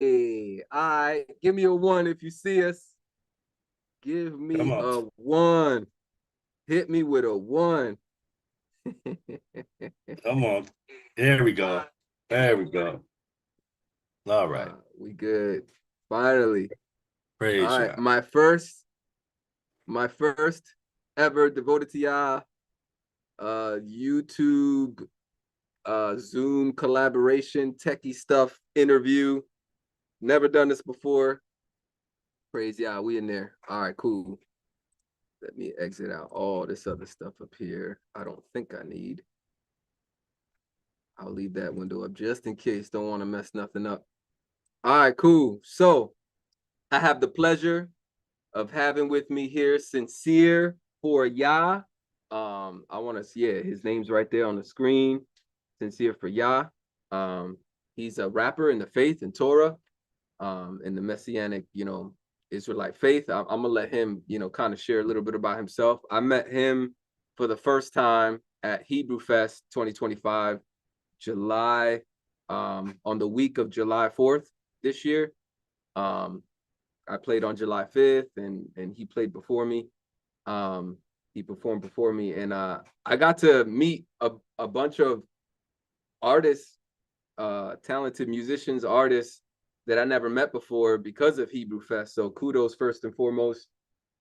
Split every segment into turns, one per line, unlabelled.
All right. Give me a one if you see us. Give
Come
me
on.
a one. Hit me with a one.
Come on. There we go. There we go. All right.
We good. Finally.
Praise
All right.
Yah.
My first ever devoted to Yah YouTube Zoom collaboration, techie stuff interview. Never done this before. Praise Yah, we in there. All right, cool. Let me exit out all this other stuff up here. I don't think I need. I'll leave that window up just in case. Don't want to mess nothing up. All right, cool. So I have the pleasure of having with me here Syncere4Yah. I want to, yeah, his name's right there on the screen. Syncere4Yah. Um, he's a rapper in the faith and Torah, in the Messianic, Israelite faith. I'm gonna let him, kind of share a little bit about himself. I met him for the first time at Hebrew Fest 2025, July, on the week of July 4th this year. Um, I played on July 5th, and he played before me. Um, he performed before me, and I got to meet a bunch of artists, talented musicians, artists that I never met before because of Hebrew Fest. So kudos first and foremost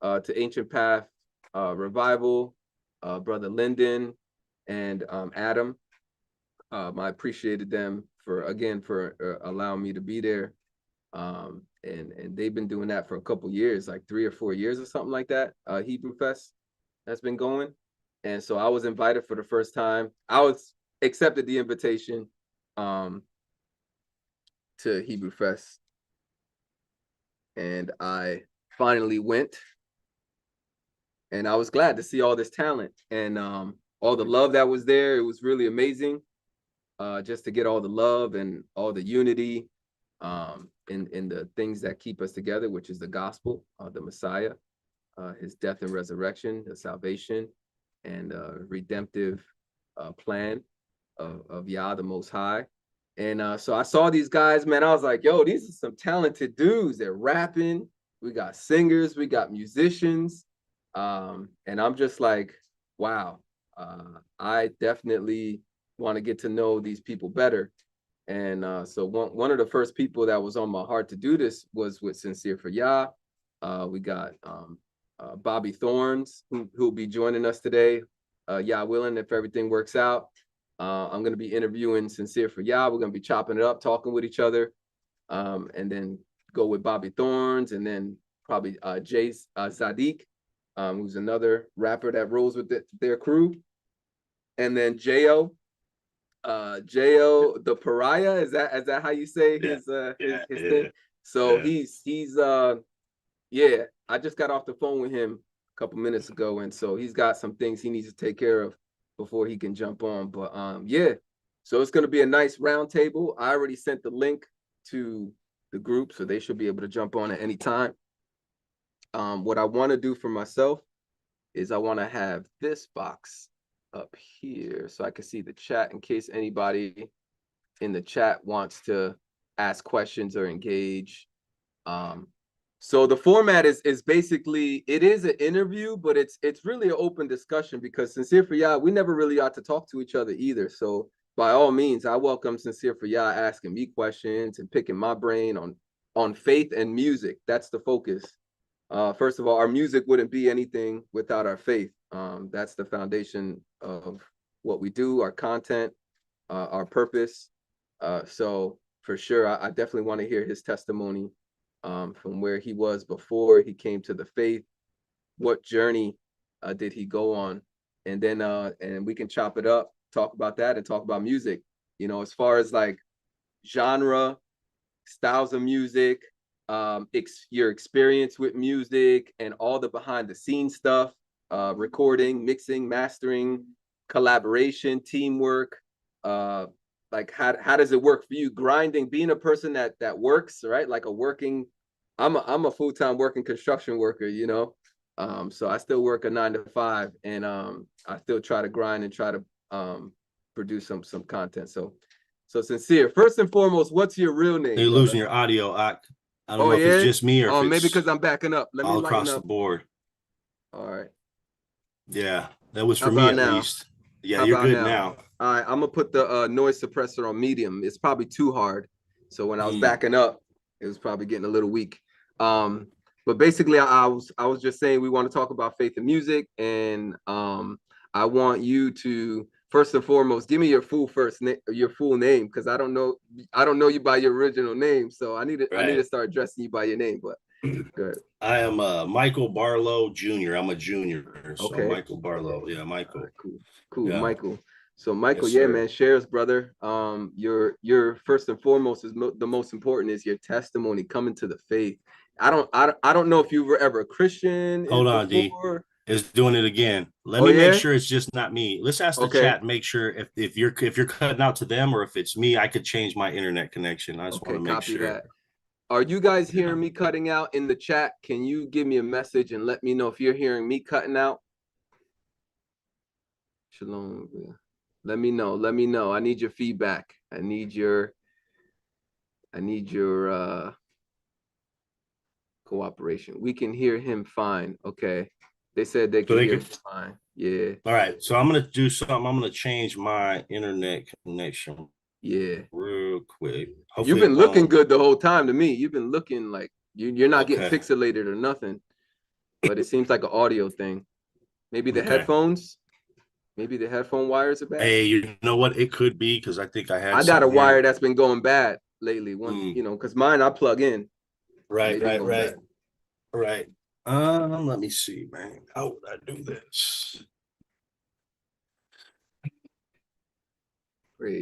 to Ancient Path Revival, Brother Lyndon, and Adam. I appreciated them for allowing me to be there. And they've been doing that for a couple years, like 3 or 4 years or something like that. Hebrew Fest that's been going, and so I was invited for the first time. I was accepted the invitation um, to Hebrew Fest, and I finally went, and I was glad to see all this talent and all the love that was there. It was really amazing, just to get all the love and all the unity, in the things that keep us together, which is the gospel, the Messiah, his death and resurrection, the salvation and redemptive plan of Yah the Most High. And so I saw these guys, man. I was like, yo, these are some talented dudes. They're rapping. We got singers, we got musicians. And I'm just like, wow, I definitely want to get to know these people better. And so one of the first people that was on my heart to do this was with Syncere4Yah. We got Bobby Thorns, who'll be joining us today. Yah willing, if everything works out. I'm going to be interviewing Syncere4Yah. We're going to be chopping it up, talking with each other, and then go with Bobby Thorns, and then probably Jay Zadik, who's another rapper that rolls with their crew, and then Jo the Pariah. Is that how you say
Yeah.
his
Yeah.
thing? So
Yeah.
he's yeah. I just got off the phone with him a couple minutes ago, and so he's got some things he needs to take care of before he can jump on. But yeah. So it's gonna be a nice round table. I already sent the link to the group, so they should be able to jump on at any time. What I want to do for myself is I want to have this box up here so I can see the chat in case anybody in the chat wants to ask questions or engage. Um, so the format is basically, it is an interview, but it's really an open discussion because Syncere4Yah, we never really got to talk to each other either. So by all means, I welcome Syncere4Yah asking me questions and picking my brain on faith and music. That's the focus. First of all, our music wouldn't be anything without our faith. That's the foundation of what we do, our content, our purpose. So for sure, I definitely want to hear his testimony, from where he was before he came to the faith. What journey did he go on? And then and we can chop it up, talk about that, and talk about music. As far as like genre, styles of music, your experience with music, and all the behind the scenes stuff, recording, mixing, mastering, collaboration, teamwork. Uh, like how does it work for you? Grinding, being a person that works, right? Like a working, I'm a full-time working construction worker, so I still work a 9 to 5, and I still try to grind and try to produce some content. So So Syncere, first and foremost, what's your real name,
You're
brother?
losing your audio. I don't
Oh
know if it's
yeah.
just me or if
Maybe
it's
because I'm backing up. Let me
all
lighten
across the
up.
board.
All right.
Yeah, that was
How
for me
about
at
now?
least. Yeah,
How
you're
about
good
now?
now.
All right, I'm gonna put the noise suppressor on medium. It's probably too hard. So when I was
Mm.
backing up, it was probably getting a little weak. But basically I was just saying we want to talk about faith and music, and I want you to first and foremost give me your full name, because I don't know you by your original name. So I need to start addressing you by your name, but good.
I am Michael Barlow Jr. I'm a junior, so
Okay.
Michael Barlow. Yeah, Michael.
Right, cool,
Yeah.
Michael. So Michael,
Yes,
yeah,
sir.
man, shares, brother. Your first and foremost is the most important is your testimony coming to the faith. I don't know if you were ever a Christian
Hold on, D.
before.
It's doing it again. Let
Oh
me make
yeah.
sure it's just not me. Let's ask the
Okay.
chat. Make sure if you're cutting out to them or if it's me, I could change my internet connection. I just want
Okay.
to make
Copy
sure.
that. Are you guys
Yeah.
hearing me cutting out in the chat? Can you give me a message and let me know if you're hearing me cutting out? Shalom. Let me know. Let me know. I need your feedback. I need your cooperation. We can hear him fine. Okay. They said they could hear him fine. Yeah.
All right. So I'm gonna do something. I'm gonna change my internet connection.
Yeah.
Real quick. Hopefully
You've been looking good the whole time to me. You've been looking like you're not getting pixelated or nothing. But it seems like an audio thing. Maybe the headphones. Maybe the headphone wires are bad.
Hey, you know what? It could be because I think I had.
I got a wire that's been going bad lately. Because mine I plug in.
Right. Let me see, man. How would I do this?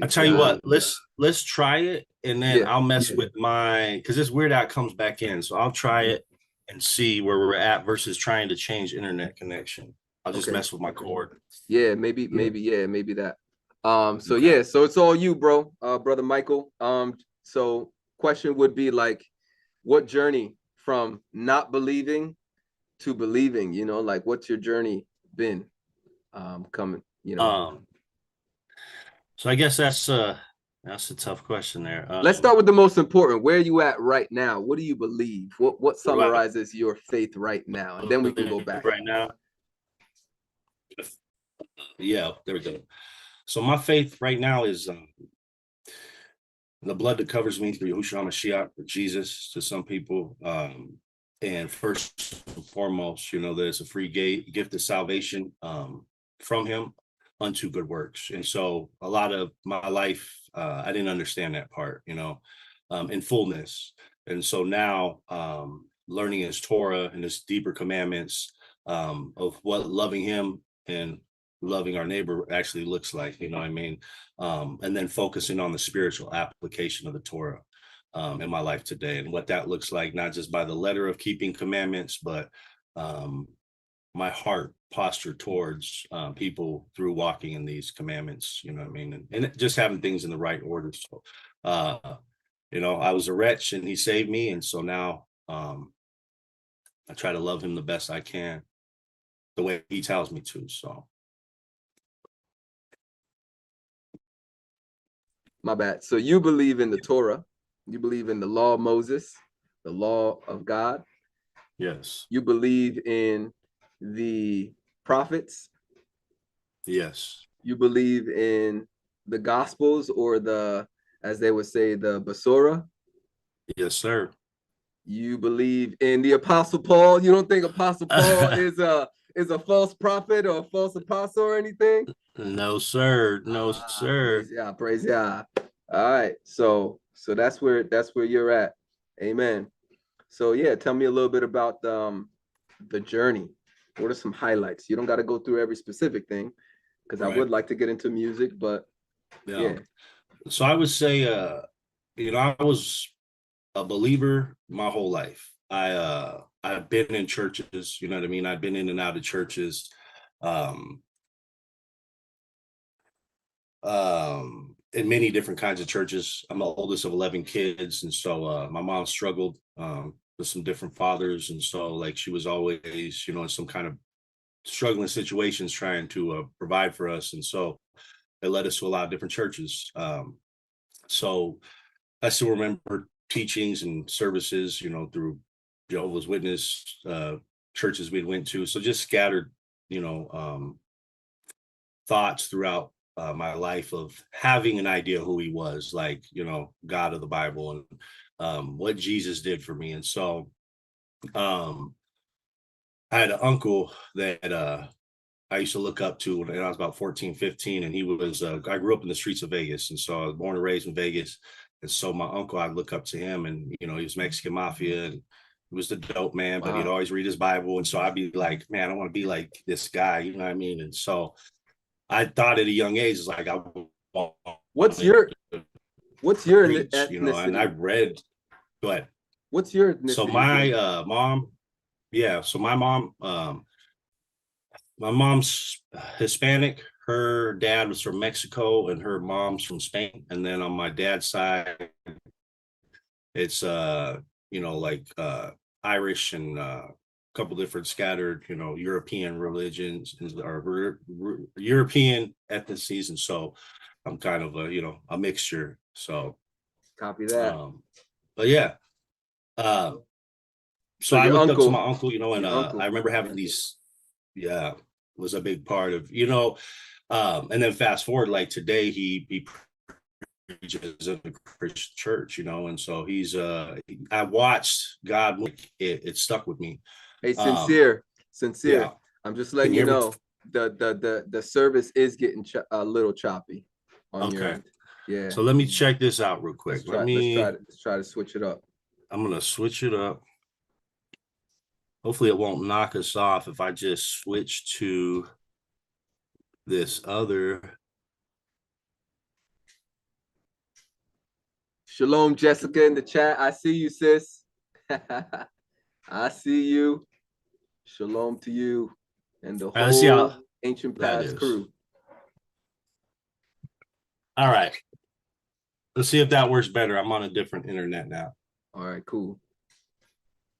I tell you what, let's try it, and then I'll mess with my because it's weird how it comes back in. So I'll try it and see where we're at versus trying to change internet connection. I'll just mess with my cord.
Yeah, maybe that. So yeah, so it's all you, bro, brother Michael. So question would be like, what journey from not believing to believing, like what's your journey been coming,
So I guess that's a tough question there.
Let's start with the most important. Where are you at right now? What do you believe? What summarizes your faith right now? And then we can go back.
Right now. Yeah, there we go. So my faith right now is the blood that covers me through Yahushua Mashiach, or Jesus to some people. And first and foremost, that it's a free gift of salvation from him unto good works. And so a lot of my life, I didn't understand that part, in fullness. And so now learning his Torah and his deeper commandments of what loving him and loving our neighbor actually looks like, you know what I mean? And then focusing on the spiritual application of the Torah in my life today and what that looks like, not just by the letter of keeping commandments, but my heart posture towards people through walking in these commandments, you know what I mean? And just having things in the right order. So, I was a wretch and he saved me. And so now I try to love him the best I can, the way he tells me to, so.
My bad. So you believe in the Torah, you believe in the law of Moses, the law of God.
Yes.
You believe in the prophets.
Yes.
You believe in the gospels, or as they would say, the Basora.
Yes, sir.
You believe in the Apostle Paul. You don't think Apostle Paul is a false prophet or a false apostle or anything?
No, sir. No, sir.
Praise Yah. All right. So that's where you're at. Amen. So yeah, tell me a little bit about the journey. What are some highlights? You don't got to go through every specific thing, because I would like to get into music, but yeah.
So I would say I was a believer my whole life. I've been in churches, you know what I mean? I've been in and out of churches. In many different kinds of churches. I'm the oldest of 11 kids. And so my mom struggled with some different fathers. And so like she was always, in some kind of struggling situations trying to provide for us. And so it led us to a lot of different churches. So I still remember teachings and services, you know, through Jehovah's Witness churches we went to. So just scattered, you know, thoughts throughout my life of having an idea who he was, like, you know, God of the Bible, and what Jesus did for me. And so um, I had an uncle that I used to look up to when I was about 14, 15. And he was, I grew up in the streets of Vegas. And so I was born and raised in Vegas. And so my uncle, I'd look up to him, and, you know, he was Mexican mafia, and he was the dope man, but he'd
Wow.
always read his Bible. And so I'd be like, man, I want to be like this guy. You know what I mean? And so I thought at a young age, it's like, I
What's
wanted
your
to preach, you know, and I
ethnicity?
read, go ahead.
What's your
So
ethnicity
my
again?
mom, yeah, so my mom's Hispanic. Her dad was from Mexico, and her mom's from Spain. And then on my dad's side, it's you know, like Irish, and a couple different scattered, you know, European religions, or European ethnicities. And so I'm kind of a, you know, a mixture. So
Copy that.
but yeah. Uh
So
so I
your
looked up to
uncle,
my uncle, you know, and
your
I
uncle.
remember having these, yeah, was a big part of, you know, and then fast forward, like today, he preaches in the Christian church, you know, and so he's I watched God, it stuck with me.
Hey,
Um,
sincere.
yeah.
I'm just
Can
letting
you
you
hear me?
know the service is getting a little choppy on your
Okay.
end. Yeah.
So let me check this out real quick.
Let's try to switch it up.
I'm gonna switch it up. Hopefully it won't knock us off if I just switch to this other.
Shalom, Jessica in the chat. I see you, sis. I see you. Shalom to you and the
All right, let's see
whole
how
Ancient
that
Paths
is.
crew.
All right. Let's see if that works better. I'm on a different internet now.
All right, cool.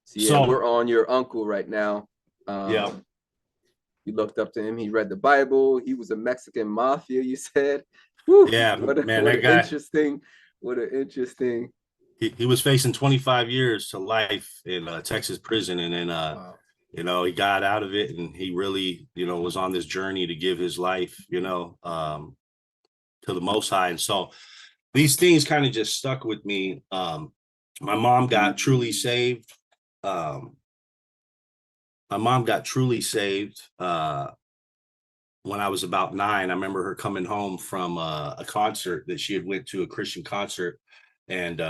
So yeah,
So
we're on your uncle right now.
yeah,
You looked up to him. He read the Bible. He was a Mexican mafia, you said. Whew,
yeah, man,
what
that
an
guy,
interesting, what an interesting.
he was facing 25 years to life in Texas prison, and then
Wow.
you know, he got out of it, and he really, you know, was on this journey to give his life, you know, to the Most High. And so these things kind of just stuck with me. My mom got truly saved. Um, my mom got truly saved when I was about 9. I remember her coming home from a concert that she had went to, a Christian concert, and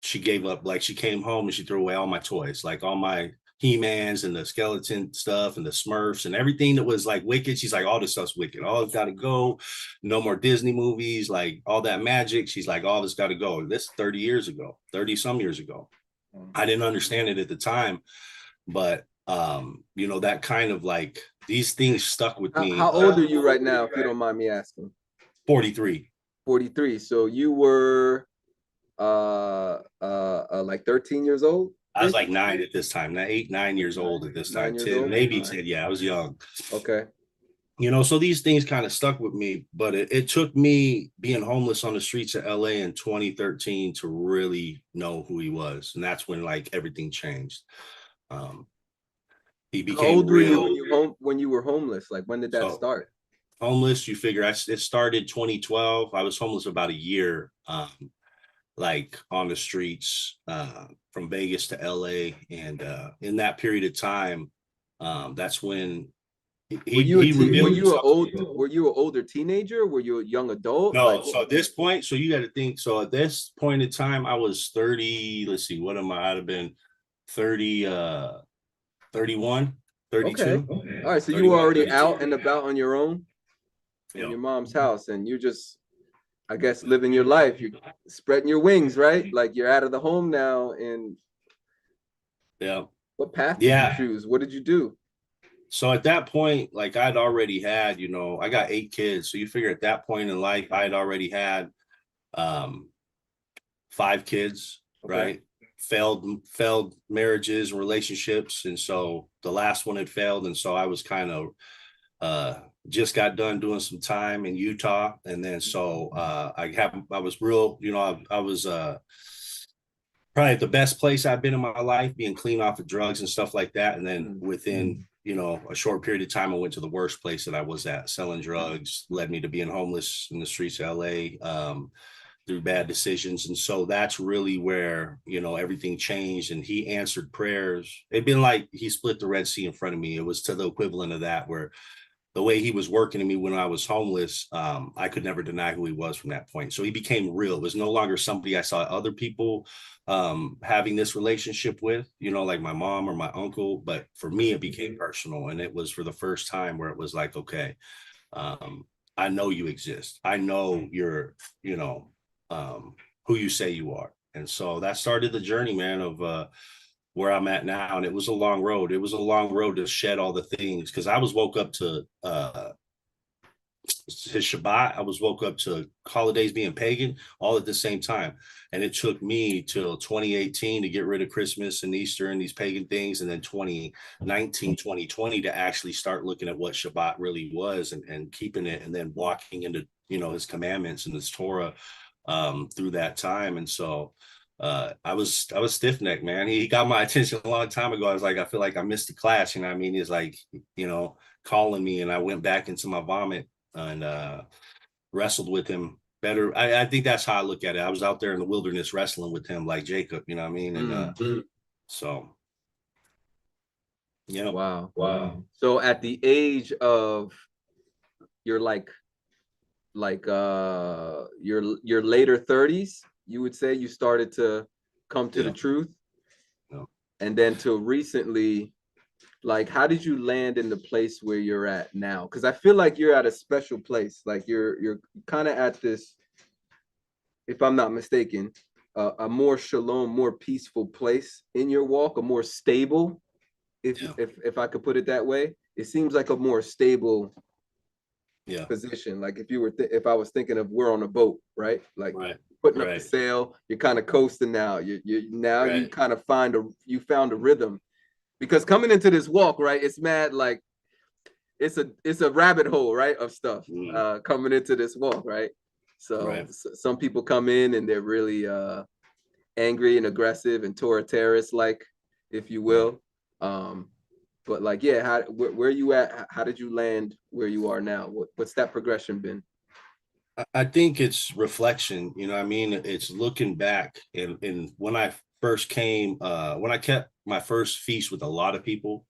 she gave up. Like, she came home and she threw away all my toys, like all my He-Mans and the skeleton stuff and the Smurfs and everything that was like wicked. She's like, all this stuff's wicked. All it's got to go. No more Disney movies, like all that magic. She's like, all this got to go. This 30 years ago, 30 some years ago. I didn't understand it at the time, but you know, that kind of like, these things stuck with me.
How old are you right now, if you don't mind me asking?
43.
43. So you were like 13 years old
I was
ish?
like 9 at this time, 8, 9 years old at this time,
9 years
10,
old.
maybe
All right.
10. Yeah, I was young.
Okay.
You know, so these things kind of stuck with me, but it took me being homeless on the streets of LA in 2013 to really know who he was. And that's when like everything changed. Um, he
How
became
old were you
real.
when you were homeless? Like when did that
So
start?
homeless, you figure it started 2012. I was homeless about a year, like on the streets from Vegas to LA. And in that period of time, that's when he revealed himself to me.
Were you an older teenager? Were you a young adult?
No,
Like,
so at this point, so you got to think. So at this point in time, I was 30. Let's see, what am I? I'd have been 30, 31,
okay.
32,
All right. So you were
31,
already
32.
out and about on your own
You
in
know,
your mom's house, and you're just, I guess, living your life. You're spreading your wings, right? Like you're out of the home now. And
yeah,
what path did you
yeah.
choose? What did you do?
So at that point, like I'd already had, you know, I got 8 kids. So you figure at that point in life, I had already had um 5 kids,
Okay.
right? Failed marriages and relationships. And so the last one had failed. And so I was kind of just got done doing some time in Utah. And then so I was real, I was probably at the best place I've been in my life, being clean off of drugs and stuff like that. And then within, a short period of time, I went to the worst place that I was at. Selling drugs led me to being homeless in the streets of LA, through bad decisions. And so that's really where, everything changed. And he answered prayers. It'd been like he split the Red Sea in front of me. It was to the equivalent of that, where the way he was working to me when I was homeless, I could never deny who he was from that point. So he became real. It was no longer somebody I saw other people having this relationship with, like my mom or my uncle. But for me, it became personal. And it was for the first time where it was like, okay, I know you exist. I know you're, who you say you are. And so that started the journey, man, of where I'm at now. And it was a long road. It was a long road to shed all the things, because I was woke up to his Shabbat. I was woke up to holidays being pagan all at the same time. And it took me till 2018 to get rid of Christmas and Easter and these pagan things. And then 2019, 2020 to actually start looking at what Shabbat really was, and keeping it, and then walking into, his commandments and his Torah through that time. And so I was stiff-necked, man. He got my attention a long time ago. I was like, I feel like I missed the class. I mean? He's like, calling me, and I went back into my vomit and wrestled with him better. I think that's how I look at it. I was out there in the wilderness wrestling with him like Jacob, you know what I mean? And so, yeah.
Wow. So at the age of your your later 30s, you would say you started to come to the truth?
Yeah.
And then till recently, like, how did you land in the place where you're at now? Because I feel like you're at a special place. Like you're kind of at this, if I'm not mistaken, a more shalom, more peaceful place in your walk, a more stable, if I could put it that way. It seems like a more stable position. Like if I was thinking of, we're on a boat, right? Like putting up the sail, you're kind of coasting now. You kind of found a rhythm. Because coming into this walk, right, it's mad, like it's a rabbit hole, right, of stuff coming into this walk, right? So some people come in and they're really angry and aggressive and Torah terrorists, like, if you will. But like, yeah, where you at? How did you land where you are now? What's that progression been?
I think it's reflection, you know what I mean? It's looking back, and when I first came, when I kept my first feast with a lot of people,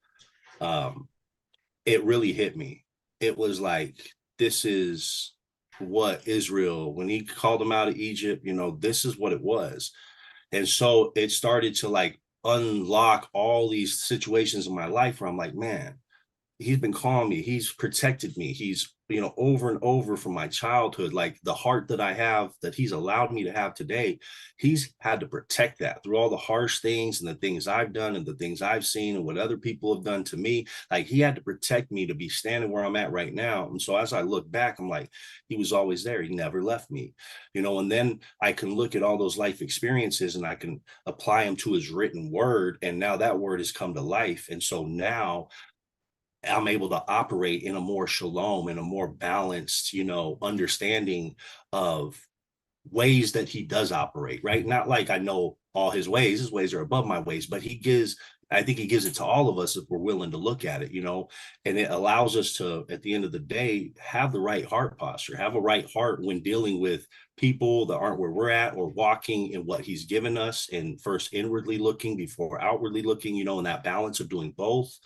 it really hit me. It was like, this is what Israel, when he called them out of Egypt, this is what it was. And so it started to like unlock all these situations in my life where I'm like, man, he's been calling me. He's protected me. He's, over and over from my childhood, like the heart that I have, that he's allowed me to have today. He's had to protect that through all the harsh things and the things I've done and the things I've seen and what other people have done to me. Like, he had to protect me to be standing where I'm at right now. And so as I look back, I'm like, he was always there. He never left me, and then I can look at all those life experiences and I can apply them to his written word. And now that word has come to life. And so now I'm able to operate in a more shalom, in a more balanced, understanding of ways that he does operate, right? Not like I know all his ways are above my ways, but I think he gives it to all of us if we're willing to look at it, and it allows us to, at the end of the day, have the right heart posture, have a right heart when dealing with people that aren't where we're at, or walking in what he's given us, and first inwardly looking before outwardly looking, and that balance of doing both.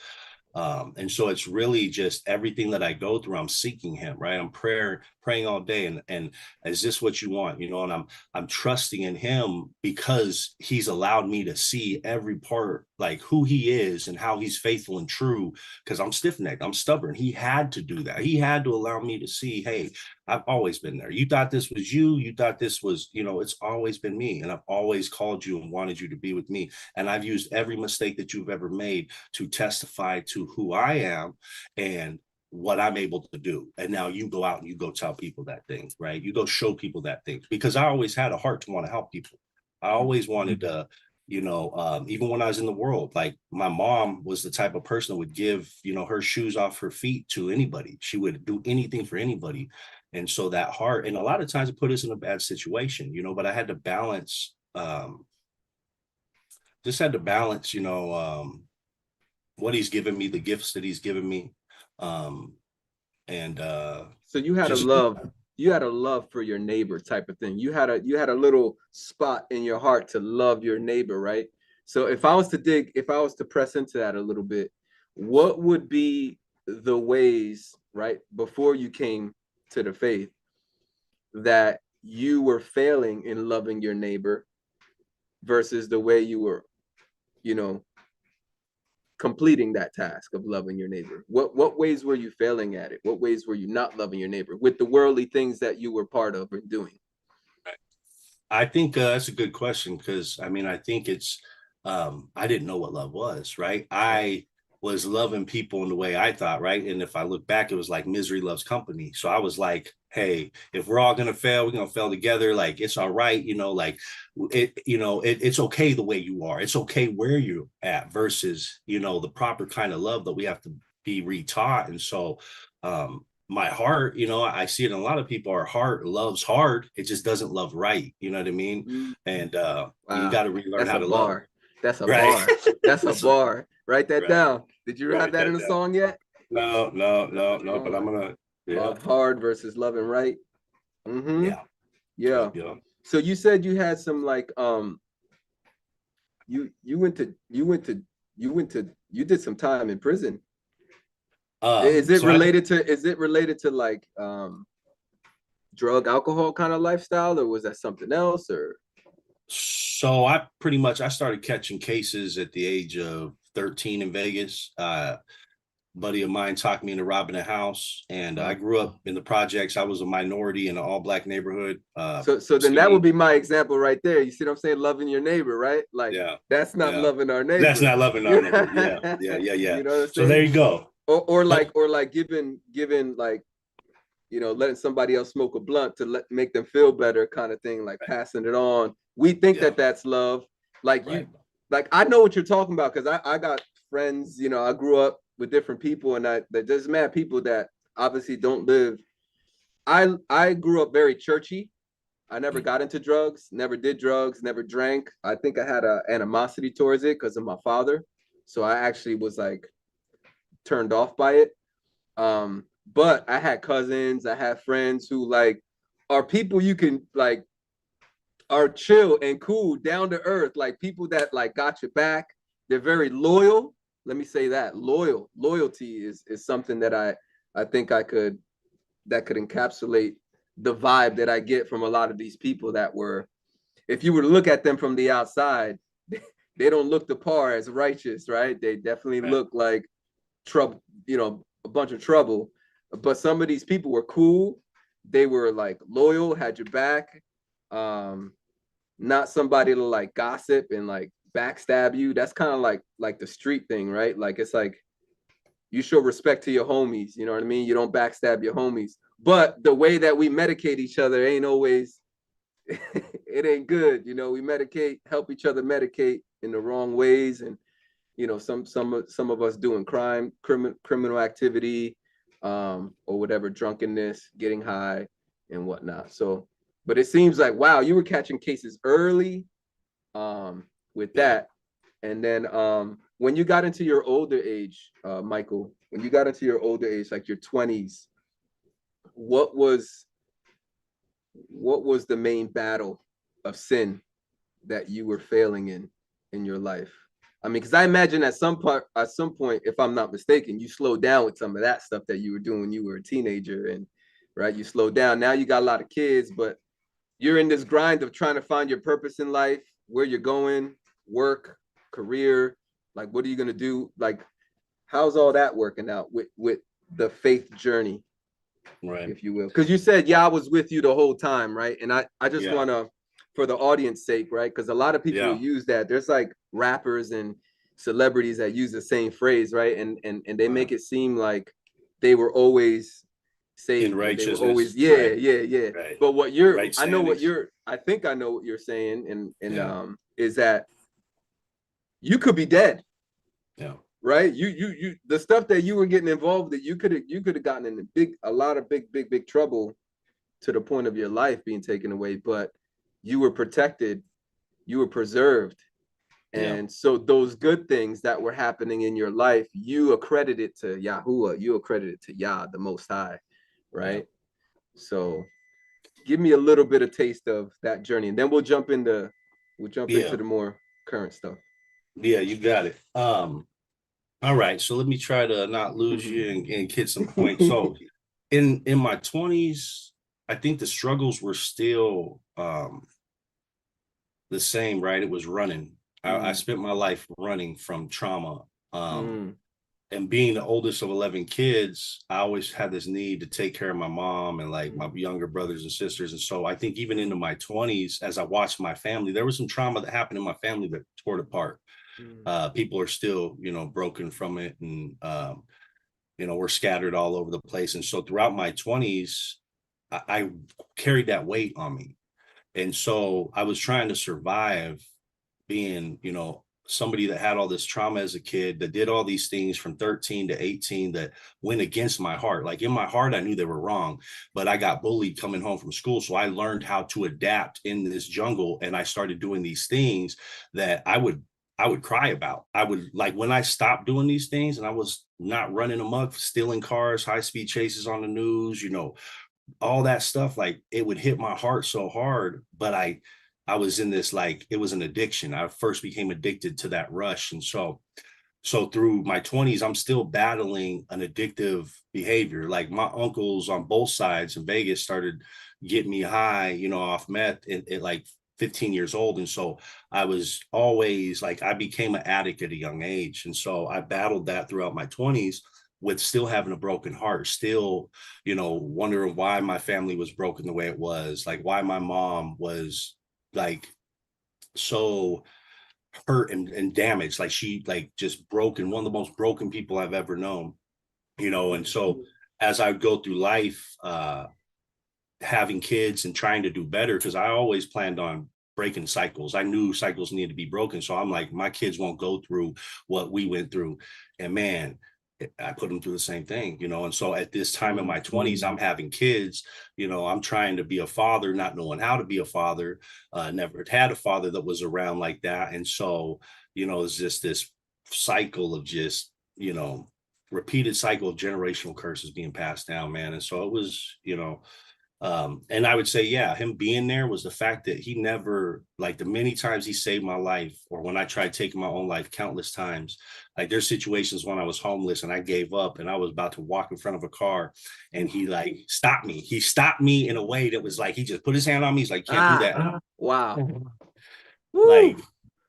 And so it's really just everything that I go through, I'm seeking him, right? I'm praying all day. And is this what you want? And I'm trusting in him because he's allowed me to see every part, like who he is and how he's faithful and true. Because I'm stiff-necked, I'm stubborn. He had to do that. He had to allow me to see, hey, I've always been there. You thought this was you. You thought this was, it's always been me. And I've always called you and wanted you to be with me. And I've used every mistake that you've ever made to testify to who I am and what I'm able to do. And now you go out and you go tell people that thing, right? You go show people that thing, because I always had a heart to want to help people. I always wanted to Even when I was in the world, like my mom was the type of person that would give, her shoes off her feet to anybody. She would do anything for anybody. And so that heart, and a lot of times it put us in a bad situation, but I had to balance, just had to balance, what he's given me, the gifts that he's given me. Um, and
So you had a
just,
love, you had a love for your neighbor type of thing. You had a little spot in your heart to love your neighbor, right? So if I was to press into that a little bit, what would be the ways, right, before you came to the faith that you were failing in loving your neighbor versus the way you were, you know, completing that task of loving your neighbor? What ways were you failing at it? What ways were you not loving your neighbor with the worldly things that you were part of and doing?
I think that's a good question, because I think it's I didn't know what love was, right? I was loving people in the way I thought, right? And if I look back, it was like misery loves company. So I was like, hey, if we're all gonna fail, we're gonna fail together. Like it's all right, it's okay the way you are. It's okay where you're at versus the proper kind of love that we have to be retaught. And so my heart, I see it in a lot of people. Our heart loves hard. It just doesn't love right. You know what I mean? And you
Wow,
got to relearn
that's
how
a
to love.
bar. That's a
Right.
bar. That's a
So,
bar. Write that
right.
down. Did you have
Write
that in
that
a
down.
song yet?
No, no, no, no. But I'm
Uh,
gonna. Yeah.
love hard versus loving right. Mm-hmm.
Yeah.
Yeah.
Yep. Yep.
So you said you had some like you did some time in prison.
So I
Is it related to like drug alcohol kind of lifestyle, or was that something else? Or
I pretty much I started catching cases at the age of 13 in Vegas. Buddy of mine talked me into robbing a house, and I grew up in the projects. I was a minority in an all black neighborhood.
so then that would
City.
be my example right there. You see what I'm saying? Loving your neighbor, right? Like
Yeah.
that's not
Yeah.
loving our
That's
neighbor.
not loving our
You
neighbor. Yeah. Yeah. Yeah. Yeah.
know what I'm
So
saying?
there you go. But
Or like giving like letting somebody else smoke a blunt to make them feel better, kind of thing, like passing it on. We think
yeah.
that that's love. Like
Right.
like I know what you're talking about because I got friends. I grew up with different people, and there's mad people that obviously don't live. I grew up very churchy. I never got into drugs, never did drugs, never drank. I think I had a animosity towards it because of my father. So I actually was like turned off by it. But I had cousins, I had friends who like are people you can like are chill and cool, down to earth, like people that like got your back. They're very loyal. Let me say that loyalty is something that I think that could encapsulate the vibe that I get from a lot of these people that were, if you were to look at them from the outside, they don't look the par as righteous, right? They definitely
Right.
look like trouble, a bunch of trouble. But some of these people were cool. They were like loyal, had your back. Um, Not somebody to like gossip and like backstab you. That's kind of like the street thing, right? Like it's like you show respect to your homies. You know what I mean? You don't backstab your homies. But the way that we medicate each other ain't always it ain't good. We medicate, help each other medicate in the wrong ways, and some of us doing criminal activity, or whatever, drunkenness, getting high and whatnot. So, but it seems like, wow, you were catching cases early, with
Yeah.
that. And then when you got into your older age, Michael, when you got into your older age, like your 20s, what was the main battle of sin that you were failing in your life? I mean, because I imagine at some point, if I'm not mistaken, you slowed down with some of that stuff that you were doing when you were a teenager, and right, you slowed down. Now you got a lot of kids, but you're in this grind of trying to find your purpose in life, where you're going, work, career. Like, what are you gonna do? Like, how's all that working out with the faith journey,
Right.
if you will? Because you said, yeah, I was with you the whole time, right? And I just
Yeah.
want to, for the audience sake, right? Because a lot of people
Yeah.
use that. There's like rappers and celebrities that use the same phrase, right? And they make it seem like they were always
In
saved, or they were always,
righteousness.
yeah,
Right.
yeah, yeah.
Right.
But
Right
I
standings.
I think I know what you're saying, and
Yeah.
is that you could be dead.
Yeah.
Right. You the stuff that you were getting involved that you could have gotten in a lot of big trouble to the point of your life being taken away, but you were protected, you were preserved. And so those good things that were happening in your life, you accredit it to Yahuwah, you accredit it to Yah, the Most High, right? So give me a little bit of taste of that journey, and then we'll jump into the more current stuff.
Yeah, you got it. All right, so let me try to not lose you and get some points. So in my 20s, I think the struggles were still the same, right? It was running. I spent my life running from trauma. And being the oldest of 11 kids, I always had this need to take care of my mom and like my younger brothers and sisters. And so I think even into my 20s, as I watched my family, there was some trauma that happened in my family that tore it apart. People are still, you know, broken from it, and you know, we're scattered all over the place. And so throughout my 20s, I carried that weight on me. And so I was trying to survive being, you know, somebody that had all this trauma as a kid, that did all these things from 13 to 18 that went against my heart. Like in my heart, I knew they were wrong, but I got bullied coming home from school. So I learned how to adapt in this jungle. And I started doing these things that I would cry about. I would, like, when I stopped doing these things and I was not running amok, stealing cars, high speed chases on the news, you know, all that stuff, like it would hit my heart so hard. But I was in this, like, it was an addiction. I first became addicted to that rush. And so through my 20s, I'm still battling an addictive behavior. Like my uncles on both sides in Vegas started getting me high, you know, off meth at like 15 years old. And so I was always like, I became an addict at a young age. And so I battled that throughout my 20s with still having a broken heart, still, you know, wondering why my family was broken the way it was, like why my mom was like so hurt and damaged, like she like just broken, one of the most broken people I've ever known, you know. And so as I go through life, having kids and trying to do better, because I always planned on breaking cycles. I knew cycles needed to be broken. So I'm like, my kids won't go through what we went through. And man, I put them through the same thing, you know. And so at this time in my 20s, I'm having kids, you know, I'm trying to be a father, not knowing how to be a father, never had a father that was around like that. And so, you know, it's just this cycle of just, you know, repeated cycle of generational curses being passed down, man. And so it was, you know, and I would say, yeah, him being there was the fact that he never, like the many times he saved my life, or when I tried taking my own life countless times, like there's situations when I was homeless and I gave up and I was about to walk in front of a car and he like stopped me. He stopped me in a way that was like, he just put his hand on me. He's like, can't do that.
Wow.
Like,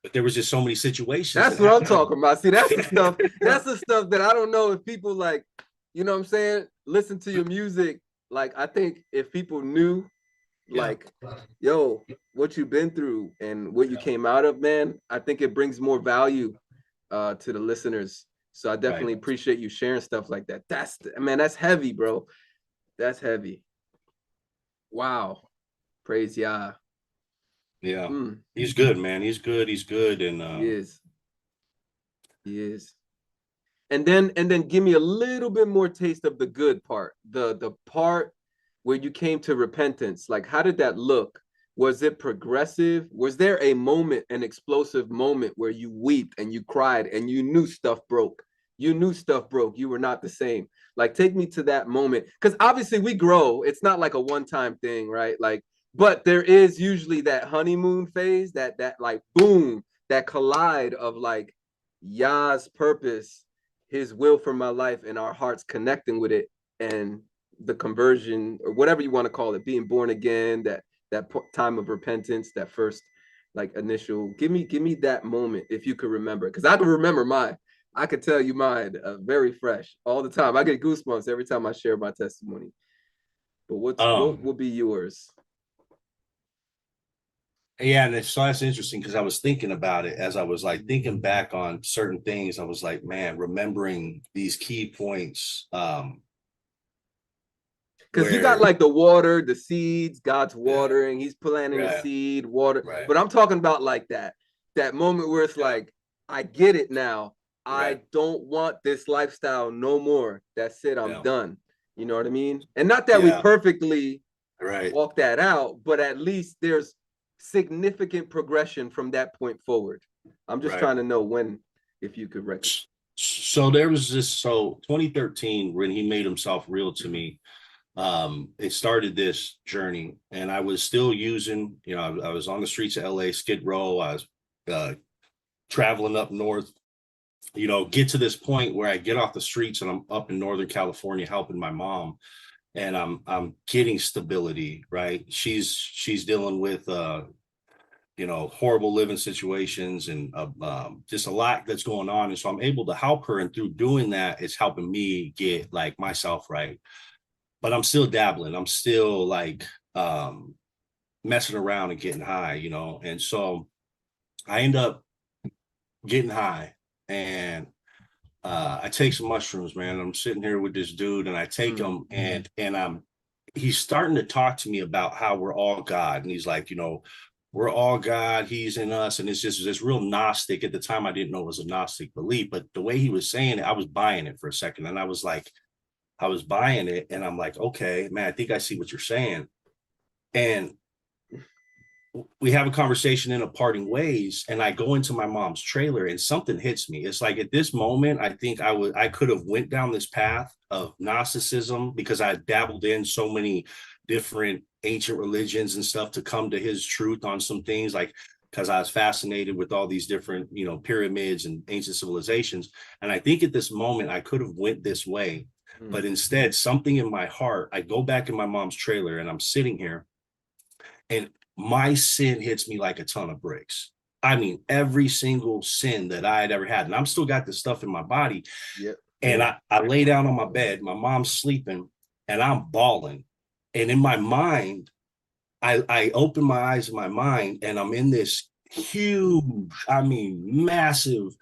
but there was just so many situations.
That's what I'm talking about. See, that's the stuff. That's the stuff that I don't know if people like, you know what I'm saying? Listen to your music. Like, I think if people knew, like, yo, what you've been through and what you came out of, man, I think it brings more value to the listeners. So I definitely appreciate you sharing stuff like that. Man, that's heavy, bro. That's heavy. Wow. Praise Yah.
Yeah. He's good, man. He's good. He's good. And
he is. He is. And then give me a little bit more taste of the good part, the part where you came to repentance. Like, how did that look? Was it progressive? Was there a moment, an explosive moment where you wept and you cried and you knew stuff broke? You knew stuff broke. You were not the same. Like, take me to that moment. Because obviously we grow. It's not like a one-time thing, right? Like, but there is usually that honeymoon phase, that like boom, that collide of like Yah's purpose, his will for my life, and our hearts connecting with it, and the conversion, or whatever you want to call it, being born again, that time of repentance, that first like initial. Give me that moment if you could remember, because I can remember mine. I could tell you mine, very fresh all the time. I get goosebumps every time I share my testimony. But what will be yours?
Yeah, and so that's interesting, because I was thinking about it as I was like thinking back on certain things. I was like, man, remembering these key points.
Because you got like the water, the seeds, God's watering, he's planting a seed, water. But I'm talking about like that moment where it's like I get it now. I
Right.
don't want this lifestyle no more. That's it. I'm
Yeah.
done. You know what I mean? And not that we
Yeah.
perfectly
Right.
walk that out, but at least there's significant progression from that point forward. I'm just
Right.
trying to know when, if you could record.
So there was this, so 2013, when he made himself real to me, it started this journey, and I was still using, you know, I was on the streets of LA, Skid Row. I was traveling up north, you know, get to this point where I get off the streets and I'm up in Northern California helping my mom, and I'm getting stability, right? She's dealing with you know, horrible living situations, and just a lot that's going on. And so I'm able to help her. And through doing that, it's helping me get like myself right. But I'm still dabbling. I'm still like messing around and getting high, you know. And so I end up getting high, and I take some mushrooms, man. I'm sitting here with this dude, and I take them, and he's starting to talk to me about how we're all God. And he's like, you know, we're all God, he's in us. And it's just this real Gnostic. At the time, I didn't know it was a Gnostic belief, but the way he was saying it, I was buying it for a second. And I was like, I was buying it, and I'm like, okay, man, I think I see what you're saying. And we have a conversation in a parting ways, and I go into my mom's trailer, and something hits me. It's like at this moment, I think I could have went down this path of Gnosticism, because I dabbled in so many different ancient religions and stuff to come to his truth on some things, like because I was fascinated with all these different, you know, pyramids and ancient civilizations. And I think at this moment I could have went this way, but instead something in my heart, I go back in my mom's trailer, and I'm sitting here, and my sin hits me like a ton of bricks. I mean, every single sin that I had ever had. And I'm still got this stuff in my body.
Yep.
And I lay down on my bed, my mom's sleeping, and I'm bawling. And in my mind, I open my eyes in my mind, and I'm in this huge, I mean, massive,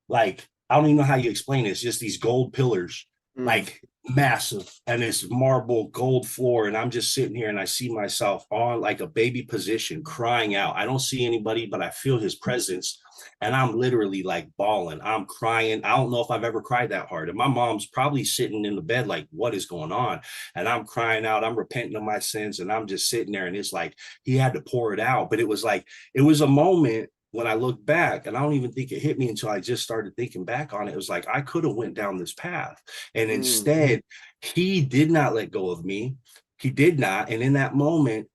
like, I don't even know how you explain it. It's just these gold pillars, like massive, and this marble gold floor. And I'm just sitting here, and I see myself on like a baby position, crying out. I don't see anybody, but I feel his presence. And I'm literally like bawling. I'm crying. I don't know if I've ever cried that hard. And my mom's probably sitting in the bed, like, what is going on? And I'm crying out. I'm repenting of my sins. And I'm just sitting there. And it's like he had to pour it out. But it was like, it was a moment when I look back, and I don't even think it hit me until I just started thinking back on it. It was like, I could have went down this path. And instead, he did not let go of me. He did not. And in that moment,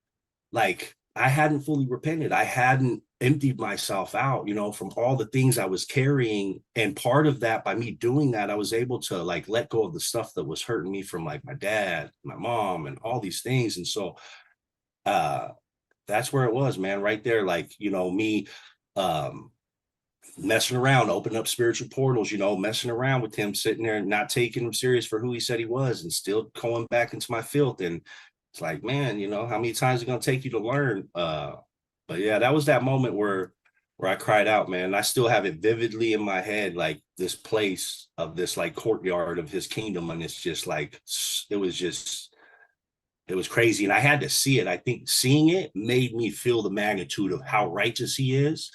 like, I hadn't fully repented. I hadn't emptied myself out, you know, from all the things I was carrying. And part of that, by me doing that, I was able to like let go of the stuff that was hurting me from like my dad, my mom, and all these things. And so that's where it was, man, right there. Like, you know, me um messing around, opening up spiritual portals, you know, messing around with him, sitting there and not taking him serious for who he said he was, and still going back into my filth. And it's like, man, you know, how many times is it gonna take you to learn? But yeah, that was that moment where I cried out, man. I still have it vividly in my head, like this place of this like courtyard of his kingdom. And it's just like, it was just, it was crazy. And I had to see it. I think seeing it made me feel the magnitude of how righteous he is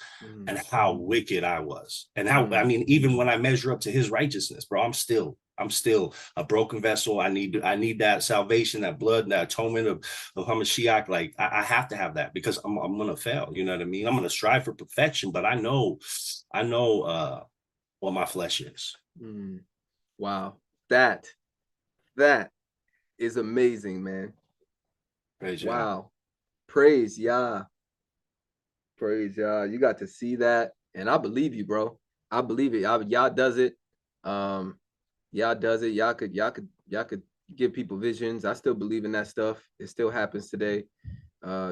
and how wicked I was. And how, I mean, even when I measure up to his righteousness, bro, I'm still a broken vessel. I need that salvation, that blood, that atonement of Hamashiach. Like I have to have that, because I'm gonna fail. You know what I mean? I'm gonna strive for perfection, but I know what my flesh is.
Wow. That is amazing, man.
Praise Yah.
Wow. Praise Yah. Praise Yah. You got to see that. And I believe you, bro. I believe it. Yah does it. Yah does it. Y'all could give people visions. I still believe in that stuff. It still happens today.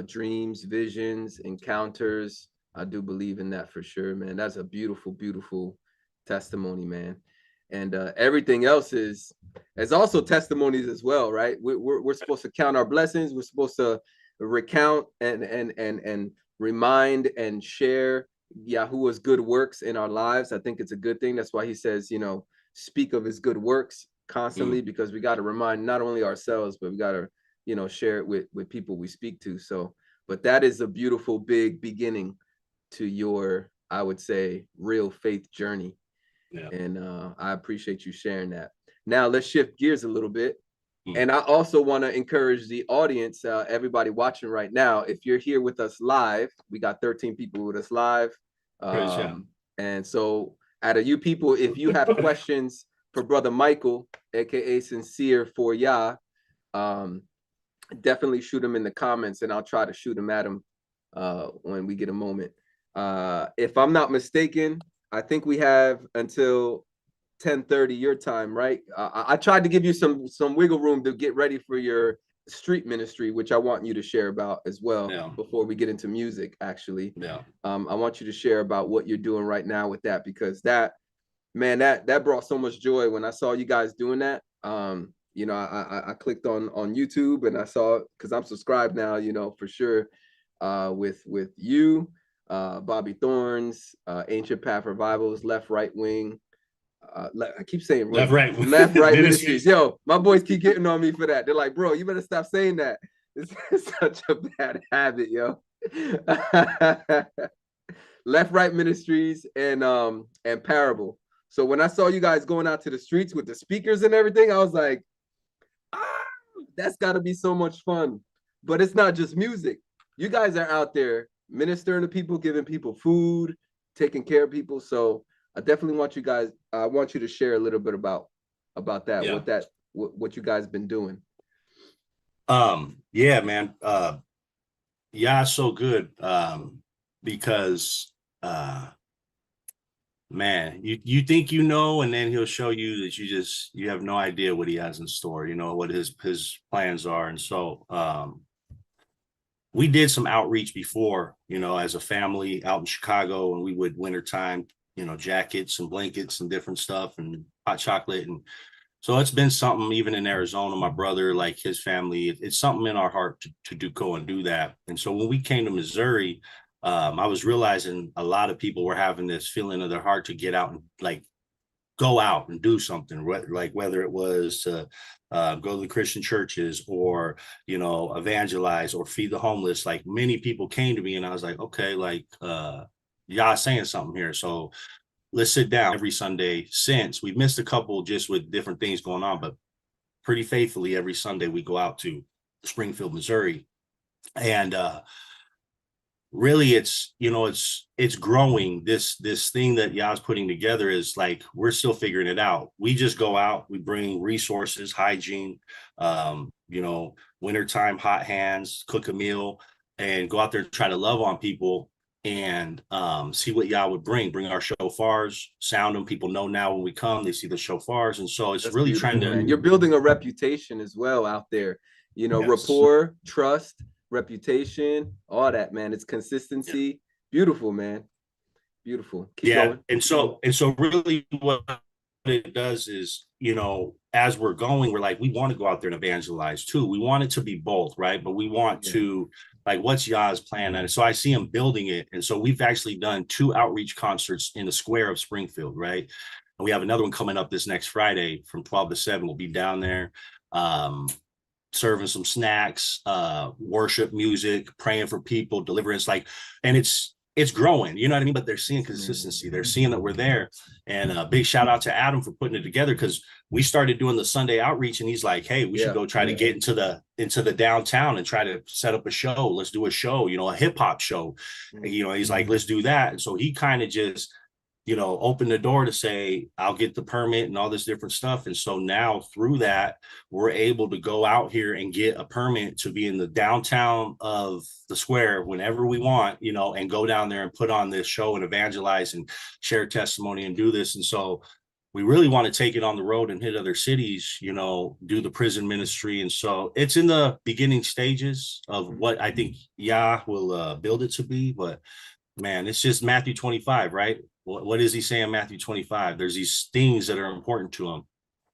Dreams, visions, encounters. I do believe in that for sure, man. That's a beautiful, beautiful testimony, man. And everything else is also testimonies as well, right? We're supposed to count our blessings. We're supposed to recount and remind and share Yahuwah's good works in our lives. I think it's a good thing. That's why he says, you know, speak of his good works constantly, because we got to remind not only ourselves, but we got to, you know, share it with people we speak to. So, but that is a beautiful big beginning to your I would say, real faith journey.
Yeah.
And I appreciate you sharing that. Now let's shift gears a little bit.
Mm.
And I also want to encourage the audience, everybody watching right now, if you're here with us live, we got 13 people with us live. And so out of you people, if you have questions for Brother Michael, aka Syncere4Yah, definitely shoot them in the comments, and I'll try to shoot them at him when we get a moment. If I'm not mistaken, I think we have until 10:30 your time, right? I tried to give you some wiggle room to get ready for your street ministry, which I want you to share about as well.
Yeah.
Before we get into music, actually,
Yeah.
I want you to share about what you're doing right now with that, because that, man, that brought so much joy when I saw you guys doing that. You know, I clicked on YouTube and I saw, because I'm subscribed now, you know, for sure, with you, Bobby Thorns, Ancient Path Revivals, Left Right Wing. I keep saying
Left Right
Ministries. Yo, my boys keep getting on me for that. They're like, bro, you better stop saying that. It's such a bad habit, yo. Left Right Ministries and Parable. So when I saw you guys going out to the streets with the speakers and everything, I was like, that's got to be so much fun. But it's not just music. You guys are out there ministering to people, giving people food, taking care of people. So I definitely want you guys, I want you to share a little bit about that,
Yeah.
what you guys been doing.
Yeah, man. Yeah, so good. Because man, you think you know, and then he'll show you that you have no idea what he has in store, you know, what his plans are. And so we did some outreach before, you know, as a family out in Chicago, and we would wintertime, you know, jackets and blankets and different stuff and hot chocolate. And so it's been something, even in Arizona, my brother, like his family, it's something in our heart to go and do that. And so when we came to Missouri, I was realizing a lot of people were having this feeling of their heart to get out and like go out and do something, like whether it was to go to the Christian churches or, you know, evangelize or feed the homeless. Like many people came to me and I was like, okay, like y'all saying something here. So let's sit down. Every Sunday since. We've missed a couple just with different things going on, but pretty faithfully every Sunday we go out to Springfield, Missouri. And really it's, you know, it's growing. This thing that Yah's putting together is like, we're still figuring it out. We just go out, we bring resources, hygiene, you know, wintertime, hot hands, cook a meal, and go out there and try to love on people and see what Yah would bring our shofars, sound them. People know now when we come, they see the shofars. And so it's
That's
really trying to,
man. You're building a reputation as well out there, you know,
yes,
rapport, trust, reputation, all that, man. It's consistency. Yeah. Beautiful, man. Beautiful. Keep going.
And so really what it does is, you know, as we're going, we're like, we want to go out there and evangelize too. We want it to be both, right? But we want to, like, what's Yah's plan? And so I see him building it. And so we've actually done 2 outreach concerts in the square of Springfield, right? And we have another one coming up this next Friday from 12 to 7. We'll be down there serving some snacks, worship music, praying for people, deliverance, like, and it's growing, you know what I mean? But they're seeing consistency. They're seeing that we're there. And a big shout out to Adam for putting it together, because we started doing the Sunday outreach and he's like, hey, we should go try to get into the downtown and try to set up a show. Let's do a show, you know, a hip hop show. You know, he's like, let's do that. And so he kind of just, you know, opened the door to say, I'll get the permit and all this different stuff. And so now through that, we're able to go out here and get a permit to be in the downtown of the square whenever we want, you know, and go down there and put on this show and evangelize and share testimony and do this. And so we really want to take it on the road and hit other cities, you know, do the prison ministry. And so it's in the beginning stages of what I think Yah will build it to be. But man, it's just Matthew 25, right? What is he saying? Matthew 25. There's these things that are important to him.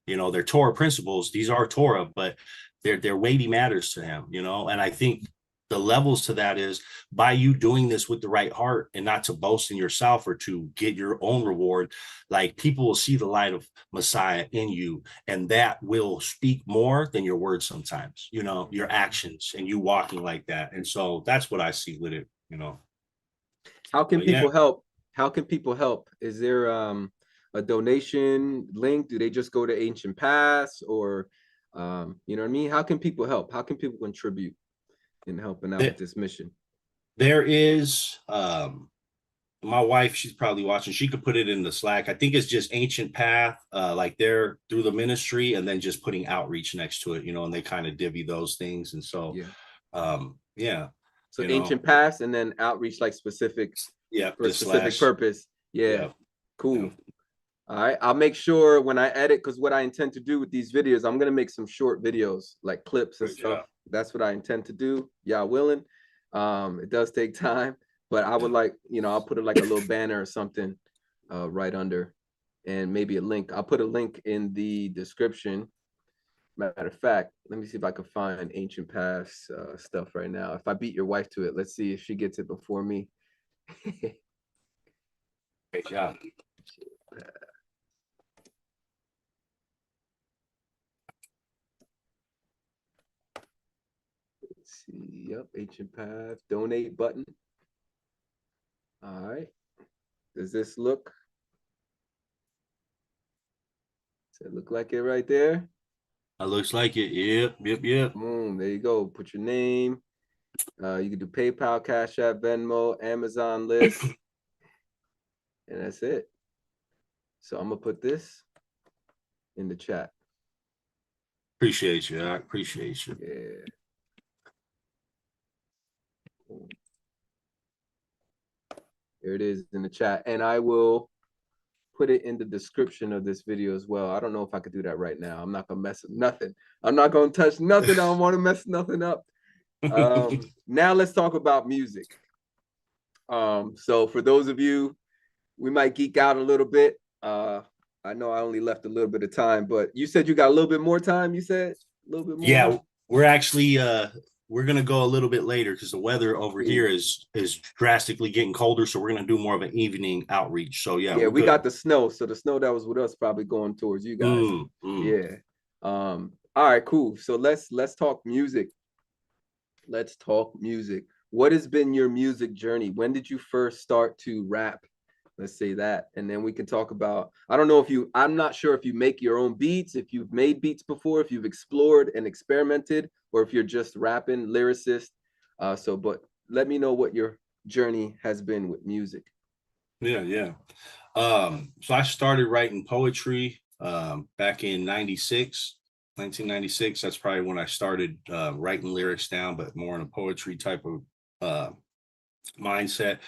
You know, they're Torah principles. These are Torah, but they're weighty matters to him, you know? And I think the levels to that is by you doing this with the right heart and not to boast in yourself or to get your own reward, like people will see the light of Messiah in you, and that will speak more than your words sometimes, you know, your actions and you walking like that. And so that's what I see with it, you know.
How can people help? how can people help? Is there a donation link? Do they just go to Ancient Paths, or you know what I mean? How can people help? How can people contribute in helping out with this mission?
There is my wife, she's probably watching, she could put it in the Slack. I think it's just Ancient Path, like they're through the ministry, and then just putting outreach next to it, you know, and they kind of divvy those things. And so
Yeah.
yeah,
So
you know,
Ancient Paths and then outreach, like specific
yeah,
for a
just
specific
slash,
purpose. Yeah.
yeah,
Cool.
yeah,
All right. I'll make sure when I edit, because what I intend to do with these videos, I'm gonna make some short videos, like clips and
good
stuff.
job.
That's what I intend to do. Yeah, willing. It does take time, but I would like, you know, I'll put it like a little banner or something right under, and maybe a link. I'll put a link in the description. Matter of fact, let me see if I can find Ancient Paths stuff right now. If I beat your wife to it, let's see if she gets it before me.
Great job.
Let's see. Yep, Ancient Path donate button. All right. Does this look? Does it look like it right there?
It looks like it. Yep, yep, yep.
Boom. There you go. Put your name. You can do PayPal, Cash App, Venmo, Amazon list, and that's it. So I'm gonna put this in the chat.
Appreciate you. I appreciate you.
Yeah. Here it is in the chat, and I will put it in the description of this video as well. I don't know if I could do that right now. I'm not gonna mess up nothing. I'm not gonna touch nothing. I don't want to mess nothing up. Now let's talk about music. So for those of you, we might geek out a little bit. I know I only left a little bit of time, but you said you got a little bit more time. You said a little bit more.
Yeah, we're actually we're gonna go a little bit later because the weather over here is drastically getting colder. So we're gonna do more of an evening outreach. So yeah,
we got the snow. So the snow that was with us probably going towards you guys. Yeah. All right, cool. So let's talk music. Let's talk music. What has been your music journey? When did you first start to rap? Let's say that. And then we can talk about, I don't know if you, I'm not sure if you make your own beats, if you've made beats before, if you've explored and experimented, or if you're just rapping, lyricist. But let me know what your journey has been with music.
Yeah. So I started writing poetry back in 1996. That's probably when I started writing lyrics down, but more in a poetry type of mindset.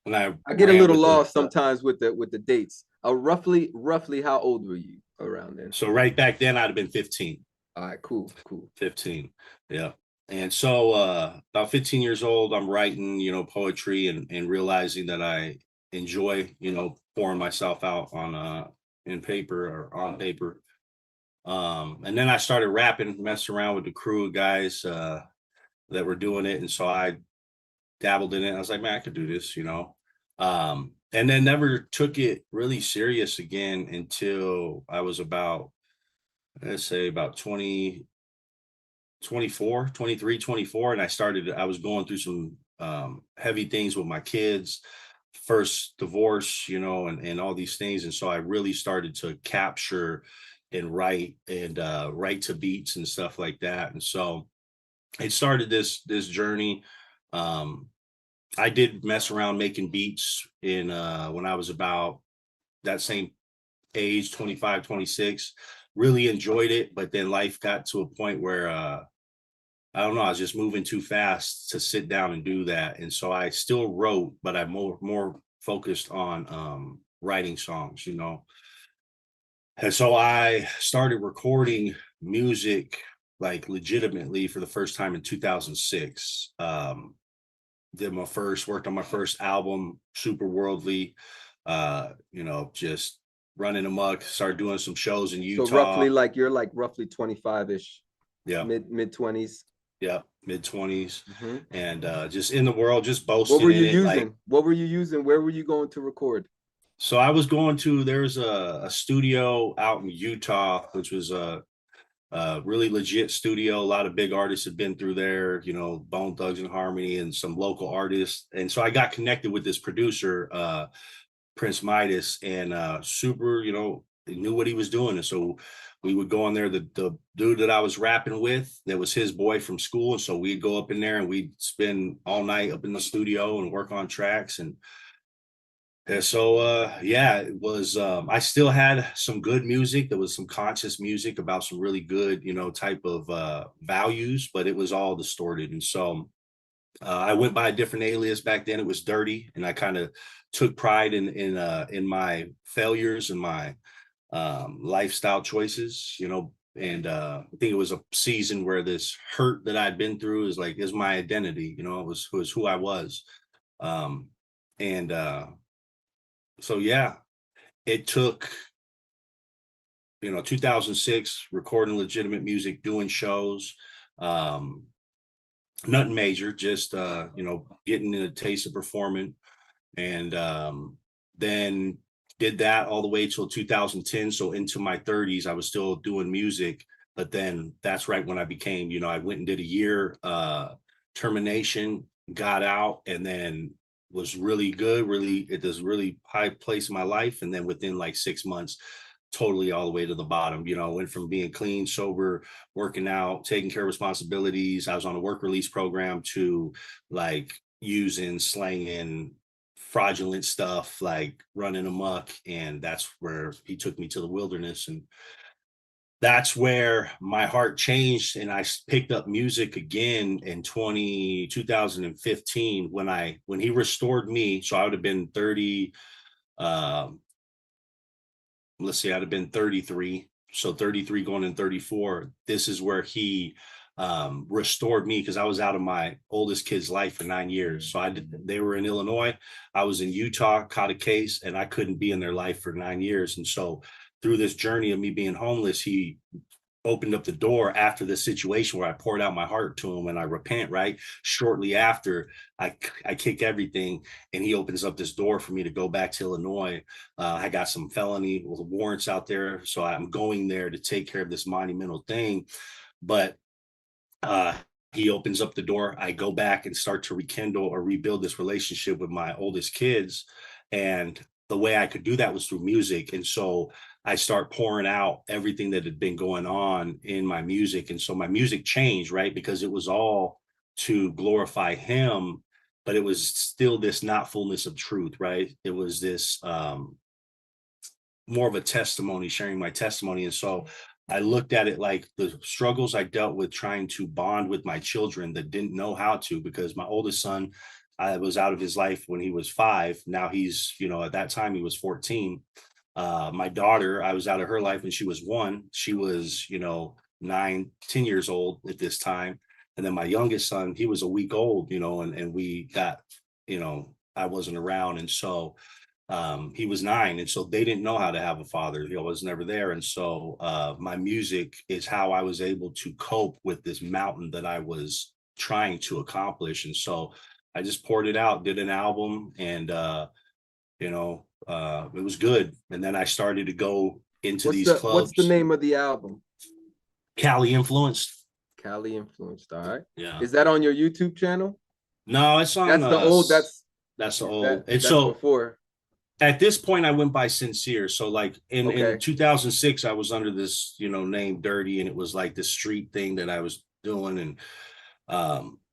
When
I get a little lost sometimes with the dates. Roughly how old were you around then?
So right back then I'd have been 15.
All right, cool.
15. Yeah. And so about 15 years old, I'm writing, you know, poetry and realizing that I enjoy, you know, pouring myself out on in paper or on paper. And then I started rapping, messing around with the crew of guys that were doing it. And so I dabbled in it. I was like, man, I could do this, you know. And then never took it really serious again until I was about, let's say about 23, 24. And I was going through some heavy things with my kids, first divorce, you know, and all these things. And so I really started to capture and write to beats and stuff like that. And so it started this journey. I did mess around making beats in when I was about that same age, 25, 26. Really enjoyed it, but then life got to a point where I don't know, I was just moving too fast to sit down and do that. And so I still wrote, but I'm more focused on writing songs, you know. And so I started recording music like legitimately for the first time in 2006. Worked on my first album, Super Worldly, you know, just running amok, started doing some shows in Utah.
So roughly like you're like roughly 25-ish.
Yeah.
Mid 20s.
Yeah, mid 20s. And just in the world, just boasting.
What were you using? What were you using? Where were you going to record?
So I was going to, there's a studio out in Utah, which was a really legit studio. A lot of big artists have been through there, you know, Bone Thugs and Harmony and some local artists. And so I got connected with this producer, Prince Midas, and super, knew what he was doing. And so we would go on there. The dude that I was rapping with, that was his boy from school. And so we'd go up in there and we'd spend all night up in the studio and work on tracks. And so yeah, it was I still had some good music. There was some conscious music about some really good, type of values, but it was all distorted. And so I went by a different alias back then. It was Dirty, and I kind of took pride in my failures and my lifestyle choices, and I think it was a season where this hurt that I'd been through is my identity, it was who I was. And So yeah, it took 2006, recording legitimate music, doing shows, um nothing major, just getting a taste of performing. And then did that all the way till 2010. So into my 30s, I was still doing music. But then that's right when I became, I went and did a year termination, got out, and then was really good, really at this really high place in my life. And then within like 6 months, totally all the way to the bottom. Went from being clean, sober, working out, taking care of responsibilities. I was on a work release program to like using, slanging, fraudulent stuff, like running amok. And that's where he took me to the wilderness. And that's where my heart changed. And I picked up music again in 2015 when he restored me. So I would have been 30, let's see, I'd have been 33. So 33 going in 34. This is where he restored me, because I was out of my oldest kid's life for 9 years. So they were in Illinois. I was in Utah, caught a case, and I couldn't be in their life for 9 years. And so through this journey of me being homeless, he opened up the door after this situation where I poured out my heart to him and I repent, right? Shortly after, I kick everything, and he opens up this door for me to go back to Illinois. I got some felony warrants out there, so I'm going there to take care of this monumental thing. But he opens up the door. I go back and start to rekindle or rebuild this relationship with my oldest kids. And the way I could do that was through music. And so I start pouring out everything that had been going on in my music. And so my music changed, right? Because it was all to glorify him, but it was still this not fullness of truth, right? It was this more of a testimony, sharing my testimony. And so I looked at it like the struggles I dealt with trying to bond with my children that didn't know how to, because my oldest son, I was out of his life when he was 5. Now he's, at that time he was 14. My daughter, I was out of her life when she was 1. She was, 9, 10 years old at this time. And then my youngest son, he was a week old, and we got, I wasn't around. And so he was 9. And so they didn't know how to have a father. I was never there. And so my music is how I was able to cope with this mountain that I was trying to accomplish. And so I just poured it out, did an album, and it was good. And then I started to go into these clubs.
What's the name of the album?
Cali Influenced.
Cali Influenced. All right.
Yeah.
Is that on your YouTube channel?
No, it's on.
That's the old. That's
the old.
That's so before.
At this point, I went by Syncere. So like in 2006, I was under this, name Dirty, and it was like this street thing that I was doing.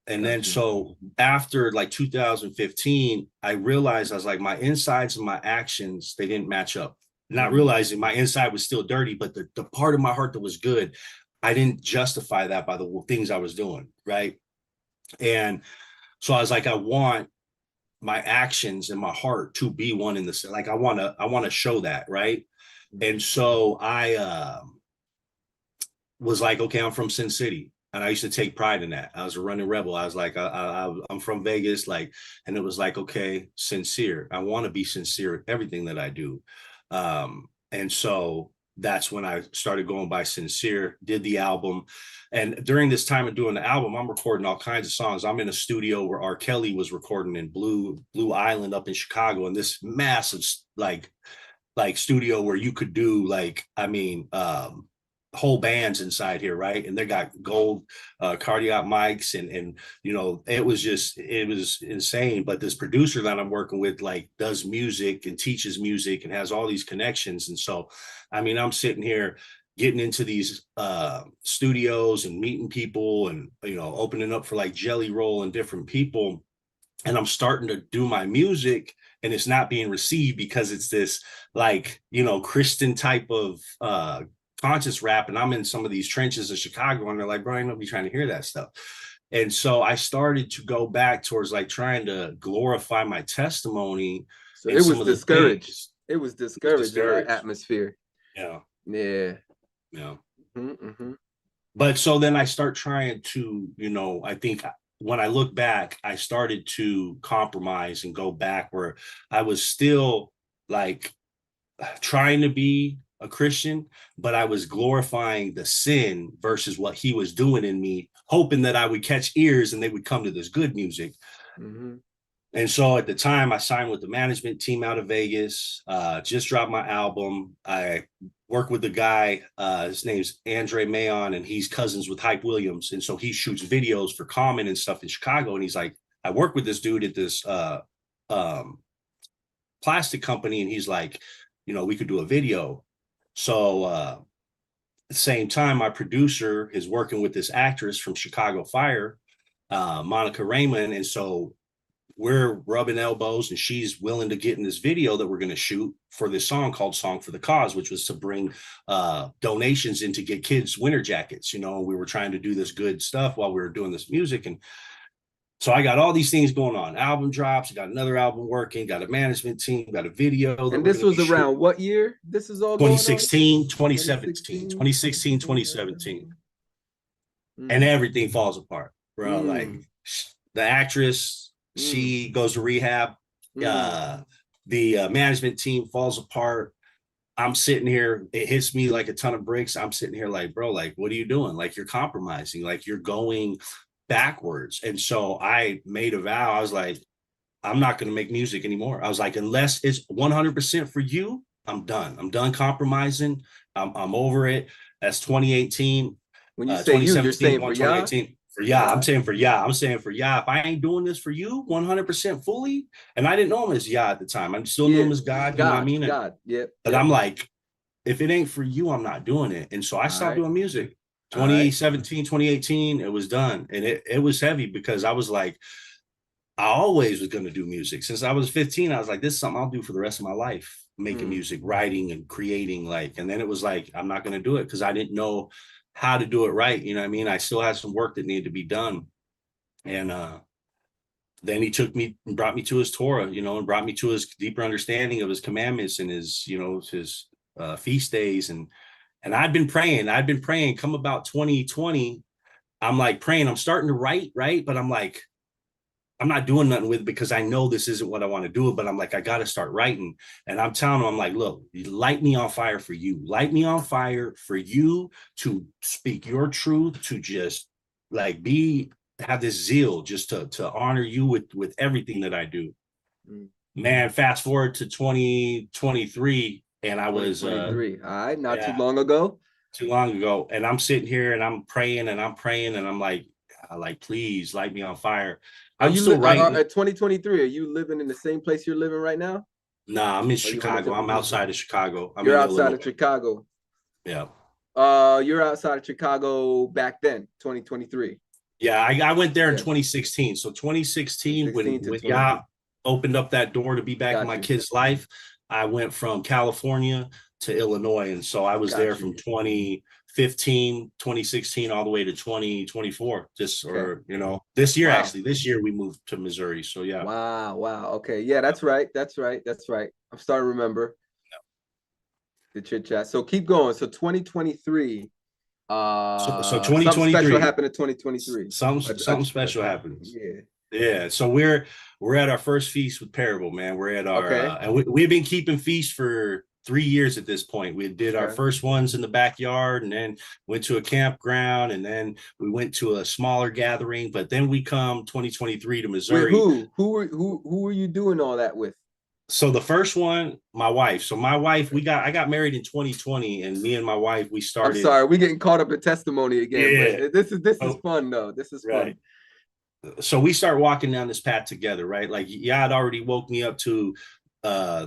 And then so after like 2015, I realized I was like, my insides and my actions, they didn't match up. Not realizing my inside was still dirty, but the part of my heart that was good, I didn't justify that by the things I was doing, right? And so I was like, I want my actions and my heart to be one in the same. Like I want to show that, right? And so I was like, okay, I'm from Sin City. And I used to take pride in that. I was a running rebel. I was like, I'm from Vegas, like, and it was like, okay, sincere. I want to be sincere with everything that I do. And so that's when I started going by Syncere, did the album. And during this time of doing the album, I'm recording all kinds of songs. I'm in a studio where R. Kelly was recording in Blue Island up in Chicago, and this massive like studio where you could do whole bands inside here, right? And they got gold cardiac mics, and you know, it was insane. But this producer that I'm working with like does music and teaches music and has all these connections. And so I mean, I'm sitting here getting into these studios and meeting people, and you know, opening up for like Jelly Roll and different people, and I'm starting to do my music, and it's not being received because it's this like, you know, Christian type of conscious rap, and I'm in some of these trenches of Chicago, and they're like, Brian, nobody trying to hear that stuff. And so I started to go back towards like trying to glorify my testimony
So
and
it
some
was
of the
discouraged.
things.
It was
It was
discouraged in that
discouraged.
atmosphere.
Yeah.
Yeah.
Yeah.
Mm-hmm.
But so then I start trying to, you know, I think when I look back, I started to compromise and go back where I was still like trying to be a Christian, but I was glorifying the sin versus what he was doing in me, hoping that I would catch ears and they would come to this good music.
Mm-hmm.
And so at the time, I signed with the management team out of Vegas, just dropped my album. I work with the guy, his name's Andre Mayon, and he's cousins with Hype Williams. And so he shoots videos for Common and stuff in Chicago. And he's like, I work with this dude at this um, plastic company, and he's like, you know, we could do a video. So at the same time, my producer is working with this actress from Chicago Fire, Monica Raymond. And so we're rubbing elbows, and she's willing to get in this video that we're going to shoot for this song called Song for the Cause, which was to bring donations in to get kids winter jackets. You know, we were trying to do this good stuff while we were doing this music. And so I got all these things going on, album drops, got another album working, got a management team, got a video that
And
we're
this
going to
was
be shooting.
around what year? This is all going on?
2016, 2017,
2016,
2016, 2017. And everything falls apart, bro. Like the actress, she goes to rehab. The management team falls apart. I'm sitting here, it hits me like a ton of bricks. I'm sitting here like, bro, like, what are you doing? Like, you're compromising, like, you're going backwards. And so I made a vow. I was like, I'm not going to make music anymore. I was like, unless it's 100% for you, I'm done. I'm done compromising. I'm over it. That's 2018.
When you say you, you're
2017
saying
on
for y'all?
2018. For YAH, I'm saying for YAH. I'm saying for YAH. If I ain't doing this for you 100% fully, and I didn't know him as YAH at the time. I still knew
Yeah.
him as God, you know what I mean?
God. Yep.
But I'm like, if it ain't for you, I'm not doing it. And so I
All
stopped
right.
doing music.
All right.
2017, 2018, it was done. And it was heavy because I was like, I always was going to do music. Since I was 15, I was like, this is something I'll do for the rest of my life, making music, writing and creating. Like, and then it was like, I'm not going to do it because I didn't know how to do it right. You know what I mean? I still had some work that needed to be done. And then he took me and brought me to his Torah, you know, and brought me to his deeper understanding of his commandments and his, you know, his feast days. And I'd been praying. Come about 2020, I'm like praying. I'm starting to write, right? But I'm like, I'm not doing nothing with it because I know this isn't what I want to do. But I'm like, I got to start writing. And I'm telling him, I'm like, look, light me on fire for you. Light me on fire for you to speak your truth, to just like have this zeal just to honor you with everything that I do. Man, fast forward to 2023, and I was
2023. All right, not too
yeah,
long ago.
too long ago. And I'm sitting here and I'm praying and I'm like, please light me on fire.
Are
I'm
you
still writing.
at 2023? Are you living in the same place you're living right now?
Nah, I'm in
Or you on a
Chicago. I'm
different?
outside of Chicago. I'm
You're
in
outside
Illinois.
of Chicago.
Yeah.
You're outside of Chicago back then, 2023.
Yeah, I went there in 2016. So 2016,
16 to
when
20.
y'all opened up that door to be back in my
Got you.
kid's life, I went from California to Illinois. And so I was
Got
there
you.
from 2015, 2016, all the way to 2024. Or, you know, this year,
Wow.
actually, this year we moved to Missouri. So yeah.
Wow. Okay. Yeah, that's right. I'm starting to remember the chit chat. So keep going. So 2023.
So
Something special
2023
happened in 2023.
something special happens.
Yeah.
Yeah, so we're at our first feast with Parable, man. We're at our and we've been keeping feasts for 3 years at this point. We did our first ones in the backyard, and then went to a campground, and then we went to a smaller gathering. But then we come 2023 to Missouri.
Wait, who were you doing all that with?
So the first one, my wife. So my wife, I got married in 2020, and me and my wife, we
I'm
started.
sorry, we getting caught up in testimony again,
Yeah.
but this is
Oh,
fun though. This is fun.
right. So we start walking down this path together, right? Like yeah, had already woke me up to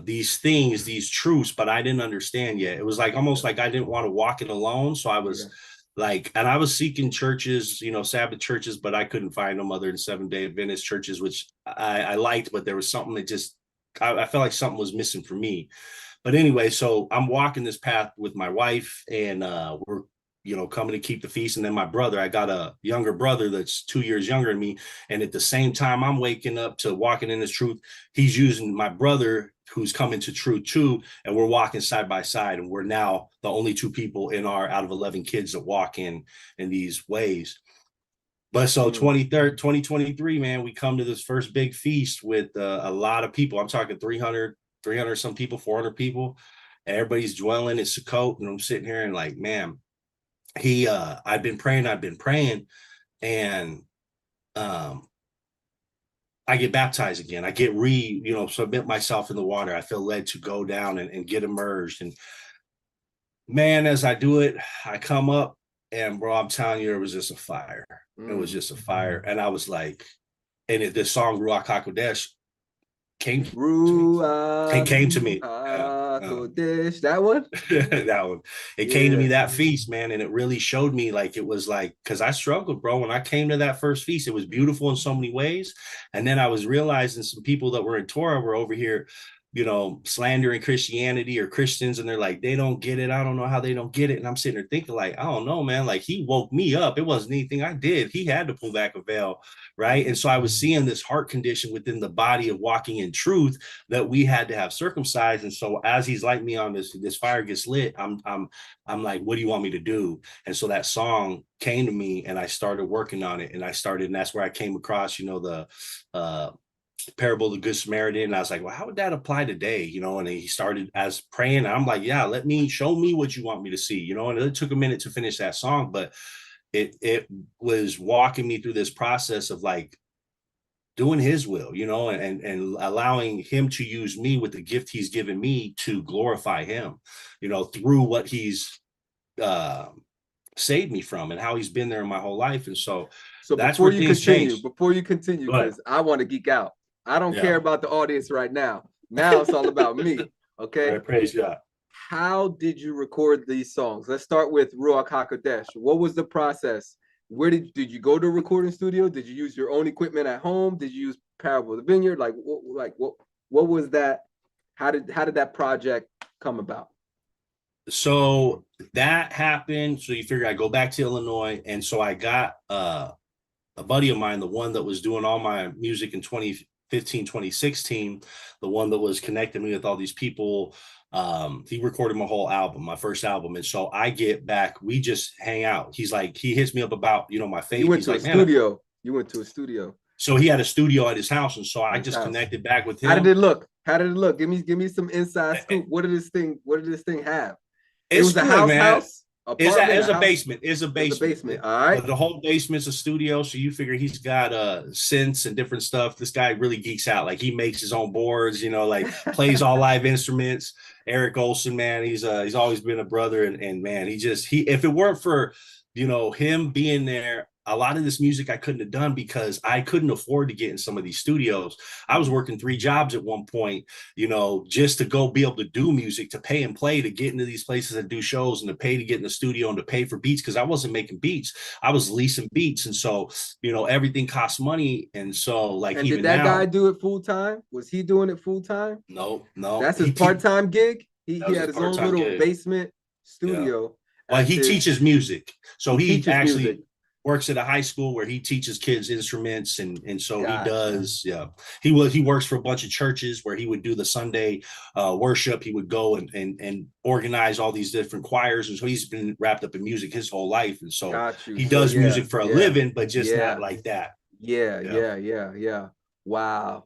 these things, these truths, but I didn't understand yet. It was like almost like I didn't want to walk it alone. So I was
Yeah.
like, and I was seeking churches, you know, Sabbath churches, but I couldn't find them other than Seventh-day Adventist churches, which I liked, but there was something that just I felt like something was missing for me. But anyway, so I'm walking this path with my wife, and we're coming to keep the feast. And then my brother, I got a younger brother that's 2 years younger than me, and at the same time I'm waking up to walking in this truth, he's using my brother who's coming to truth too, and we're walking side by side, and we're now the only two people in our out of 11 kids that walk in these ways. But so 2023, man, we come to this first big feast with a lot of people. I'm talking 300 some people, 400 people. And everybody's dwelling in Sukkot. And I'm sitting here and like, man, I've been praying. And um, I get baptized again. I get submit myself in the water. I feel led to go down and get immersed. And man, as I do it, I come up and bro, I'm telling you, it was just a fire. It was just a fire. And I was like, this song Ruach HaKodesh came to me. It
Ruach
came to me.
HaKodesh, that one?
That one. It came to
Yeah.
me that feast, man, and it really showed me like it was like because I struggled, bro. When I came to that first feast, it was beautiful in so many ways, and then I was realizing some people that were in Torah were over here, slandering Christianity or Christians, and they're like, they don't get it. I don't know how they don't get it, and I'm sitting there thinking like, I don't know, man. Like he woke me up. It wasn't anything I did. He had to pull back a veil, right? And so I was seeing this heart condition within the body of walking in truth that we had to have circumcised. And so as he's lighting me on this fire gets lit, I'm like, what do you want me to do? And so that song came to me, and I started working on it, and that's where I came across, the parable of the Good Samaritan. And I was like, well, how would that apply today? And he started as praying. And I'm like, yeah, show me what you want me to see, and it took a minute to finish that song, but it was walking me through this process of like doing his will, and allowing him to use me with the gift he's given me to glorify him, through what he's uh, saved me from and how he's been there in my whole life. And so that's
before
where
you
things
continue,
changed.
because I want to geek out. I don't care
Yeah.
about the audience right now. Now it's all about me. Okay.
Right, praise God.
How did you record these songs? Let's start with Ruach HaKodesh. What was the process? Where did you go to a recording studio? Did you use your own equipment at home? Did you use Parable of the Vineyard? What was that? How did that project come about?
So that happened. So you figure I go back to Illinois. And so I got a buddy of mine, the one that was doing all my music in 2015, 2016, the one that was connecting me with all these people. He recorded my whole album, my first album. And so I get back, we just hang out. He's like, he hits me up about, my faith.
You went
He's
to a
like, man,
studio. You went to a studio.
so he had a studio at his house. And so I just
House.
connected back with him.
How did it look? Give me some inside scoop. What did this thing have? It was a
good,
house,
man.
House.
It's a basement. It's a basement.
All right.
But the whole basement's a studio. So you figure he's got synths and different stuff. This guy really geeks out. Like he makes his own boards, like plays all live instruments. Eric Olson, man, he's always been a brother. And man, if it weren't for, him being there, a lot of this music I couldn't have done because I couldn't afford to get in some of these studios. I was working 3 jobs at one point, just to go be able to do music, to pay and play, to get into these places and do shows, and to pay to get in the studio and to pay for beats because I wasn't making beats. I was leasing beats. And so, everything costs money. And so like,
and
even
did that
now,
guy do it full time? Was he doing it full time?
No.
That's his part-time gig. He
That was
had
his
his own
part-time
little
gig.
basement studio.
Well, he teaches music. So he
teaches
actually
music.
Works at a high school where he teaches kids instruments. And so
Gotcha.
he does. Yeah. He works for a bunch of churches where he would do the Sunday worship. He would go and organize all these different choirs. And so he's been wrapped up in music his whole life. And so he does music for a living, but just not like that.
Yeah. Wow.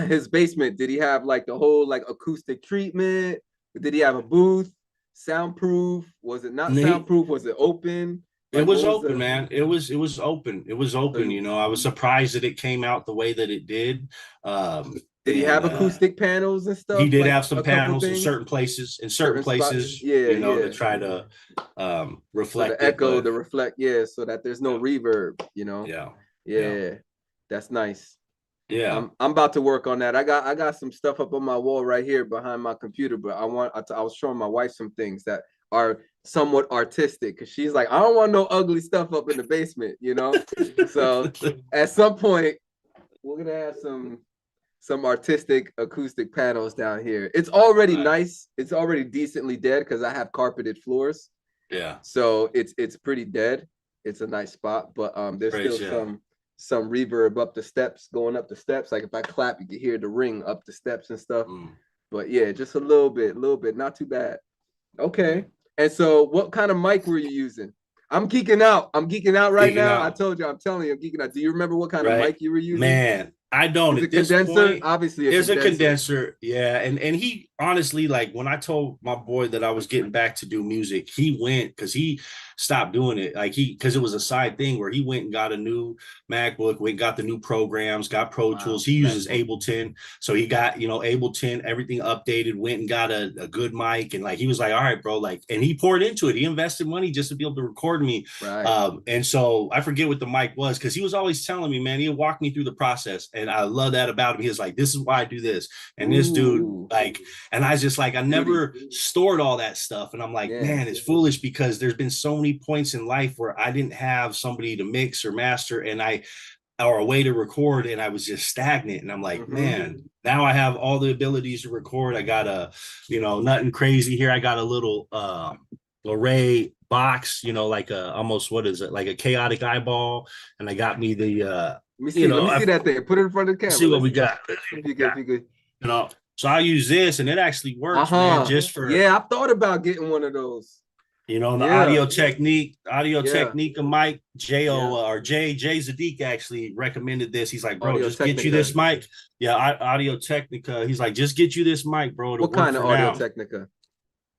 His basement, did he have like the whole like acoustic treatment? Did he have a booth? Soundproof? Was it not soundproof? Was it open?
It was open, man. It was open. It was open. I was surprised that it came out the way that it did.
Did Did he have acoustic panels and
he
stuff?
did
Like
have some
a couple
panels in
things,
certain
spots?
places,
Yeah,
you know, to
yeah.
try to
So the
reflect it,
echo,
but
the reflect, yeah, so that there's no reverb, you know.
yeah, yeah,
Yeah, that's nice.
yeah.
I'm about to work on that. I got some stuff up on my wall right here behind my computer, but I was showing my wife some things that are somewhat artistic because she's like, I don't want no ugly stuff up in the basement, you know. So at some point, we're gonna have some artistic acoustic panels down here. It's already nice. It's already decently dead because I have carpeted floors.
Yeah.
So it's pretty dead. It's a nice spot, but there's still some reverb up the steps, going up the steps. Like if I clap, you can hear the ring up the steps and stuff. But yeah, just a little bit, not too bad. Okay. And so what kind of mic were you using? I'm geeking out. I'm geeking out right now. I told you, I'm telling you, I'm geeking out. Do you remember what kind of mic you were using?
Man, I don't.
Is
At
it
this
condenser?
point,
Obviously
it's a condenser. Yeah. And he honestly, like when I told my boy that I was getting back to do music, he went because he stopped doing it. Like because it was a side thing where he went and got a new MacBook, went and got the new programs, got Pro Tools. He uses Ableton. So he got, you know, Ableton, everything updated, went and got a good mic. And like he was like, all right, bro, like, and he poured into it. He invested money just to be able to record me. And so I forget what the mic was because he was always telling me, man, he'd walk me through the process. And I love that about him. He was like, this is why I do this. And this dude, like, and I was just like, I never stored all that stuff. And I'm like, man, it's foolish because there's been so many points in life where I didn't have somebody to mix or master or a way to record, and I was just stagnant. And I'm like, man, now I have all the abilities to record. I got a, you know, nothing crazy here. I got a little array box, you know, like a almost, what is it, like a chaotic eyeball. And I got me the
let me see that thing. Put it in front of the camera.
See what we got.
If you could.
You know, so I use this and it actually works, man. Just for
I thought about getting one of those.
You know, the Audio Technica mic, Jay Zadik actually recommended this. He's like, bro, just get you this mic. Yeah, Audio Technica. He's like, just get you this mic, bro.
What kind of Audio Technica?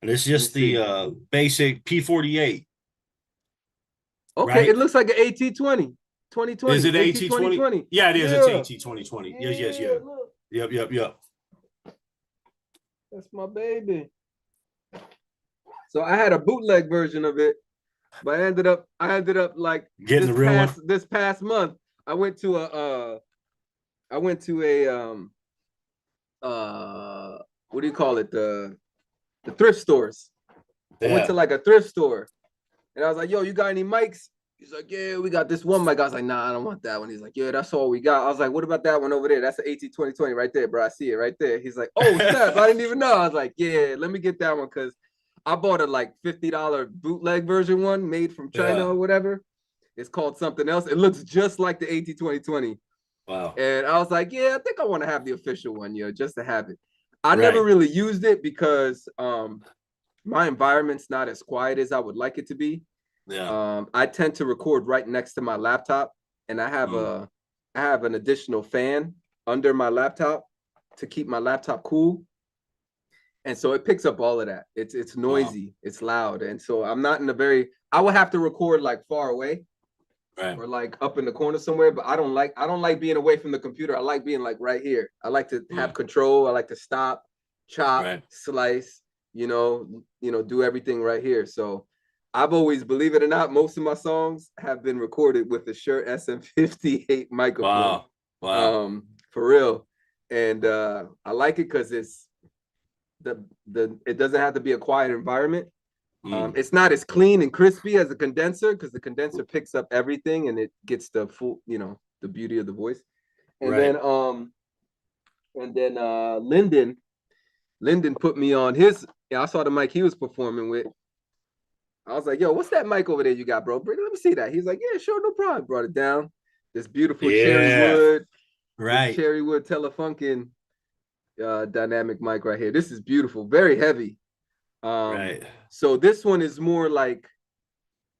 And it's just the basic P48.
Okay, right? It looks like an AT20. 2020.
Is it AT20? Yeah, it is. It's AT2020. Yes. Yep.
That's my baby. So I had a bootleg version of it, but I ended up like
getting the real one.
This past month, I went to a what do you call it? The thrift stores. I went to like a thrift store and I was like, yo, you got any mics? He's like, yeah, we got this one mic. I was like, nah, I don't want that one. He's like, yeah, that's all we got. I was like, what about that one over there? That's an AT2020 right there, bro. I see it right there. He's like, oh, snap. I didn't even know. I was like, yeah, let me get that one because I bought a like $50 bootleg version one made from China or whatever. It's called something else. It looks just like the AT2020.
Wow.
And I was like, yeah, I think I want to have the official one, just to have it. I never really used it because my environment's not as quiet as I would like it to be.
Yeah.
I tend to record right next to my laptop, and I have an additional fan under my laptop to keep my laptop cool. And so it picks up all of that. It's noisy, it's loud. And so I'm not in I would have to record like far away. Or like up in the corner somewhere, but I don't like being away from the computer. I like being like right here. I like to have control. I like to stop, chop, slice, do everything right here. So I've always, believe it or not, most of my songs have been recorded with the Shure SM58 microphone.
Wow.
For real. And I like it because it's it doesn't have to be a quiet environment. It's not as clean and crispy as a condenser because the condenser picks up everything and it gets the full, the beauty of the voice. And then Lyndon put me on his. I saw the mic he was performing with. I was like, yo, what's that mic over there you got, bro? Let me see that. He's like, yeah, sure, no problem. Brought it down. This beautiful cherry wood, cherry wood Telefunken dynamic mic right here. This is beautiful, very heavy. So this one is more like,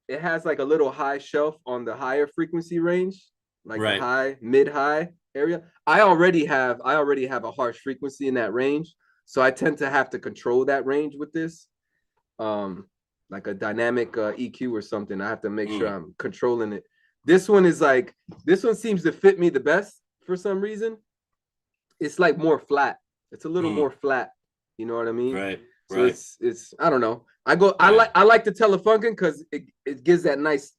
it has like a little high shelf on the higher frequency range, like the high, mid-high area. I already have a harsh frequency in that range, so I tend to have to control that range with this. Like a dynamic EQ or something. I have to make sure I'm controlling it. This one seems to fit me the best for some reason. it's like more flat. It's a little more flat. You know what I mean?
Right.
So
Right.
it's I don't know. I like the Telefunken because it gives that nice.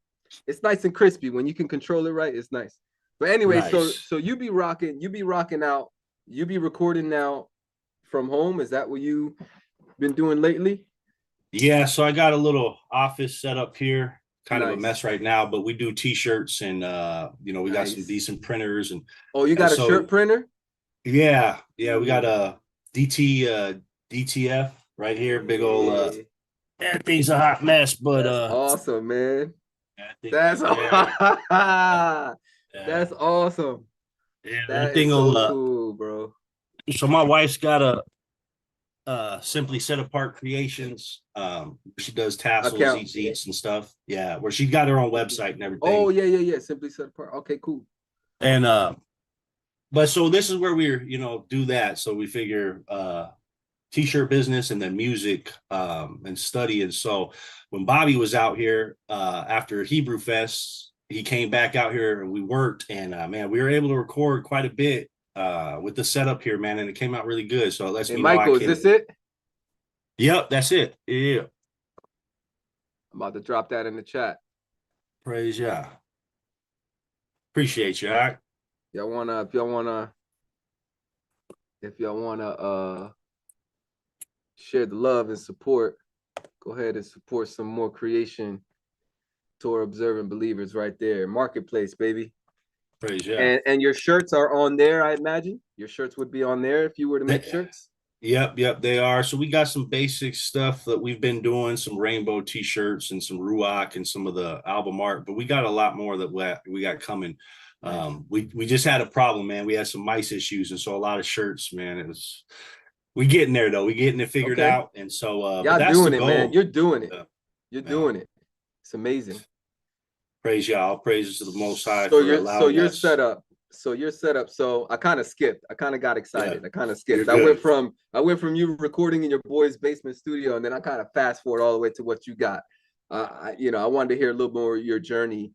It's nice and crispy when you can control it right. It's nice. But anyway,
Nice.
so you be rocking out. You be recording now from home. Is that what you been doing lately?
Yeah, so I got a little office set up here, kind of a
Nice,
mess right now, but we do t-shirts and we got some
nice.
decent printers
Oh, you
and
got a shirt
so
printer?
yeah, we got
Ooh,
a DTF right here, big old
yeah,
that thing's a hot mess, but
that's awesome, man.
that thing
That's
right there.
that's
Yeah,
awesome.
yeah, that
That
thing
is
will
so cool, bro.
so my wife's got a Simply Set Apart Creations. She does tassels,
Account.
eats and stuff. Yeah, where she got her own website and
Oh
everything.
yeah, yeah, yeah. Simply set apart. Okay, cool.
And but so this is where we're, do that. So we figure t-shirt business and then music and study. And so when Bobby was out here after Hebrew Fest, he came back out here and we worked and man, we were able to record quite a bit with the setup here, man, and it came out really good. So it lets
Hey,
me know I
Michael, is
can.
this it?
Yep, that's it. Yeah.
I'm about to drop that in the chat.
Praise Yah. Appreciate you. All right.
Y'all wanna, if y'all wanna share the love and support, go ahead and support some more creation Torah observant believers right there. Marketplace, baby.
Praise Yah.
And your shirts are on there, I imagine. Your shirts would be on there if you were to make shirts.
Yep, they are. So we got some basic stuff that we've been doing, some rainbow t-shirts and some Ruach and some of the album art, but we got a lot more that we got coming.
Nice.
We just had a problem, man. We had some mice issues, and so a lot of shirts, man. We getting there though. We getting it figured
Okay.
out, and so but
Y'all
that's the
doing it, man.
goal.
You're doing it.
Yeah,
You're
yeah.
doing it. It's amazing.
Praise y'all. Praises to the Most High
So
for
you're
allowing
you're
us.
set up. So you're set up. So I kind of skipped. I kind of got
Yeah,
excited. I kind of
you're
skipped.
good.
I went from you recording in your boy's basement studio, and then I kind of fast forward all the way to what you got. I wanted to hear a little more of your journey.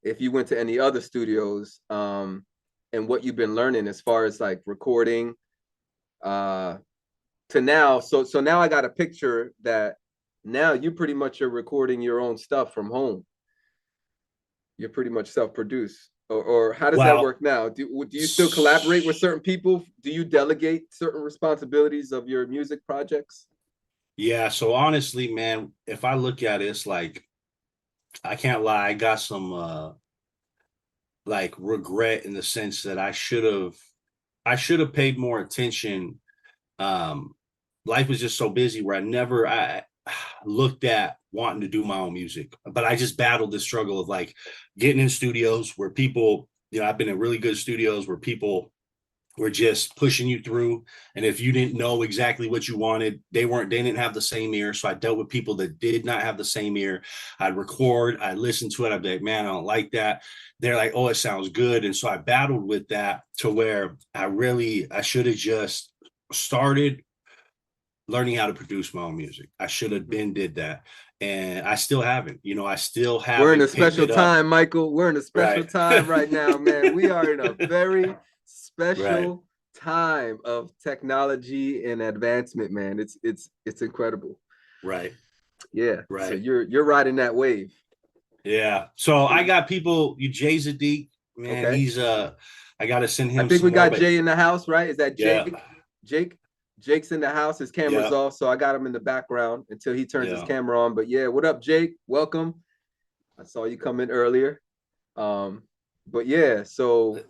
If you went to any other studios, and what you've been learning as far as like recording, to now. So now I got a picture that now you pretty much are recording your own stuff from home. You're pretty much self-produced. Or how does that
Well,
work now? Do you still collaborate with certain people? Do you delegate certain responsibilities of your music projects?
yeah. So honestly, man, if I look at it, it's like I can't lie. I got some like regret in the sense that I should have paid more attention. Um, Life was just so busy where I looked at wanting to do my own music, but I just battled the struggle of like getting in studios where people, I've been in really good studios where people were just pushing you through. And if you didn't know exactly what you wanted, they didn't have the same ear. So I dealt with people that did not have the same ear. I'd record, I'd listen to it. I'd be like, man, I don't like that. They're like, oh, it sounds good. And so I battled with that to where I should have just started learning how to produce my own music. I should have been did that. And I still haven't, I still
We're in a
haven't picked
special
it up.
time, Michael. We're in a special
Right.
time right now, man. We are in a very
Right.
special time of technology and advancement, man. It's incredible.
Right.
Yeah. So
Right.
you're riding that wave.
Yeah. So I got people, Jay Zadik, man,
Okay.
he's I gotta send
I
him
think
some
we
more,
got
but
Jay in the house, right? Is that
yeah,
Jake? Jake? Jake's in the house. His camera's
yeah,
off, so I got him in the background until he turns his
yeah.
camera on. But yeah, what up, Jake? Welcome. I saw you come in earlier. But yeah, so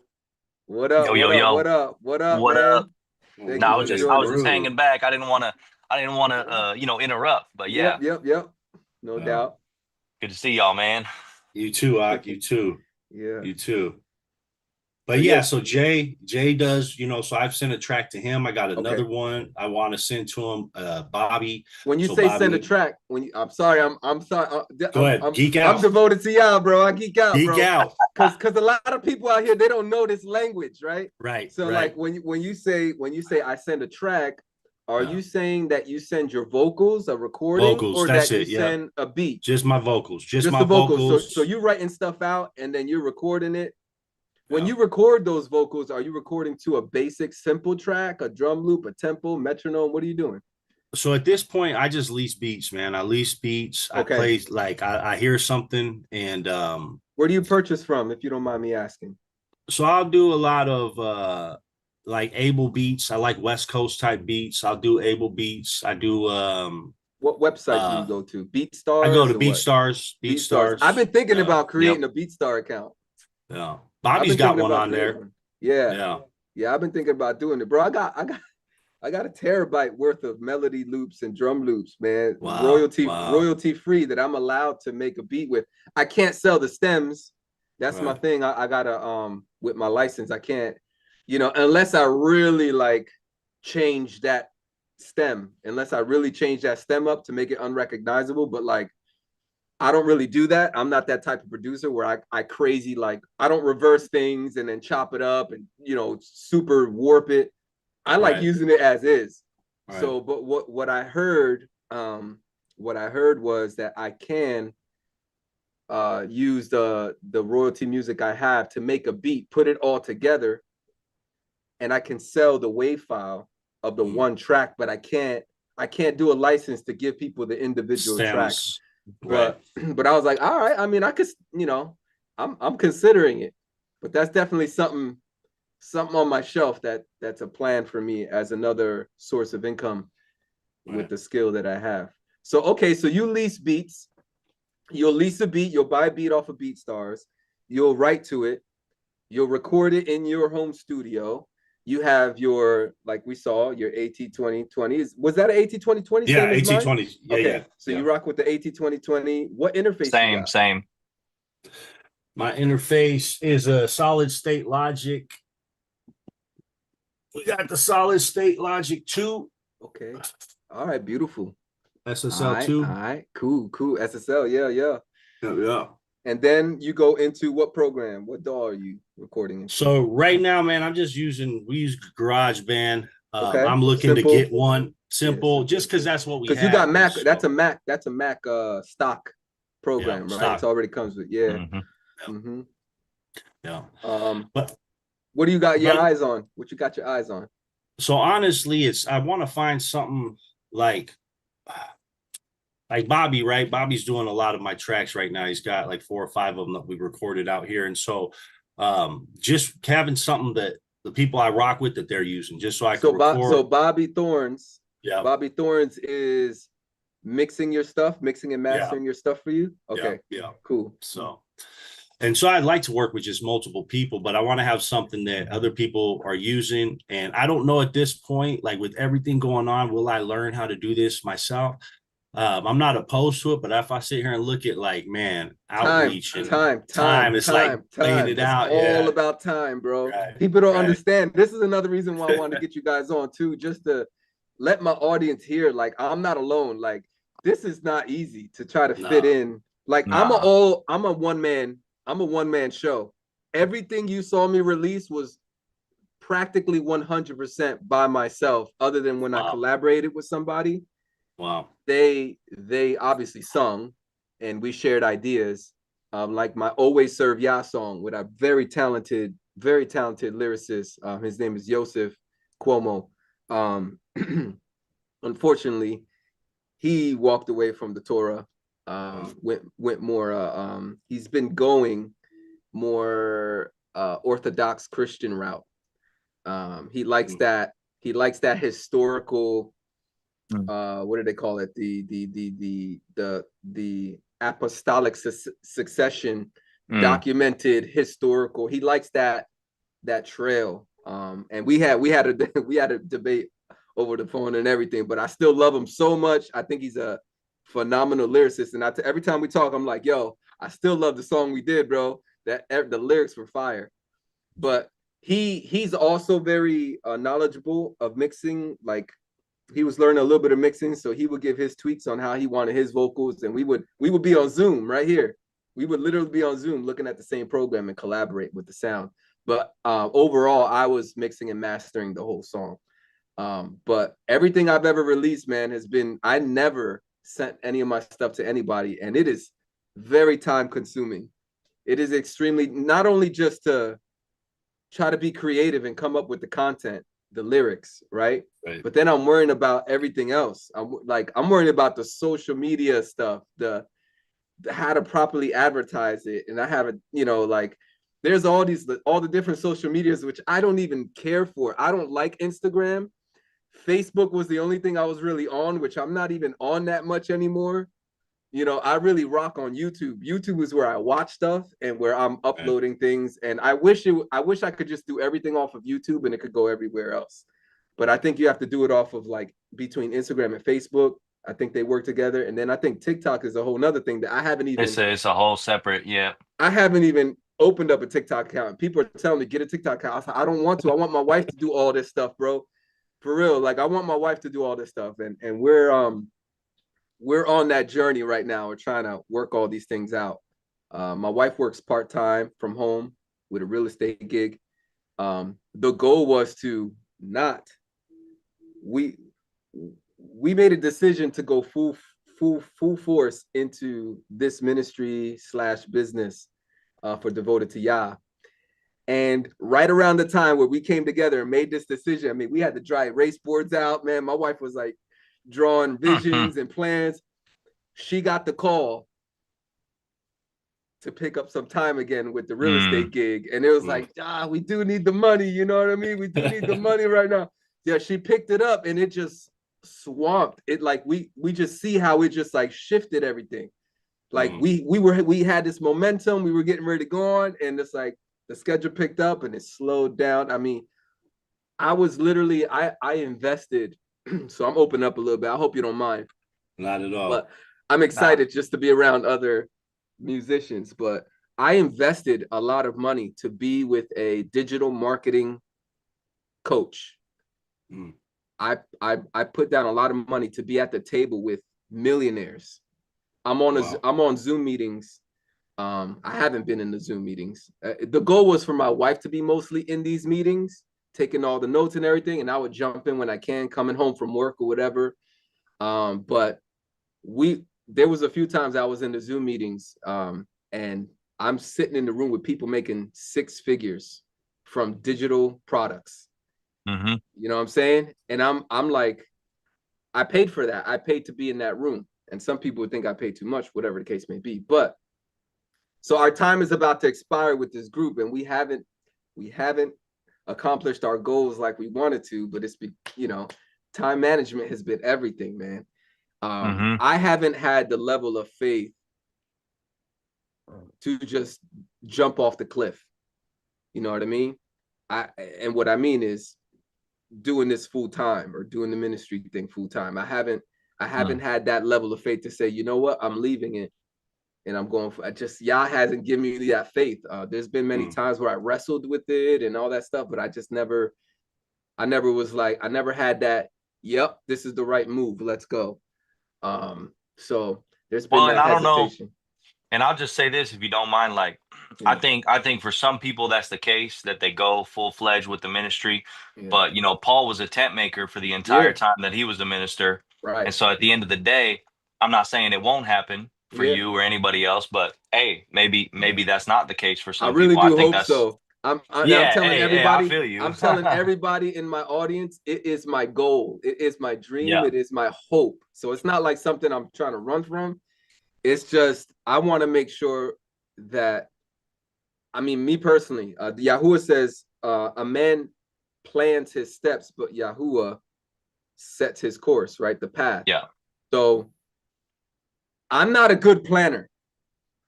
what up?
Yo, yo,
What up?
yo.
What up? What up,
What up?
man? Thank
No,
you
I
for
was just I was
joining
just
us.
hanging back. I didn't want to interrupt, but yeah.
Yep. No doubt.
Good to see y'all, man.
You too, Ak, you too,
Yeah.
you too.
So
But yeah,
yeah,
so Jay does, so I've sent a track to him. I got
okay.
another one I want to send to him, Bobby.
When you
So
say send a
Bobby,
track, I'm sorry, I'm sorry,
go ahead, geek
I'm
out,
devoted to y'all, bro. I geek out,
geek
bro.
out.
Cause a lot of people out here they don't know this language, right?
Right,
So
right.
like when you say I send a track, are
Yeah.
you saying that you send your vocals, a recording,
Vocals,
or
that's
that you
it. Yeah.
send a beat?
Just my vocals, just
Just
my
the vocals. So
vocals.
you writing stuff out and then you're recording it When you record those vocals, are you recording to a basic simple track, a drum loop, a tempo, metronome? What are you doing?
So at this point, I just lease beats, man. I lease beats. I
Okay.
play like I hear something, and
Where do you purchase from, if you don't mind me asking?
so I'll do a lot of like Able beats. I like West Coast type beats. I'll do Able beats. I do
What website do you go to?
I go
BeatStars
to
or what?
BeatStars.
BeatStars. I've been thinking about creating a BeatStar account.
Yeah.
I've
Bobby's
been
got
thinking
one
about
on
creating
there.
one. Yeah.
Yeah.
Yeah, I've been thinking about doing it, bro. I got a terabyte worth of melody loops and drum loops, man.
Wow.
Royalty free that I'm allowed to make a beat with. I can't sell the stems. That's my thing. I gotta with my license, I can't, unless I really like change that stem, unless I really change that stem up to make it unrecognizable. But like I don't really do that. I'm not that type of producer where I crazy, like I don't reverse things and then chop it up and super warp it. I like using it as is. Right. So, but what I heard was that I can use the royalty music I have to make a beat, put it all together, and I can sell the WAV file of the one track, but I can't do a license to give people the individual tracks. But I was like, all right, I mean, I could, I'm considering it, but that's definitely something on my shelf that's a plan for me as another source of income with the skill that I have. So, okay, so you lease beats, you'll lease a beat, you'll buy a beat off of BeatStars, you'll write to it, you'll record it in your home studio. You have your, like we saw, your AT2020. Was that an AT2020?
Yeah, AT20. Yeah,
okay.
yeah.
So you rock with the AT2020. What interface you got?
Same.
My interface is a solid state logic. We got the solid state logic 2.
Okay. All right, beautiful.
SSL 2.
All right, cool. SSL, yeah.
Yeah.
And then you go into what program? What DAW are you recording in?
So right now, man, we use GarageBand.
Okay.
I'm looking to get one simple, just because that's what we have.
Because you got Mac. So. That's a Mac stock program, right?
Stock.
It already comes with, yeah. But what do you got your eyes on? What you got your eyes on?
So honestly, I want to find something like Bobby, right? Bobby's doing a lot of my tracks right now. He's got like 4 or 5 of them that we recorded out here. And so just having something that the people I rock with that they're using, just so I can record.
So Bobby Thorns, Bobby Thorns is mixing and mastering your stuff for you? Okay.
Yeah.
Cool.
So I'd like to work with just multiple people, but I want to have something that other people are using. And I don't know at this point, like with everything going on, will I learn how to do this myself? I'm not opposed to it, but if I sit here and look at outreach and time, it's like laying it out.
All about time, bro. Right, people don't understand. This is another reason why I want to get you guys on too, just to let my audience hear, like, I'm not alone. Like, this is not easy to try to fit in. Like, I'm a one-man show. Everything you saw me release was practically 100% by myself, other than when I collaborated with somebody.
Wow.
They obviously sung and we shared ideas. Like my Always Serve Yah song with a very talented lyricist. His name is Joseph Cuomo. Unfortunately, he walked away from the Torah, went more he's been going more Orthodox Christian route. He likes that historical, what do they call it? The apostolic succession, documented historical. He likes that trail. And we had a debate over the phone and everything, but I still love him so much. I think he's a phenomenal lyricist. And every time we talk, I'm like, yo, I still love the song we did, bro. The lyrics were fire. But he's also very knowledgeable of mixing. Like, he was learning a little bit of mixing, so he would give his tweaks on how he wanted his vocals, and we would be on Zoom right here. We would literally be on Zoom looking at the same program and collaborate with the sound. But overall, I was mixing and mastering the whole song. But everything I've ever released, man, has been, I never sent any of my stuff to anybody, and it is very time consuming. It is extremely, not only just to try to be creative and come up with the content, the lyrics, right?
Right.
But then I'm worrying about everything else. I'm worrying about the social media stuff, the how to properly advertise it. And I haven't, you know, like there's all the different social medias, which I don't even care for. I don't like Instagram. Facebook was the only thing I was really on, which I'm not even on that much anymore. You know, I really rock on YouTube. YouTube is where I watch stuff and where I'm uploading things. And I wish I could just do everything off of YouTube and it could go everywhere else. But I think you have to do it off of like between Instagram and Facebook. I think they work together. And then I think TikTok is a whole nother thing that I haven't even
It's a whole separate, yeah.
I haven't even opened up a TikTok account. People are telling me get a TikTok account. I don't want to. I want my wife to do all this stuff, bro. For real. Like I want my wife to do all this stuff. And we're on that journey right now. We're trying to work all these things out. My wife works part-time from home with a real estate gig. The goal was to not, we made a decision to go full force into this ministry / business for Devoted to Yah. And right around the time where we came together and made this decision, I mean, we had the dry erase boards out, man. My wife was like, drawing visions and plans. She got the call to pick up some time again with the real estate gig. And it was like, we do need the money. You know what I mean? We do need the money right now. Yeah, she picked it up and it just swamped it. Like we just see how it just like shifted everything. Like we had this momentum, we were getting ready to go on, and it's like the schedule picked up and it slowed down. I mean, I was literally I invested. So I'm opening up a little bit. I hope you don't mind.
Not at all.
But I'm excited just to be around other musicians. But I invested a lot of money to be with a digital marketing coach. I put down a lot of money to be at the table with millionaires. I'm on Zoom meetings. I haven't been in the Zoom meetings. The goal was for my wife to be mostly in these meetings, taking all the notes and everything, and I would jump in when I can, coming home from work or whatever. But there was a few times I was in the Zoom meetings, and I'm sitting in the room with people making 6 figures from digital products. You know what I'm saying? And I'm like, I paid for that. I paid to be in that room. And some people would think I paid too much, whatever the case may be. But so our time is about to expire with this group, and we haven't accomplished our goals like we wanted to, but it's been, you know, time management has been everything, man. I haven't had the level of faith to just jump off the cliff. You know what I mean? And what I mean is doing this full time or doing the ministry thing full time. I haven't had that level of faith to say, you know what, I'm leaving it and I'm going for, Yah hasn't given me that faith. There's been many times where I wrestled with it and all that stuff, but I never was like, I never had that, yep, this is the right move, let's go. So there's been that hesitation. I don't know.
And I'll just say this, if you don't mind, like, I think for some people that's the case, that they go full-fledged with the ministry. But, you know, Paul was a tent maker for the entire time that he was a minister.
Right.
And so at the end of the day, I'm not saying it won't happen for you or anybody else, but hey, maybe that's not the case for some people.
I really do hope so. I'm telling everybody,
I feel you.
I'm telling everybody in my audience, it is my goal. It is my dream. It is my hope. So it's not like something I'm trying to run from. It's just, I want to make sure that, I mean, me personally, Yahuwah says, a man plans his steps, but Yahuwah sets his course, right? The path.
Yeah.
So I'm not a good planner,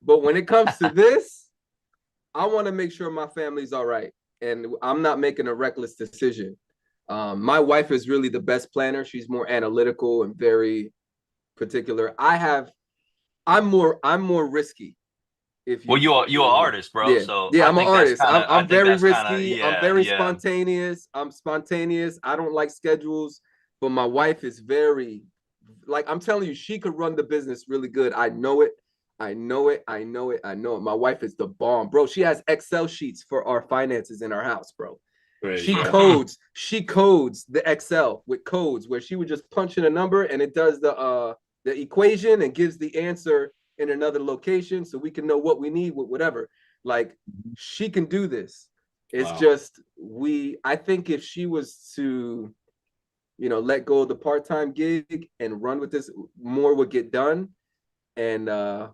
but when it comes to this, I want to make sure my family's all right. And I'm not making a reckless decision. My wife is really the best planner. She's more analytical and very particular. I'm more risky.
You're an artist, bro.
Yeah.
So
yeah, I'm an artist. I'm very risky. I'm very spontaneous. I'm spontaneous. I don't like schedules, but my wife is very, like, I'm telling you, she could run the business really good. I know it. I know it. My wife is the bomb, bro. She has Excel sheets for our finances in our house, bro. Great. She codes the Excel with codes where she would just punch in a number and it does the equation and gives the answer in another location so we can know what we need with whatever. Like, she can do this. It's just I think if she was to, you know, let go of the part-time gig and run with this, more would get done. And I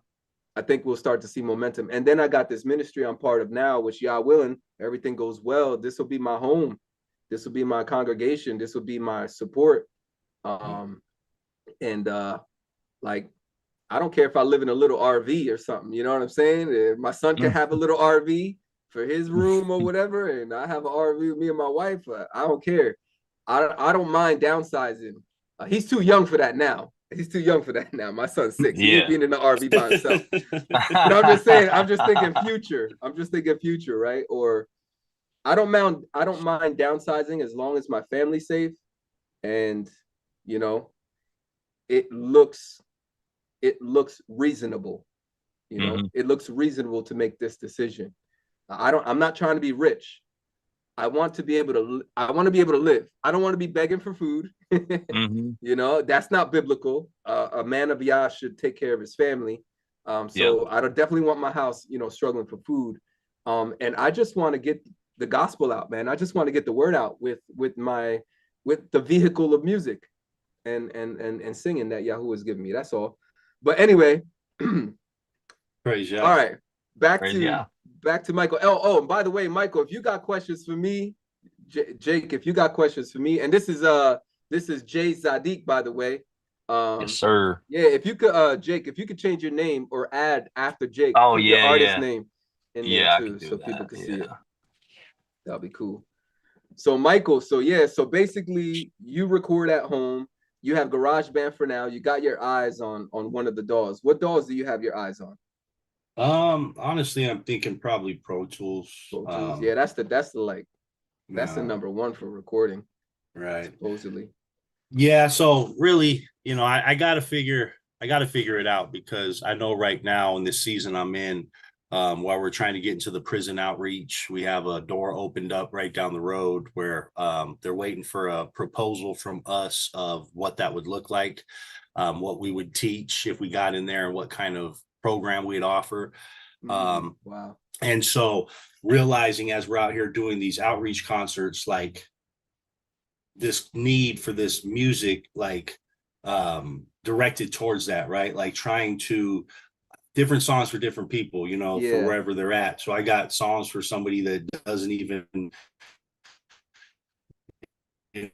think we'll start to see momentum. And then I got this ministry I'm part of now, which, Yah willing, everything goes well, this will be my home. This will be my congregation. This will be my support. And like, I don't care if I live in a little RV or something, you know what I'm saying? If my son can have a little RV for his room or whatever, and I have an RV with me and my wife, I don't care. I don't mind downsizing. He's too young for that now. He's too young for that now. My son's 6. He ain't being in the RV by himself. But I'm just saying, I'm just thinking future. I'm just thinking future, right? Or I don't mind downsizing as long as my family's safe, and you know, it looks reasonable. You know, it looks reasonable to make this decision. I'm not trying to be rich. I want to be able to live. I don't want to be begging for food. You know, that's not biblical. A man of Yah should take care of his family. So I don't definitely want my house, you know, struggling for food. And I just want to get the gospel out, man. I just want to get the word out with the vehicle of music and singing that Yahoo has given me. That's all. But anyway,
praise Yah.
All right, back to Michael. Oh, and by the way, Michael, if you got questions for me, Jake, if you got questions for me, and this is Jay Zadik, by the way.
Yes, sir.
Yeah, if you could, Jake, if you could change your name or add after Jake, put your artist name in there too, so people can see it. That'll be cool. So Michael, so basically you record at home. You have GarageBand for now. You got your eyes on one of the DAWs. What DAWs do you have your eyes on?
Honestly, I'm thinking probably Pro Tools.
Yeah, that's the number one for recording,
right?
Supposedly.
Yeah, so really, you know, I gotta figure it out, because I know right now in this season I'm in, while we're trying to get into the prison outreach, we have a door opened up right down the road where they're waiting for a proposal from us of what that would look like, what we would teach if we got in there, and what kind of program we'd offer. Wow. And so realizing as we're out here doing these outreach concerts, like this need for this music, like directed towards that, right? Like trying to different songs for different people, you know, for wherever they're at. So I got songs for somebody that doesn't even, you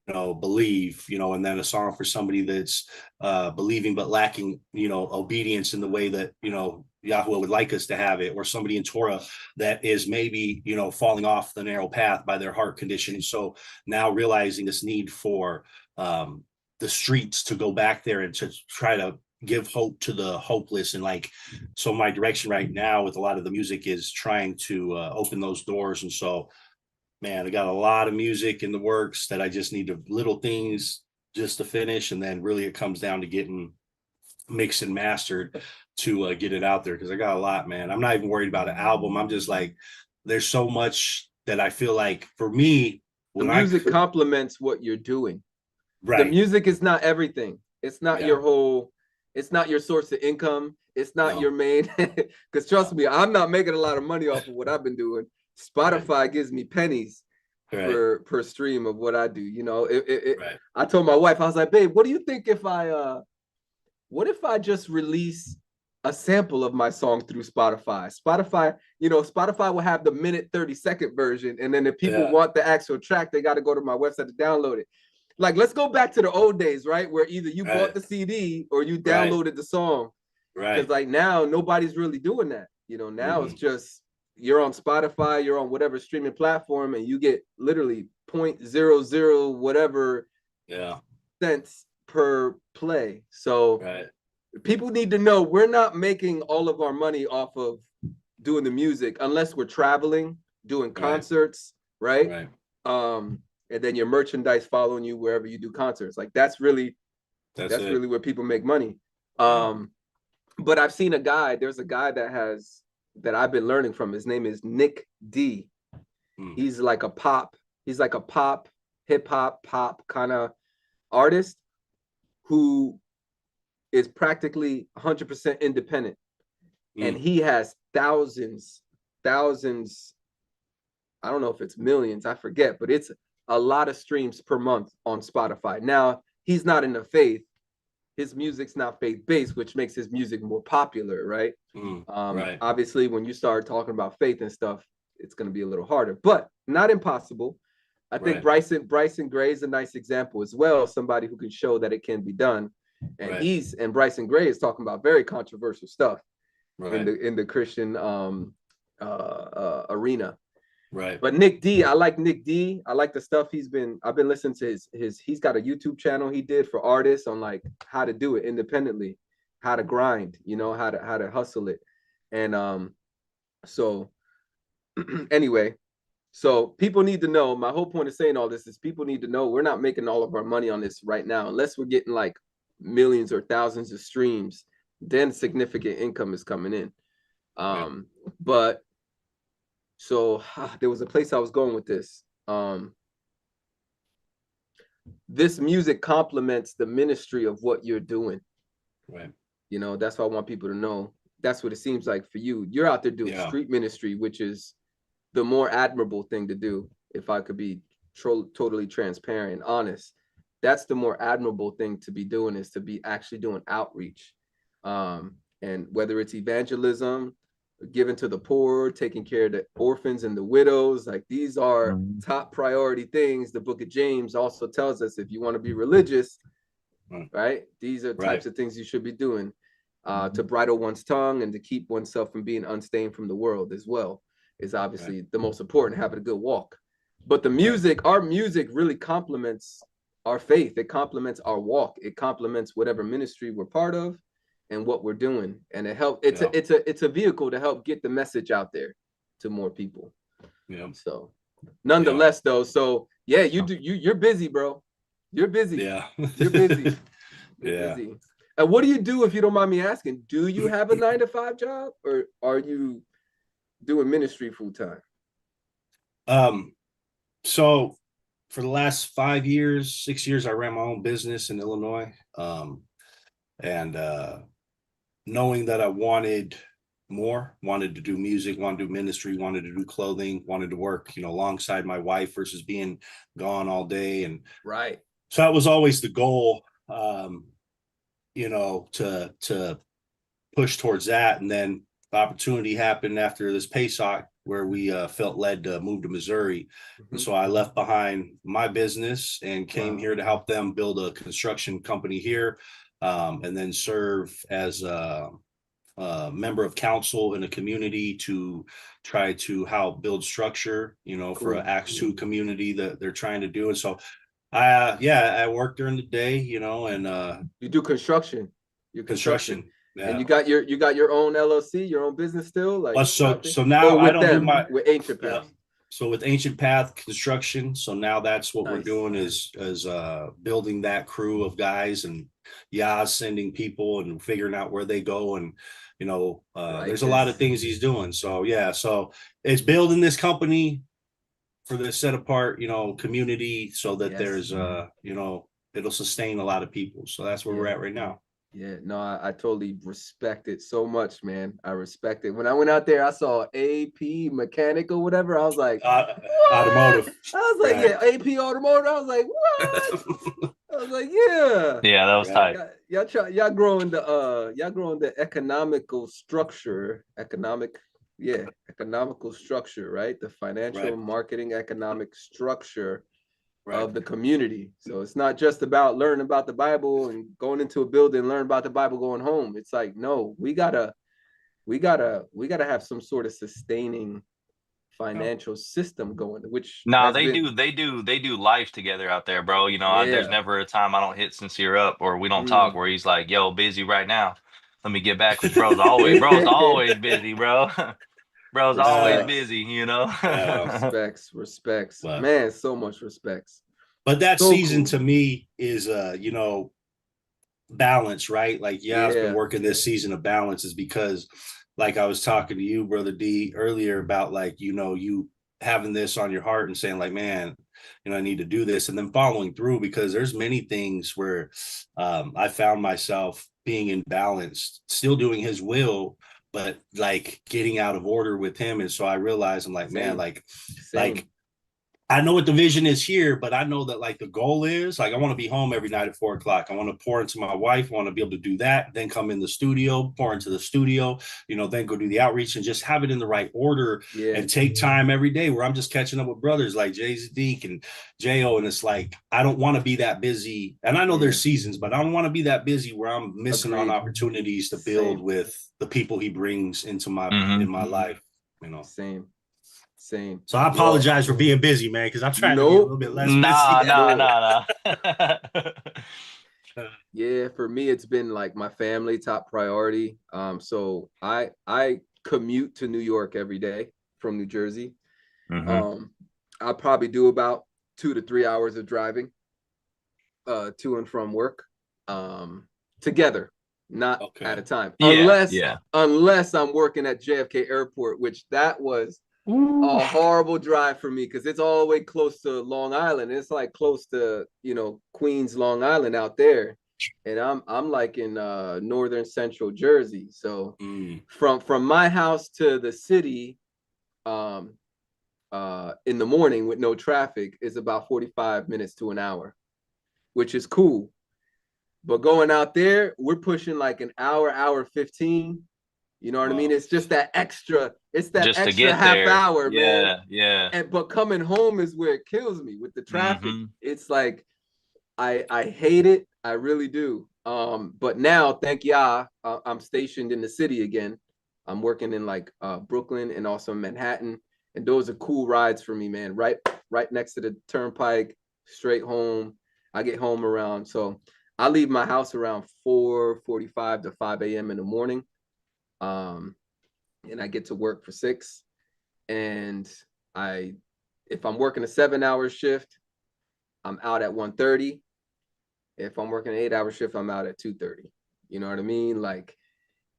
know, believe, you know, and then a song for somebody that's believing but lacking, you know, obedience in the way that, you know, Yahweh would like us to have it, or somebody in Torah that is maybe, you know, falling off the narrow path by their heart condition. And so now realizing this need for the streets to go back there and to try to give hope to the hopeless. And like, so my direction right now with a lot of the music is trying to open those doors. And so, man, I got a lot of music in the works that I just need to little things just to finish. And then really it comes down to getting mixed and mastered to get it out there, because I got a lot, man. I'm not even worried about an album. I'm just like, there's so much that I feel like for me,
the music complements what you're doing.
Right.
The music is not everything. It's not your whole, it's not your source of income. It's not your main, because trust me, I'm not making a lot of money off of what I've been doing. Spotify gives me pennies per stream of what I do. You know, I told my wife, I was like, babe, what do you think if what if I just release a sample of my song through Spotify? You know, Spotify will have the minute 30-second version. And then if people want the actual track, they got to go to my website to download it. Like, let's go back to the old days, right? Where either you bought the CD or you downloaded the song. Right. Because like now, nobody's really doing that. You know, now it's just, you're on Spotify, you're on whatever streaming platform, and you get literally 0.00 whatever cents per play. So people need to know we're not making all of our money off of doing the music unless we're traveling, doing concerts, right? And then your merchandise following you wherever you do concerts. Like that's really really where people make money. But I've seen there's a guy that I've been learning from. His name is Nick D. He's like a pop, hip hop, pop kind of artist who is practically 100% independent. And he has thousands I don't know if it's millions, I forget, but it's a lot of streams per month on Spotify. Now, he's not in the faith. His music's not faith-based, which makes his music more popular, right?
Right.
Obviously, when you start talking about faith and stuff, it's going to be a little harder, but not impossible. I think Bryson Gray is a nice example as well, somebody who can show that it can be done. And Bryson Gray is talking about very controversial stuff in the Christian arena.
Right.
But Nick D, I like Nick D. I like the stuff I've been listening to he's got a YouTube channel he did for artists on like how to do it independently, how to grind, how to hustle it. And so anyway, so people need to know, my whole point of saying all this is people need to know we're not making all of our money on this right now, unless we're getting like millions or thousands of streams, then significant income is coming in. But so there was a place I was going with this. This music complements the ministry of what you're doing.
Right.
That's what I want people to know. That's what it seems like for you. You're out there doing street ministry, which is the more admirable thing to do. If I could be totally transparent and honest, that's the more admirable thing to be doing, is to be actually doing outreach. And whether it's evangelism, giving to the poor, taking care of the orphans and the widows, like these are top priority things. The book of James also tells us if you want to be religious, right, these are types of things you should be doing, to bridle one's tongue and to keep oneself from being unstained from the world as well, is obviously the most important, having a good walk. But the music, our music really complements our faith. It complements our walk. It complements whatever ministry we're part of and what we're doing, and it helps. It's a vehicle to help get the message out there to more people. So nonetheless though, so yeah, you're busy, bro. You're busy. You're busy. You're busy. And what do you do, if you don't mind me asking? Do you have a 9-to-5 job, or are you doing ministry full time?
So for the last 5 years, 6 years, I ran my own business in Illinois. And knowing that I wanted to do music, wanted to do ministry, wanted to do clothing, wanted to work, alongside my wife versus being gone all day. And so that was always the goal, to push towards that. And then the opportunity happened after this PASOC where we felt led to move to Missouri. And so I left behind my business and came here to help them build a construction company here. And then serve as a member of council in a community to try to help build structure, for an Acts 2 community that they're trying to do. And so, I work during the day, and
you do construction.
Construction. Yeah.
And you got your own LLC, your own business still, like.
So now I don't do
with Ancient Path.
So with Ancient Path Construction, so now that's what we're doing is building that crew of guys, and sending people and figuring out where they go, and there's a lot of things he's doing. So so it's building this company for the set apart community, so that there's it'll sustain a lot of people. So that's where we're at right now.
Yeah, no, I totally respect it so much, man. I respect it. When I went out there, I saw AP mechanic or whatever. I was like,
automotive.
I was like, AP automotive. I was like, what? I was like,
yeah, that was tight.
Y'all growing the economical structure, economical structure, right? The financial marketing economic structure of the community. So it's not just about learning about the Bible and going into a building, learn about the Bible, going home. It's like, no, we gotta have some sort of sustaining financial system going, which
they do life together out there, bro. There's never a time I don't hit Syncere up or we don't talk where he's like, yo, busy right now, let me get back, with bro's always busy, bro. Bro's always busy,
respects man, so much respects.
But that season to me is balance, right? Like I've been working this season of balance, is because like I was talking to you, Brother D, earlier about like, you having this on your heart and saying like, man, I need to do this, and then following through, because there's many things where I found myself being in balance, still doing his will, but like getting out of order with him. And so I realized, I'm like, man, like I know what the vision is here, but I know that like the goal is like I want to be home every night at 4 o'clock. I want to pour into my wife. I want to be able to do that, then come in the studio, pour into the studio, you know, then go do the outreach and just have it in the right order and take time every day where I'm just catching up with brothers like Jay Zeke and J.O. And it's like, I don't want to be that busy. And I know there's seasons, but I don't want to be that busy where I'm missing on opportunities to build with the people he brings into my in my life, you know.
Same.
So I apologize for being busy, man, because I'm trying to be a little bit less busy.
Nah.
Yeah, for me, it's been like my family top priority. So I commute to New York every day from New Jersey. I'll probably do about 2 to 3 hours of driving to and from work together, not at a time. Unless I'm working at JFK Airport, which that was a horrible drive for me because it's all the way close to Long Island. It's like close to, you know, Queens, Long Island out there. And I'm like in northern central Jersey. So from my house to the city in the morning with no traffic is about 45 minutes to an hour, which is cool. But going out there, we're pushing like an hour 15. You know what I mean? It's just that extra, it's that just extra half hour, man. And but coming home is where it kills me with the traffic. It's like I hate it. I really do. But now, thank Yah, I'm stationed in the city again. I'm working in like Brooklyn and also Manhattan. And those are cool rides for me, man. Right next to the turnpike, straight home. I get home around, so I leave my house around 4:45 to 5 a.m. in the morning. And I get to work for 6. And if I'm working a 7-hour shift, I'm out at 1:30. If I'm working an 8-hour shift, I'm out at 2:30. You know what I mean? Like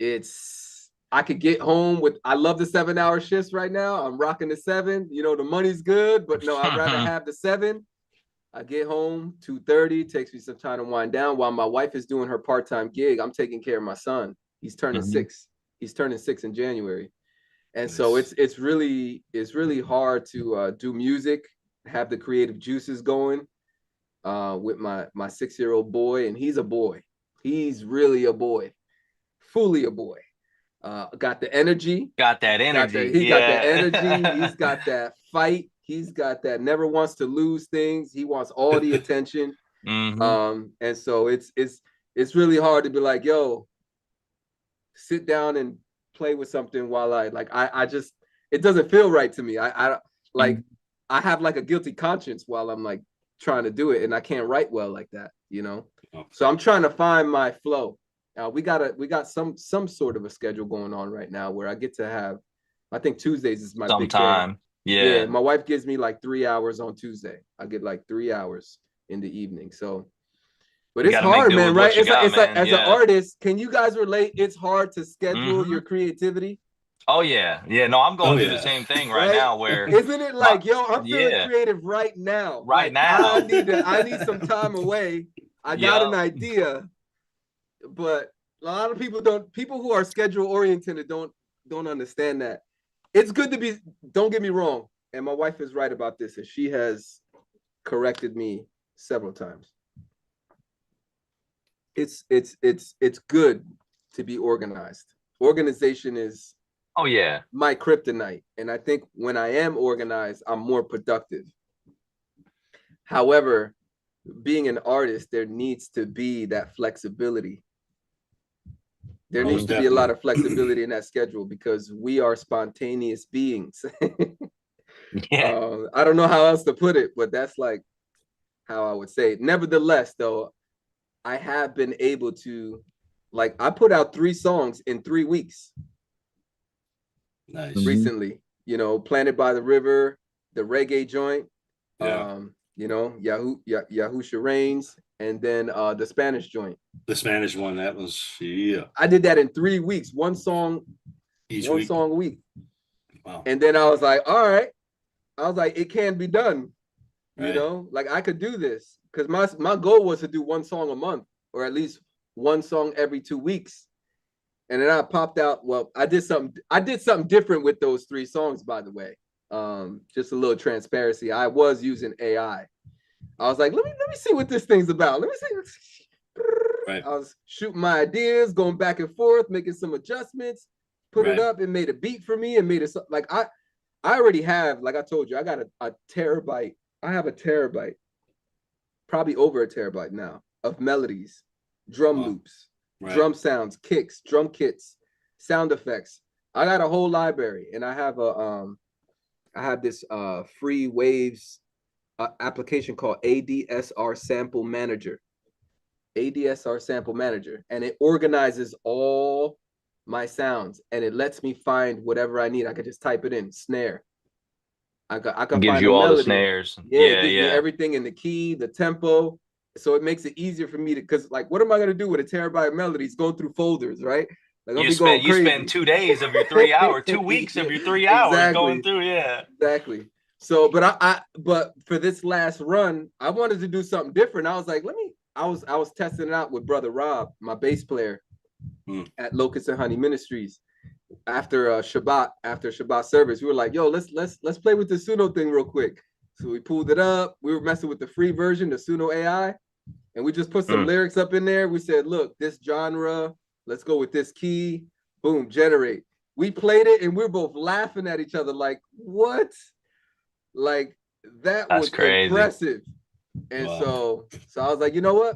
I could get home with, I love the 7-hour shifts right now. I'm rocking the 7, you know, the money's good, but no, I'd rather have the 7. I get home 2:30, takes me some time to wind down while my wife is doing her part-time gig. I'm taking care of my son. He's turning 6. He's turning 6 in January. And so it's really hard to do music, have the creative juices going with my 6-year-old boy. And he's a boy. He's really a boy, fully a boy. Got the energy.
Got that energy.
He got that energy. He's got that fight. He's got that never wants to lose things. He wants all the attention. And so it's really hard to be like, yo, sit down and play with something while I just, it doesn't feel right to me. I have like a guilty conscience while I'm like trying to do it, and I can't write well like that, you know? So I'm trying to find my flow. We got some sort of a schedule going on right now where I get to have, I think Tuesdays is my big day. Yeah, my wife gives me like 3 hours on Tuesday. I get like 3 hours in the evening. So, but it's hard, man, right? It's like as an artist, can you guys relate? It's hard to schedule your creativity.
Oh yeah. No, I'm going through the same thing right now. Where
isn't it like, yo, I'm feeling creative right now. I need some time away. I got an idea, but a lot of people who are schedule oriented don't understand that. It's good to be, don't get me wrong, and my wife is right about this, and she has corrected me several times. It's good to be organized. Organization is my kryptonite, and I think when I am organized, I'm more productive. However, being an artist, there needs to be that flexibility. There needs to be a lot of flexibility in that schedule because we are spontaneous beings. I don't know how else to put it, but that's like how I would say it. Nevertheless, though, I have been able to, like, I put out 3 songs in 3 weeks.
Nice.
Recently, you know, Planted by the River, the reggae joint, you know, Yahusha Reigns, and then the Spanish joint.
The Spanish one, that was,
I did that in 3 weeks, one song a week.
Wow.
And then I was like, all right. I was like, it can be done. You know, like I could do this. Because my goal was to do 1 song a month, or at least 1 song every 2 weeks. And then I popped out. Well, I did something different with those 3 songs, by the way. Just a little transparency. I was using AI. I was like, let me see what this thing's about. Let me see.
Right.
I was shooting my ideas, going back and forth, making some adjustments, put it up, and made a beat for me, and made it like I already have, like I told you, I got a terabyte. I have a terabyte, probably over a terabyte now, of melodies, drum loops, drum sounds, kicks, drum kits, sound effects. I got a whole library, and I have this free Waves application called ADSR Sample Manager. ADSR Sample Manager, and it organizes all my sounds, and it lets me find whatever I need. I could just type it in, snare. I can
Gives
find
you
a
all
melody.
the snares.
Yeah, it gives me everything in the key, the tempo. So it makes it easier for me to, because like, what am I gonna do with a terabyte of melodies going through folders, right? Like,
you spend 2 days of your 3 hours, 2 weeks of your 3 hours going through.
Exactly. So, but for this last run, I wanted to do something different. I was like, I was testing it out with brother Rob, my bass player at Locust and Honey Ministries. After Shabbat service, we were like, yo, let's play with the Suno thing real quick. So we pulled it up. We were messing with the free version, the Suno AI, and we just put some lyrics up in there. We said, look, this genre, let's go with this key. Boom, generate. We played it, and we were both laughing at each other like, what? Like, that was impressive. And so I was like, you know what?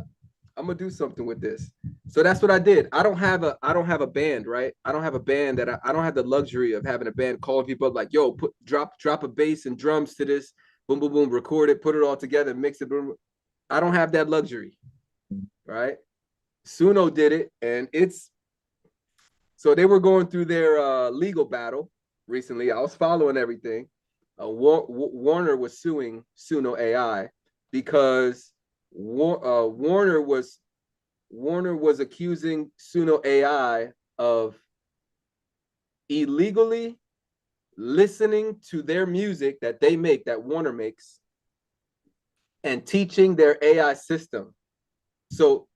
I'm gonna do something with this. So that's what I did. I don't have a band, right? I don't have a band that I don't have the luxury of having a band calling people up like, yo, drop a bass and drums to this, boom, boom, boom, record it, put it all together, mix it. Boom. I don't have that luxury, right? Suno did it, and so they were going through their legal battle recently. I was following everything. Warner was suing Suno AI because Warner was accusing Suno AI of illegally listening to their music that they make, that Warner makes, and teaching their AI system. So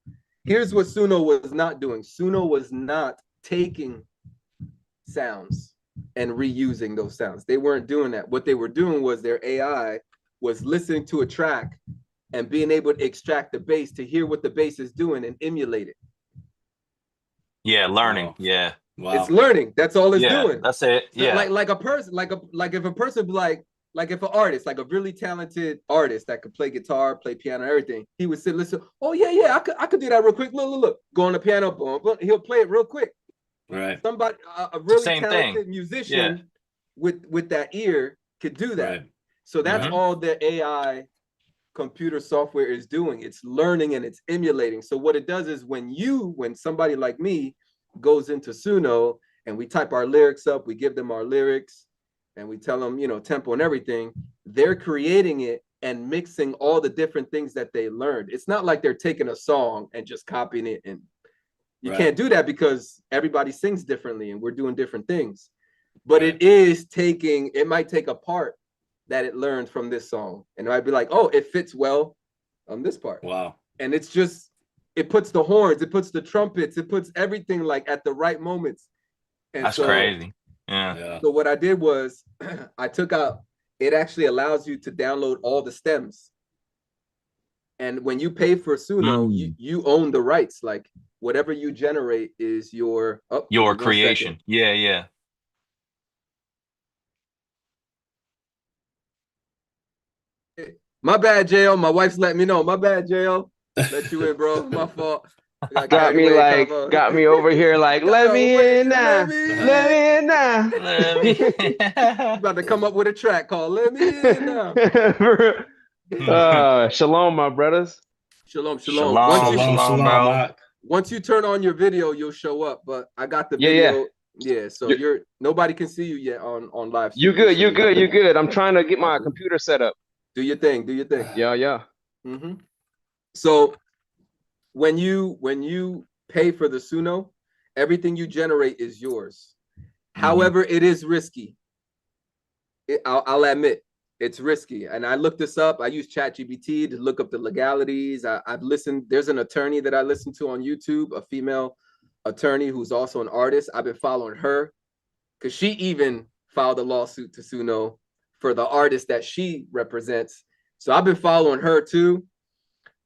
here's what Suno was not doing. Suno was not taking sounds and reusing those sounds. They weren't doing that. What they were doing was their AI was listening to a track and being able to extract the bass to hear what the bass is doing and emulate it.
Yeah, learning. Wow. Yeah.
Wow. It's learning. That's all it's doing.
That's it.
So like a person, like if a person like if an artist, like a really talented artist that could play guitar, play piano, everything, he would sit, listen, oh yeah, I could do that real quick. Look. Go on the piano, boom, he'll play it real quick.
Right.
Somebody, a really talented musician with that ear could do that. Right. So that's all the AI computer software is doing. It's learning and it's emulating. So what it does is when somebody like me goes into Suno and we type our lyrics up, we give them our lyrics and we tell them, tempo and everything, they're creating it and mixing all the different things that they learned. It's not like they're taking a song and just copying it, and you can't do that because everybody sings differently and we're doing different things. But it might take a part that it learned from this song, and it might be like, oh, it fits well on this part.
Wow.
And it's just, it puts the horns, it puts the trumpets, it puts everything like at the right moments. And
that's crazy. Yeah.
So what I did was I took out, it actually allows you to download all the stems. And when you pay for Suno, you own the rights. Like whatever you generate is your
creation. Yeah.
My bad, JL. My wife's letting me know. My bad, JL. Let you in, bro. My fault.
Got me over here like, let me in now. Let me in now.
About to come up with a track called Let Me In Now.
Shalom, my brothers.
Shalom.
Shalom, bro.
Once you turn on your video, you'll show up. But I got the video. Yeah, so nobody can see you yet on live.
You good. I'm trying to get my computer set up.
Do your thing.
Yeah.
So when you pay for the Suno, everything you generate is yours. However, it is risky. I'll admit it's risky. And I looked this up. I use ChatGPT to look up the legalities. I've listened. There's an attorney that I listen to on YouTube, a female attorney who's also an artist. I've been following her because she even filed a lawsuit to Suno for the artist that she represents. So I've been following her too.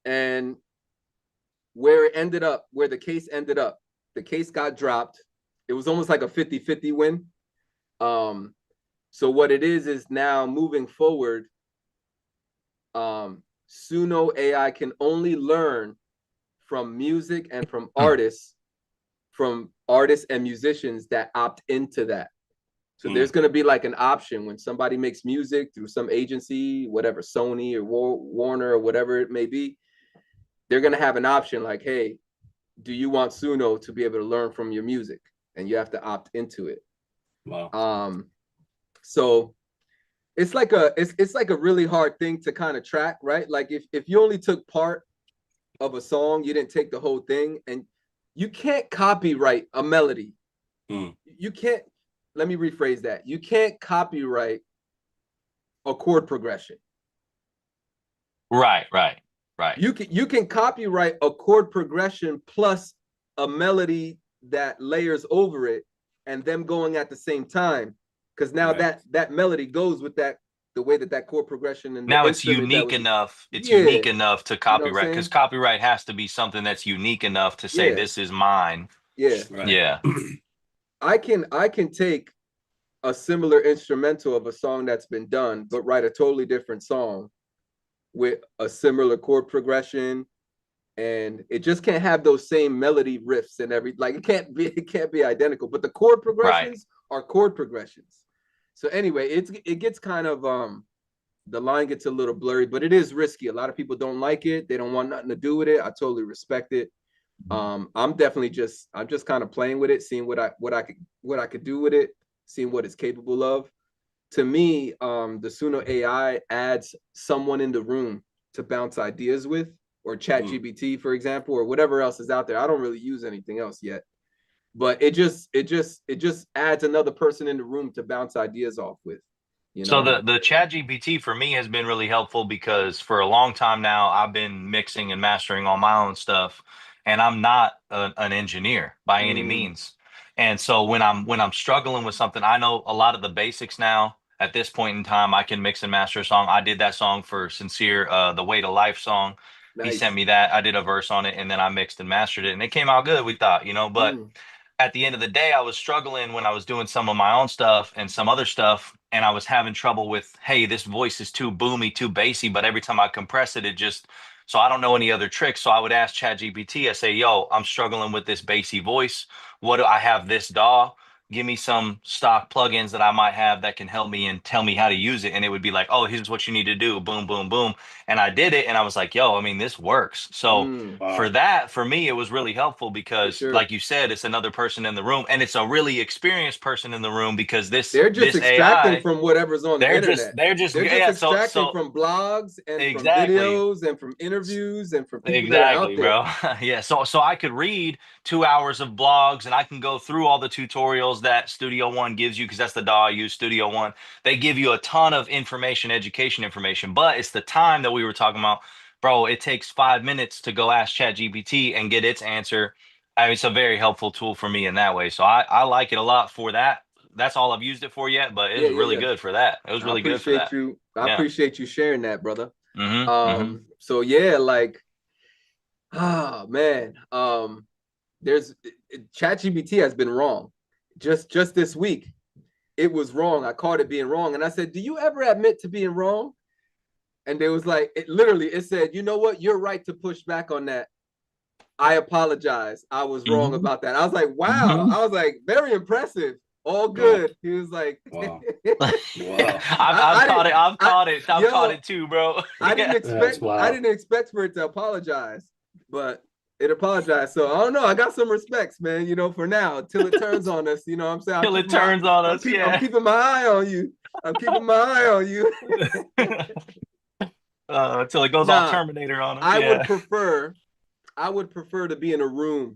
And where it ended up, where the case ended up, the case got dropped. It was almost like a 50-50 win. So what it is now moving forward, Suno AI can only learn from music and from artists and musicians that opt into that. So there's going to be like an option when somebody makes music through some agency, whatever, Sony or Warner or whatever it may be, they're going to have an option like, hey, do you want Suno to be able to learn from your music? And you have to opt into it.
Wow.
So it's like a really hard thing to kind of track, right? Like if you only took part of a song, you didn't take the whole thing, and you can't copyright a melody. You can't, let me rephrase that. You can't copyright a chord progression.
Right.
You can copyright a chord progression plus a melody that layers over it and them going at the same time. Because now that melody goes with that, the way that chord progression and
now it's unique enough. It's unique enough to copyright, because copyright has to be something that's unique enough to say this is mine.
Yeah. I can take a similar instrumental of a song that's been done, but write a totally different song with a similar chord progression, and it just can't have those same melody riffs and like it can't be identical, but the chord progressions are chord progressions. So anyway, it gets kind of the line gets a little blurry, but it is risky. A lot of people don't like it. They don't want nothing to do with it. I totally respect it. I'm just kind of playing with it, seeing what I could do with it, seeing what it's capable of. To me, the Suno AI adds someone in the room to bounce ideas with, or ChatGPT, for example, or whatever else is out there. I don't really use anything else yet, but it just adds another person in the room to bounce ideas off with. You know?
So the ChatGPT for me has been really helpful, because for a long time now I've been mixing and mastering all my own stuff, and I'm not an engineer by any means. And so when I'm struggling with something, I know a lot of the basics now. At this point in time, I can mix and master a song. I did that song for Syncere, the Way to Life song. He sent me that. I did a verse on it, and then I mixed and mastered it, and it came out good, we thought, but at the end of the day, I was struggling when I was doing some of my own stuff and some other stuff, and I was having trouble with, hey, this voice is too boomy, too bassy, but every time I compress it, so I don't know any other tricks. So I would ask ChatGPT, I say, yo, I'm struggling with this bassy voice. What do I have? This DAW? Give me some stock plugins that I might have that can help me and tell me how to use it. And it would be like, oh, here's what you need to do. Boom, boom, boom. And I did it, and I was like, yo, I mean, this works. So for me, it was really helpful, because like you said, it's another person in the room, and it's a really experienced person in the room, because
they're just extracting
AI,
from whatever's on the internet.
They're just
extracting from blogs and from videos and from interviews and from people that are out there.
Bro. So I could read 2 hours of blogs, and I can go through all the tutorials that Studio One gives you, because that's the DAW I use, Studio One. They give you a ton of information, education information, but it's the time that we were talking about. Bro, it takes 5 minutes to go ask ChatGPT and get its answer. I mean, it's a very helpful tool for me in that way. So I like it a lot for that. That's all I've used it for yet, but it was really good for that. It was really good for that.
I appreciate you sharing that, brother.
So
yeah, like, man, there's ChatGPT has been wrong. Just this week, it was wrong. I caught it being wrong, and I said, "Do you ever admit to being wrong?" And they was like, it said, "You know what? You're right to push back on that. I apologize. I was wrong about that." I was like, "Wow!" I was like, "Very impressive. All good." He was like,
wow.
I've caught it too, bro.
I didn't expect for it to apologize, but it apologized. So I don't know. I got some respects, man, for now, till it turns on us. You know what I'm saying?
Till it turns on us,
I'm keeping my eye on you. Until
it goes all Terminator on us.
I would prefer to be in a room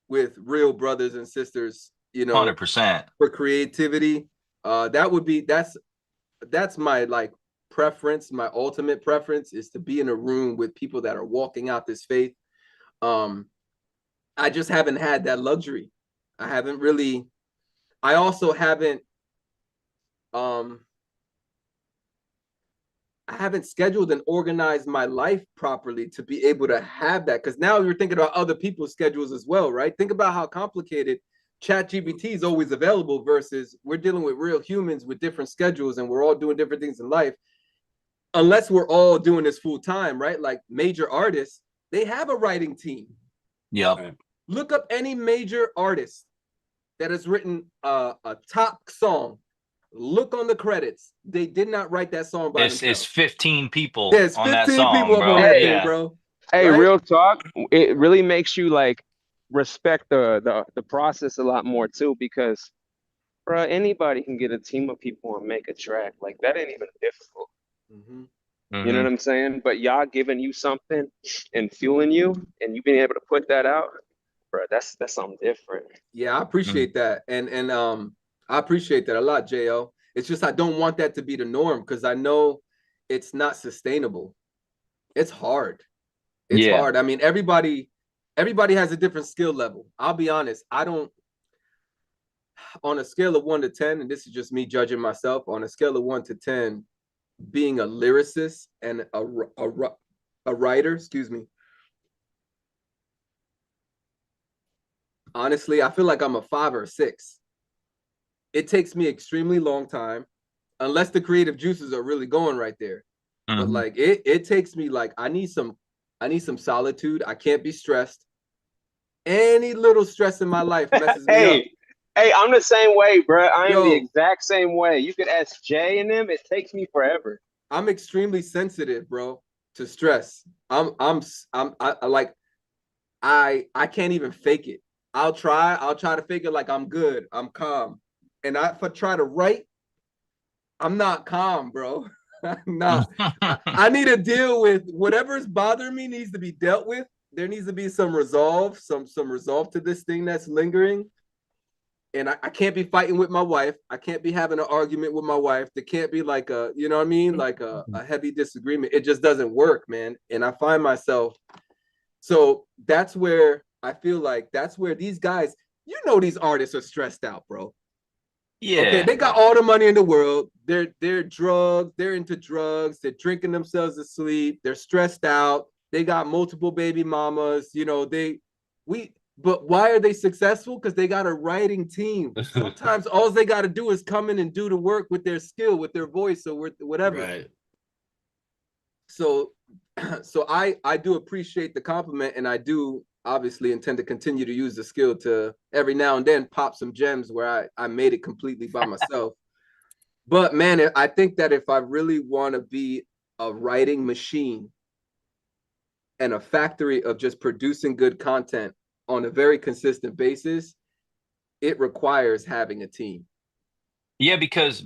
with real brothers and sisters,
100%
for creativity. That's my preference. My ultimate preference is to be in a room with people that are walking out this faith. I just haven't had that luxury. I haven't really. I also haven't. I haven't scheduled and organized my life properly to be able to have that. Because now you're thinking about other people's schedules as well, right? Think about how complicated ChatGPT is always available versus we're dealing with real humans with different schedules and we're all doing different things in life. Unless we're all doing this full time, right? Like major artists, they have a writing team.
Yep.
Look up any major artist that has written a top song. Look on the credits. They did not write that song by themselves.
It's 15 people
There's
on
15
that song,
people
bro.
up on that
Yeah.
thing, bro.
Hey,
Right?
real talk. It really makes you like respect the process a lot more too, because bro, anybody can get a team of people and make a track. Like that ain't even difficult. You know what I'm saying? But y'all giving you something and fueling you, and you being able to put that out, bro. That's something different.
Yeah, I appreciate that, and I appreciate that a lot, Jo. It's just I don't want that to be the norm because I know it's not sustainable. It's hard. It's hard. I mean, everybody has a different skill level. I'll be honest. I don't. On a scale of 1 to 10, and this is just me judging myself. On a scale of 1 to 10, being a lyricist and a writer, excuse me. Honestly, I feel like I'm a 5 or a 6. It takes me extremely long time, unless the creative juices are really going right there. But like it takes me like I need some solitude. I can't be stressed. Any little stress in my life messes me up.
Hey, I'm the same way, bro. I am the exact same way. You could ask Jay and them. It takes me forever.
I'm extremely sensitive, bro, to stress. I can't even fake it. I'll try to fake it like I'm good. I'm calm. And if I try to write, I'm not calm, bro. I'm not. I need to deal with whatever's bothering me needs to be dealt with. There needs to be some resolve, some resolve to this thing that's lingering. And I can't be fighting with my wife. I can't be having an argument with my wife. There can't be like a, you know what I mean? Like a heavy disagreement. It just doesn't work, man. And I find myself, so that's where I feel like that's where these guys, you know, these artists are stressed out, bro.
Yeah.
Okay, they got all the money in the world. They're drugged. They're into drugs. They're drinking themselves to sleep. They're stressed out. They got multiple baby mamas. You know, but why are they successful? Because they got a writing team. Sometimes all they got to do is come in and do the work with their skill, with their voice, or with whatever.
Right.
So I do appreciate the compliment, and I do obviously intend to continue to use the skill to every now and then pop some gems where I made it completely by myself. But man, I think that if I really want to be a writing machine and a factory of just producing good content on a very consistent basis, it requires having a team.
Yeah, because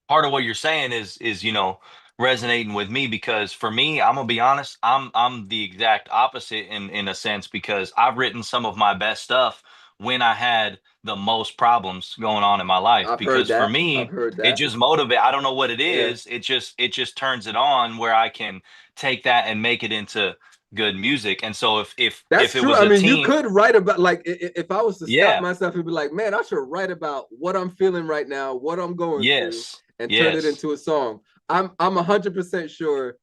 part of what you're saying is you know, resonating with me, because for me, I'm gonna be honest, I'm the exact opposite in a sense, because I've written some of my best stuff when I had the most problems going on in my life. Because for me, it just motivates. I don't know what it is. It just turns it on where I can take that and make it into good music. And so if
that's
it
true.
was
I mean,
team,
you could write about, like, if I was to stop myself and be like, man, I should write about what I'm feeling right now, what I'm going through, and turn it into a song. I'm 100% sure.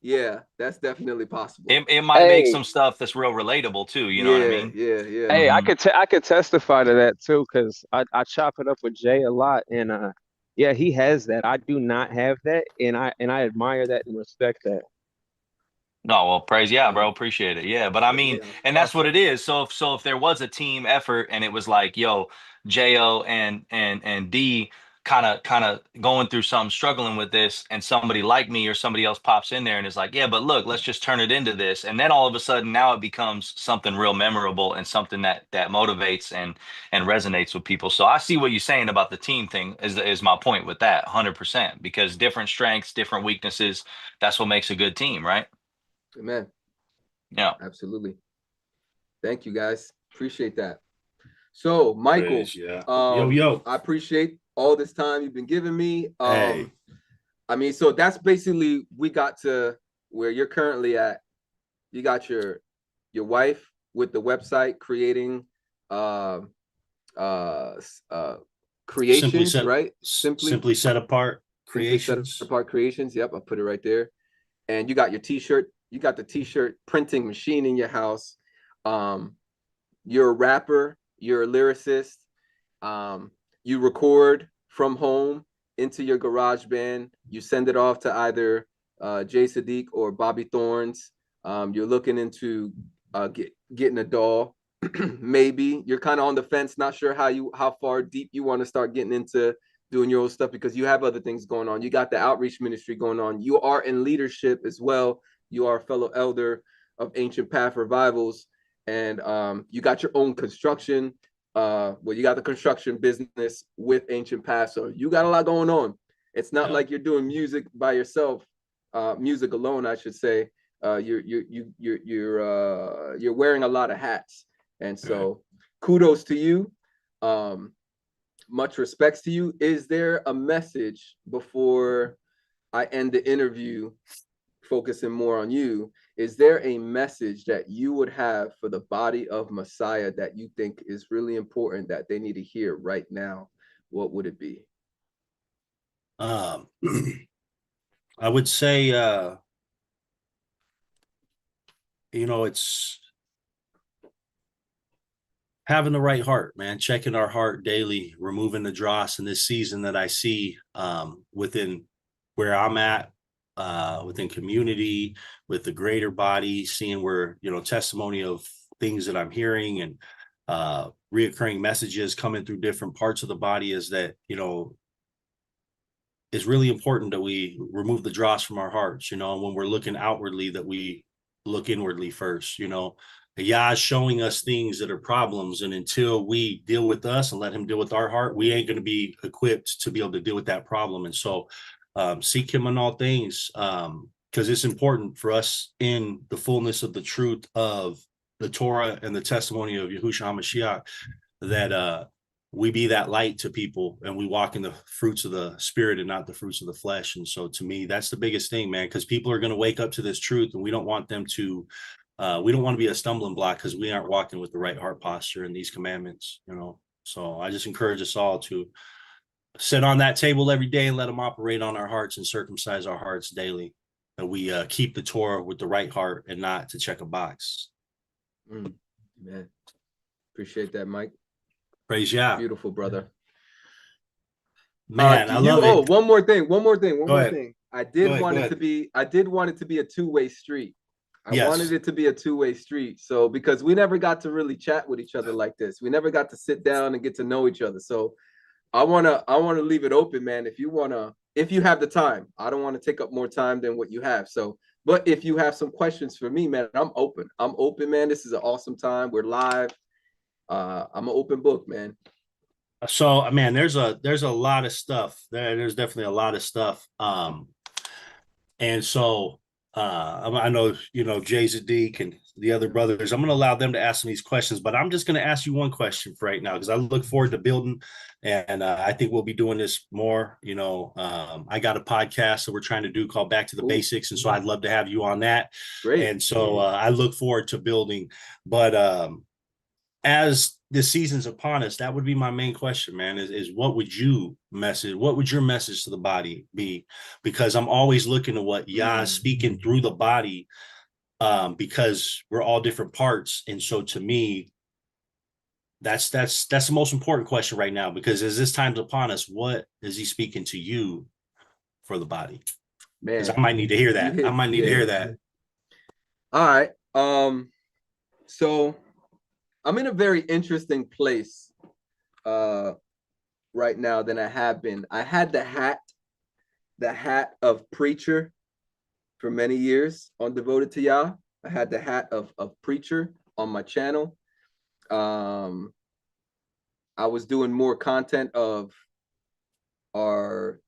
Yeah, that's definitely possible.
It might make some stuff that's real relatable too. You know what I mean?
Yeah.
Hey, I could testify to that too, because I chop it up with Jay a lot, and yeah, he has that. I do not have that, and I admire that and respect that.
No, well, praise yeah, bro. Appreciate it. Yeah, but I mean, and that's what it is. So if there was a team effort and it was like, yo, Jo and D kind of going through something, struggling with this, and somebody like me or somebody else pops in there and is like, yeah, but look, let's just turn it into this, and then all of a sudden now it becomes something real memorable and something that motivates and resonates with people. So I see what you're saying about the team thing is my point with that, 100%, because different strengths, different weaknesses, that's what makes a good team, right?
Amen.
Yeah,
absolutely. Thank you, guys. Appreciate that. So, Michael,
yo,
I appreciate all this time you've been giving me.
Hey.
I mean, so that's basically, we got to where you're currently at. You got your wife, with the website, creating creations, right?
Simply set apart creations.
Simply set apart creations. Yep, I'll put it right there. And you got your t-shirt, you got the t-shirt printing machine in your house. You're a rapper, you're a lyricist. You record from home into your garage band. You send it off to either Jay Sadiq or Bobby Thorns. You're looking into getting a doll. Maybe you're kind of on the fence, not sure how far deep you want to start getting into doing your own stuff, because you have other things going on. You got the outreach ministry going on. You are in leadership as well. You are a fellow elder of Ancient Path Revivals, and you got your own construction. You got the construction business with Ancient Path, so you got a lot going on. It's not like you're doing music by yourself, music alone, I should say. You're wearing a lot of hats, and so kudos to you. Much respects to you. Is there a message before I end the interview, focusing more on you? Is there a message that you would have for the body of Messiah that you think is really important that they need to hear right now? What would it be?
I would say, it's having the right heart, man, checking our heart daily, removing the dross in this season that I see within where I'm at, within community, with the greater body, seeing where, testimony of things that I'm hearing and reoccurring messages coming through different parts of the body, is that, it's really important that we remove the dross from our hearts, and when we're looking outwardly, that we look inwardly first. Yah is showing us things that are problems, and until we deal with us and let him deal with our heart, we ain't going to be equipped to be able to deal with that problem. And so seek him in all things, because it's important for us in the fullness of the truth of the Torah and the testimony of Yahushua HaMashiach, that we be that light to people, and we walk in the fruits of the spirit and not the fruits of the flesh. And so to me, that's the biggest thing, man, because people are going to wake up to this truth, and we don't want them to we don't want to be a stumbling block because we aren't walking with the right heart posture in these commandments, So I just encourage us all to sit on that table every day and let him operate on our hearts and circumcise our hearts daily. That we keep the Torah with the right heart and not to check a box.
Man, appreciate that, Mike.
Praise Yah.
Beautiful, brother.
Man, I love it.
Oh, one more thing. I did want it to be a two-way street. I wanted it to be a two-way street. So, because we never got to really chat with each other like this. We never got to sit down and get to know each other. So I wanna leave it open, man. If you have the time, I don't want to take up more time than what you have. So, but if you have some questions for me, man, I'm open. I'm open, man. This is an awesome time. We're live. I'm an open book, man.
So, man, there's a lot of stuff. There's definitely a lot of stuff. And so I know, Jay Sadiq and the other brothers, I'm going to allow them to ask me these questions, but I'm just going to ask you one question for right now, because I look forward to building, and I think we'll be doing this more. I got a podcast that we're trying to do called Back to the Basics. And so I'd love to have you on that.
Great.
And so I look forward to building, but as the season's upon us, that would be my main question, man, is what would your message to the body be? Because I'm always looking at what Yah is speaking through the body, because we're all different parts. And so to me, that's the most important question right now, because as this time's upon us, what is he speaking to you for the body? Man, because I might need to hear that. I might need to hear that.
All right. So I'm in a very interesting place right now than I have been. I had the hat of preacher for many years on Devoted to Yah. I had the hat of preacher on my channel. I was doing more content of the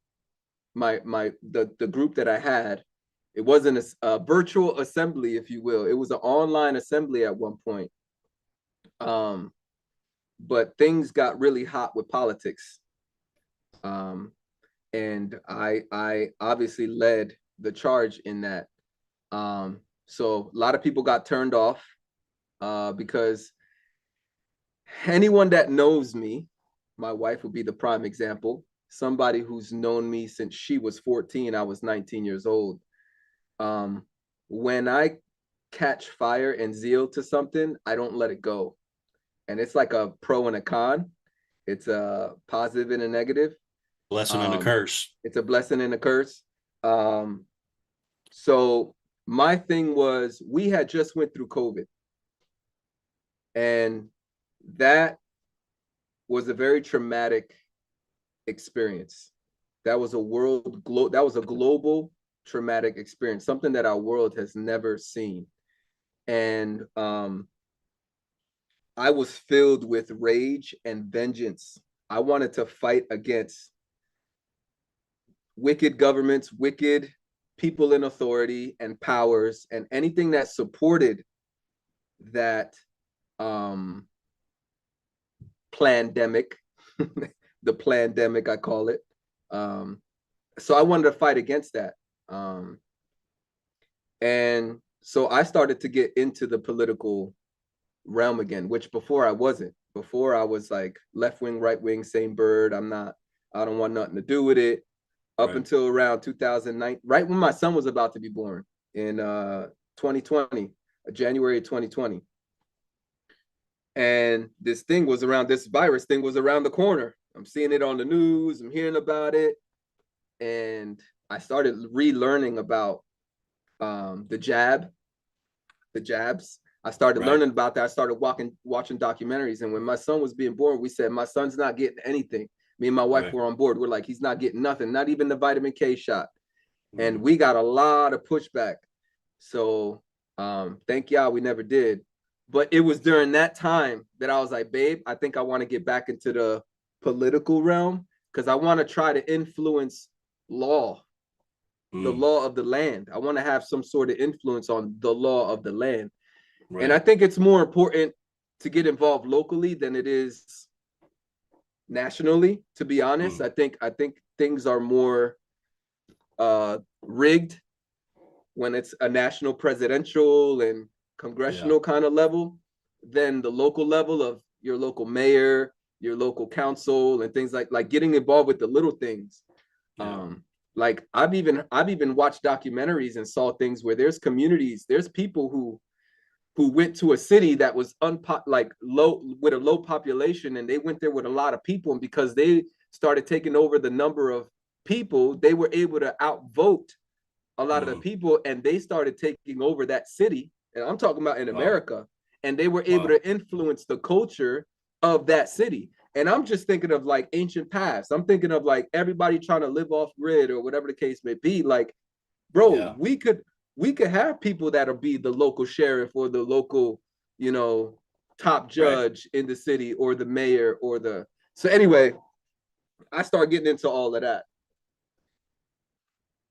group that I had. It wasn't a virtual assembly, if you will. It was an online assembly at one point. But things got really hot with politics. And I obviously led the charge in that. So a lot of people got turned off. because anyone that knows me, my wife would be the prime example. Somebody who's known me since she was 14, I was 19 years old. When I catch fire and zeal to something, I don't let it go. And it's like a pro and a con. It's a positive and a negative.
Blessing and a curse.
It's a blessing and a curse. So my thing was, we had just went through COVID. And that was a very traumatic experience. That was a global traumatic experience, something that our world has never seen. And I was filled with rage and vengeance. I wanted to fight against wicked governments, wicked people in authority and powers, and anything that supported that plandemic, the plandemic, I call it. So I wanted to fight against that. And so I started to get into the political realm again, which before I wasn't. Before I was like left wing, right wing, same bird. I don't want nothing to do with it. Up until around 2009, right when my son was about to be born in 2020, January 2020. And this virus thing was around the corner. I'm seeing it on the news, I'm hearing about it. And I started relearning about the jabs. I started learning about that. I started watching documentaries. And when my son was being born, we said, my son's not getting anything. Me and my wife were on board. We're like, he's not getting nothing, not even the vitamin K shot. And we got a lot of pushback. So thank y'all, we never did. But it was during that time that I was like, babe, I think I want to get back into the political realm, because I want to try to influence law, the law of the land. I want to have some sort of influence on the law of the land. And I think it's more important to get involved locally than it is nationally, to be honest. I think things are more rigged when it's a national presidential and congressional kind of level than the local level of your local mayor, your local council, and things like getting involved with the little things. Like I've even watched documentaries and saw things where there's communities, there's people who went to a city that was with a low population, and they went there with a lot of people, and because they started taking over the number of people, they were able to outvote a lot of the people, and they started taking over that city. And I'm talking about in America, and they were able to influence the culture of that city. And I'm just thinking of like ancient past. I'm thinking of like everybody trying to live off grid or whatever the case may be. Like, bro, we could have people that'll be the local sheriff or the local, top judge in the city, or the mayor, or so anyway, I started getting into all of that.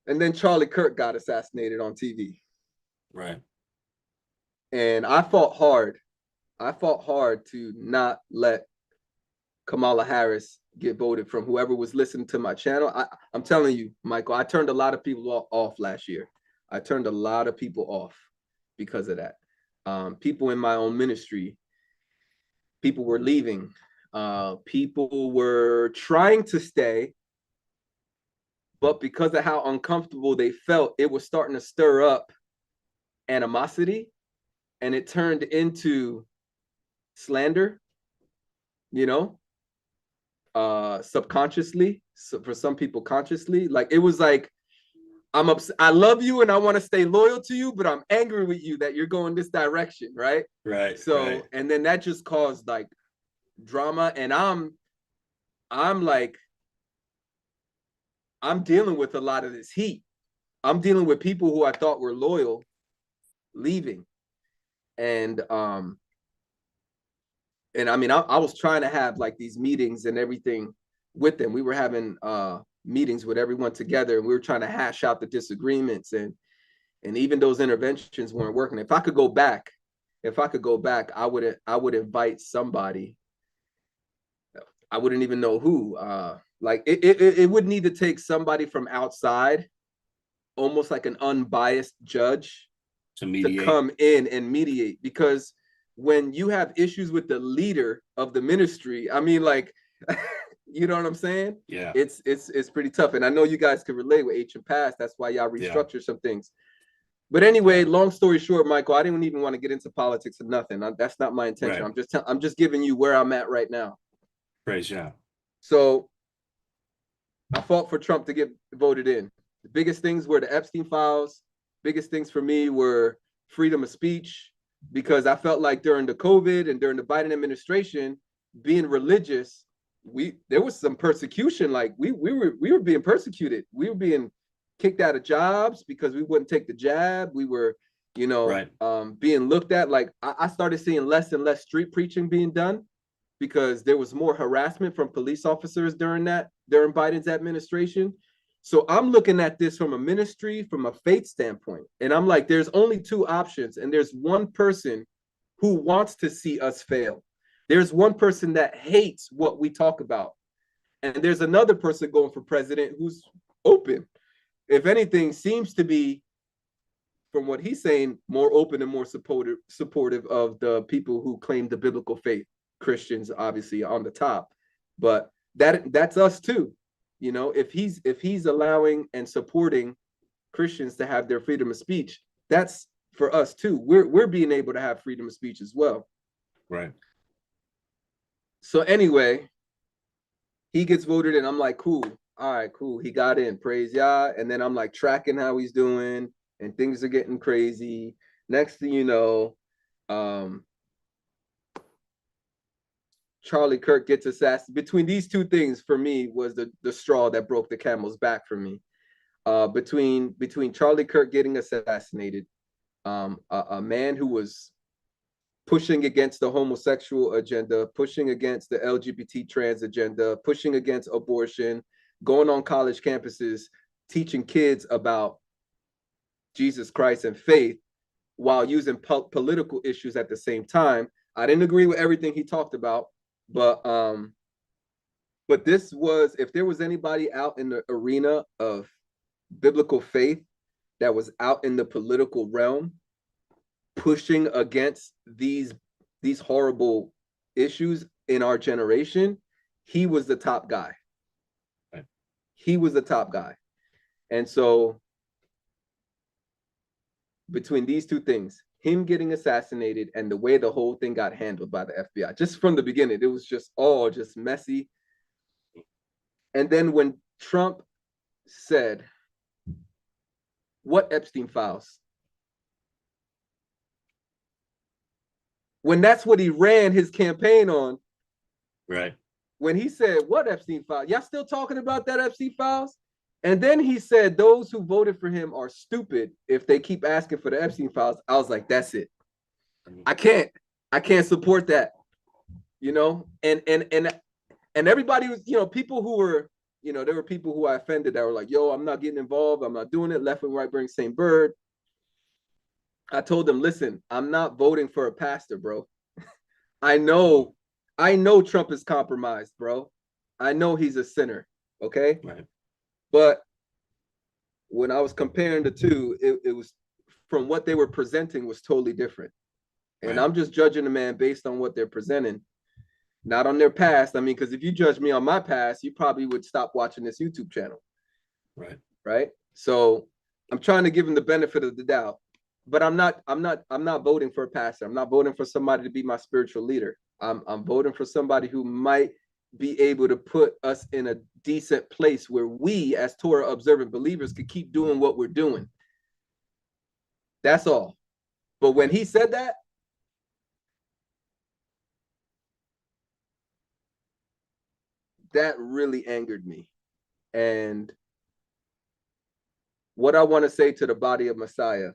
And then Charlie Kirk got assassinated on TV.
Right.
And I fought hard. To not let Kamala Harris get voted from whoever was listening to my channel. I'm telling you, Michael, I turned a lot of people off last year. I turned a lot of people off because of that. People in my own ministry, people were leaving. People were trying to stay, but because of how uncomfortable they felt, it was starting to stir up animosity, and it turned into slander, subconsciously, so for some people consciously. Like it was like, I'm upset, I love you and I want to stay loyal to you, but I'm angry with you that you're going this direction, right? So and then that just caused like drama, and I'm dealing with a lot of this heat. I'm dealing with people who I thought were loyal leaving. And I mean, I was trying to have like these meetings and everything with them. We were having meetings with everyone together, and we were trying to hash out the disagreements, and even those interventions weren't working. If I could go back, I would invite somebody. I wouldn't even know who. Like it would need to take somebody from outside, almost like an unbiased judge, to come in and mediate, because when you have issues with the leader of the ministry, I mean, like, you know what I'm saying?
Yeah.
It's pretty tough. And I know you guys can relate with H and Pass. That's why y'all restructure some things. But anyway, long story short, Michael, I didn't even want to get into politics or nothing. That's not my intention.
Right.
I'm just giving you where I'm at right now.
Praise Yah.
So I fought for Trump to get voted in. The biggest things were the Epstein files. Biggest things for me were freedom of speech, because I felt like during the COVID and during the Biden administration, being religious, there was some persecution. Like we were being persecuted. We were being kicked out of jobs because we wouldn't take the jab. We were, you know, being looked at. Like I started seeing less and less street preaching being done, because there was more harassment from police officers during Biden's administration. So I'm looking at this from a ministry, from a faith standpoint. And I'm like, there's only two options. And there's one person who wants to see us fail. There's one person that hates what we talk about. And there's another person going for president who's open. If anything, seems to be, from what he's saying, more open and more supportive of the people who claim the biblical faith. Christians obviously on the top, but that's us too. You know, if he's allowing and supporting Christians to have their freedom of speech, that's for us too. We're being able to have freedom of speech as well.
Right.
So anyway, he gets voted in. I'm like, cool. All right, cool. He got in. Praise Yah. And then I'm like tracking how he's doing, and things are getting crazy. Next thing you know, Charlie Kirk gets assassinated. Between these two things, for me, was the straw that broke the camel's back for me. Between Charlie Kirk getting assassinated, a man who was pushing against the homosexual agenda, pushing against the LGBT trans agenda, pushing against abortion, going on college campuses, teaching kids about Jesus Christ and faith while using political issues at the same time. I didn't agree with everything he talked about. But this was, if there was anybody out in the arena of biblical faith that was out in the political realm pushing against these horrible issues in our generation, he was the top guy.
Right.
He was the top guy. And so between these two things, him getting assassinated and the way the whole thing got handled by the FBI, just from the beginning, it was just all just messy. And then when Trump said, what Epstein files? When that's what he ran his campaign on.
Right.
When he said, what Epstein files? Y'all still talking about that Epstein files? And then he said, those who voted for him are stupid if they keep asking for the Epstein files. I was like, that's it. I can't support that, you know? And everybody was, you know, people who were, you know, there were people who I offended that were like, yo, I'm not getting involved. I'm not doing it. Left and right bring same bird. I told them, listen, I'm not voting for a pastor, bro. I know Trump is compromised, bro. I know he's a sinner. Okay.
Right.
But when I was comparing the two, it was, from what they were presenting was totally different. And I'm just judging the man based on what they're presenting, not on their past. I mean, because if you judge me on my past, you probably would stop watching this YouTube channel.
Right.
Right. So I'm trying to give him the benefit of the doubt, but I'm not voting for a pastor. I'm not voting for somebody to be my spiritual leader. I'm voting for somebody who might be able to put us in a decent place where we, as Torah observant believers, could keep doing what we're doing. That's all. But when he said that, that really angered me. And what I want to say to the body of Messiah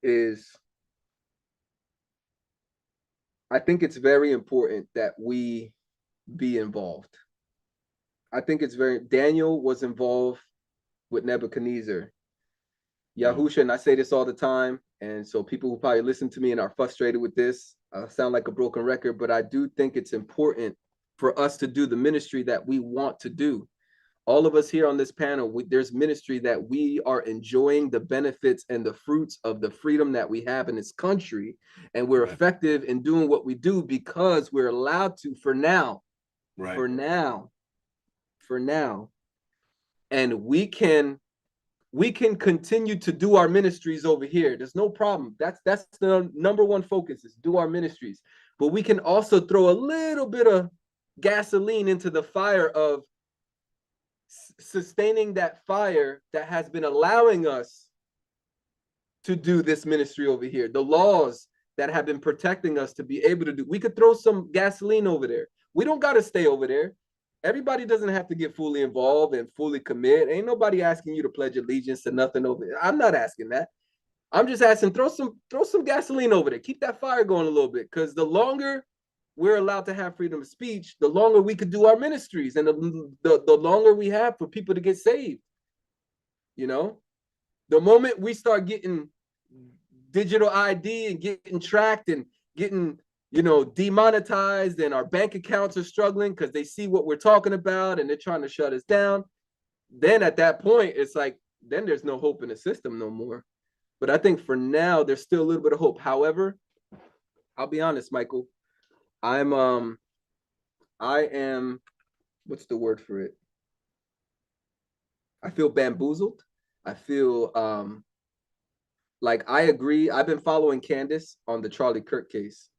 is, I think it's very important that we be involved. I think it's Daniel was involved with Nebuchadnezzar. Yahusha, and I say this all the time, and so people who probably listen to me and are frustrated with this, I sound like a broken record, but I do think it's important for us to do the ministry that we want to do. all of us here on this panel, there's ministry that we are enjoying the benefits and the fruits of the freedom that we have in this country. And we're effective in doing what we do because we're allowed to for now.
Right.
For now. And we can continue to do our ministries over here. There's no problem. That's the number one focus, is do our ministries. But we can also throw a little bit of gasoline into the fire of sustaining that fire that has been allowing us to do this ministry over here. The laws that have been protecting us to be able to do. We could throw some gasoline over there. We don't got to stay over there. Everybody doesn't have to get fully involved and fully commit. Ain't nobody asking you to pledge allegiance to nothing over there. I'm not asking that. I'm just asking, throw some gasoline over there. Keep that fire going a little bit, because the longer we're allowed to have freedom of speech, the longer we could do our ministries, and the longer we have for people to get saved. You know, the moment we start getting digital ID and getting tracked and getting, you know, demonetized, and our bank accounts are struggling because they see what we're talking about and they're trying to shut us down, then at that point, it's like, then there's no hope in the system no more. But I think for now, there's still a little bit of hope. However, I'll be honest, Michael, I am, what's the word for it? I feel bamboozled. I feel like I agree. I've been following Candace on the Charlie Kirk case.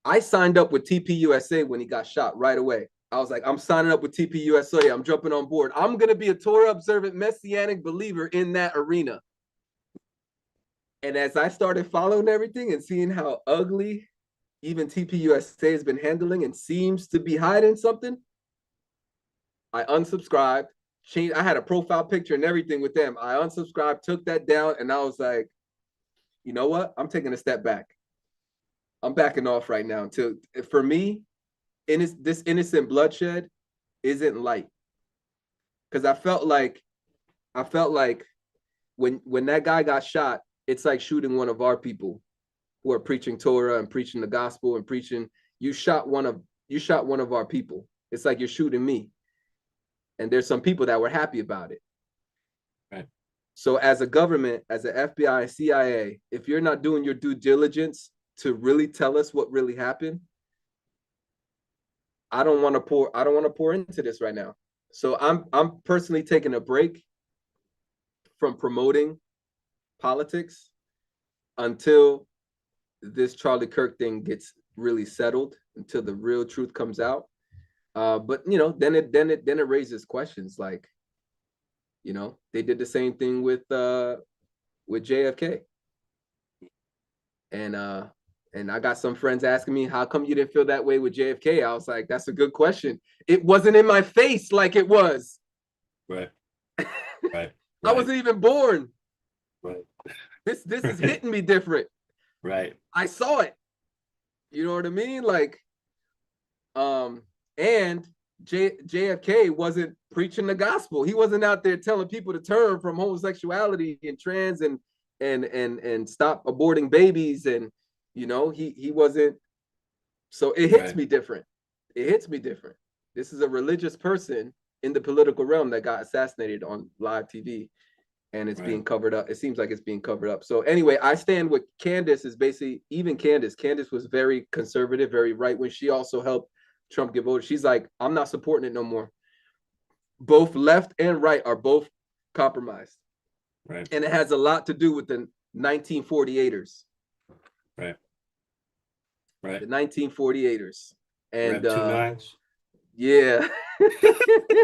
I signed up with TPUSA when he got shot right away. I was like, I'm signing up with TPUSA. I'm jumping on board. I'm going to be a Torah observant Messianic believer in that arena. And as I started following everything and seeing how ugly even TPUSA has been handling and seems to be hiding something, I unsubscribed. Changed. I had a profile picture and everything with them. I unsubscribed, took that down, and I was like, you know what? I'm taking a step back. I'm backing off right now. Until, for me, this innocent bloodshed isn't light. Because I felt like when that guy got shot, it's like shooting one of our people who are preaching Torah and preaching the gospel and preaching. You shot one of our people. It's like you're shooting me. And there's some people that were happy about it.
Right.
So as a government, as an FBI and CIA, if you're not doing your due diligence to really tell us what really happened, I don't want to pour into this right now. So I'm personally taking a break from promoting politics until this Charlie Kirk thing gets really settled, until the real truth comes out. But you know, then it raises questions like, you know, they did the same thing with JFK, and I got some friends asking me, how come you didn't feel that way with JFK? I was like, that's a good question. It wasn't in my face like it was.
Right. Right.
I wasn't even born.
Right.
This is hitting me different.
Right.
I saw it. You know what I mean? Like, and JFK wasn't preaching the gospel. He wasn't out there telling people to turn from homosexuality and trans and stop aborting babies. And, you know, he wasn't. So it hits me different. It hits me different. This is a religious person in the political realm that got assassinated on live TV, and it's being covered up. It seems like it's being covered up. So anyway, I stand with Candace. Is basically, even Candace was very conservative, very right, when she also helped Trump get voted. She's like, I'm not supporting it no more. Both left and right are both compromised.
Right.
And it has a lot to do with the 1948ers.
Right. Right.
The 1948ers. And
Rep 2 9s.
Yeah.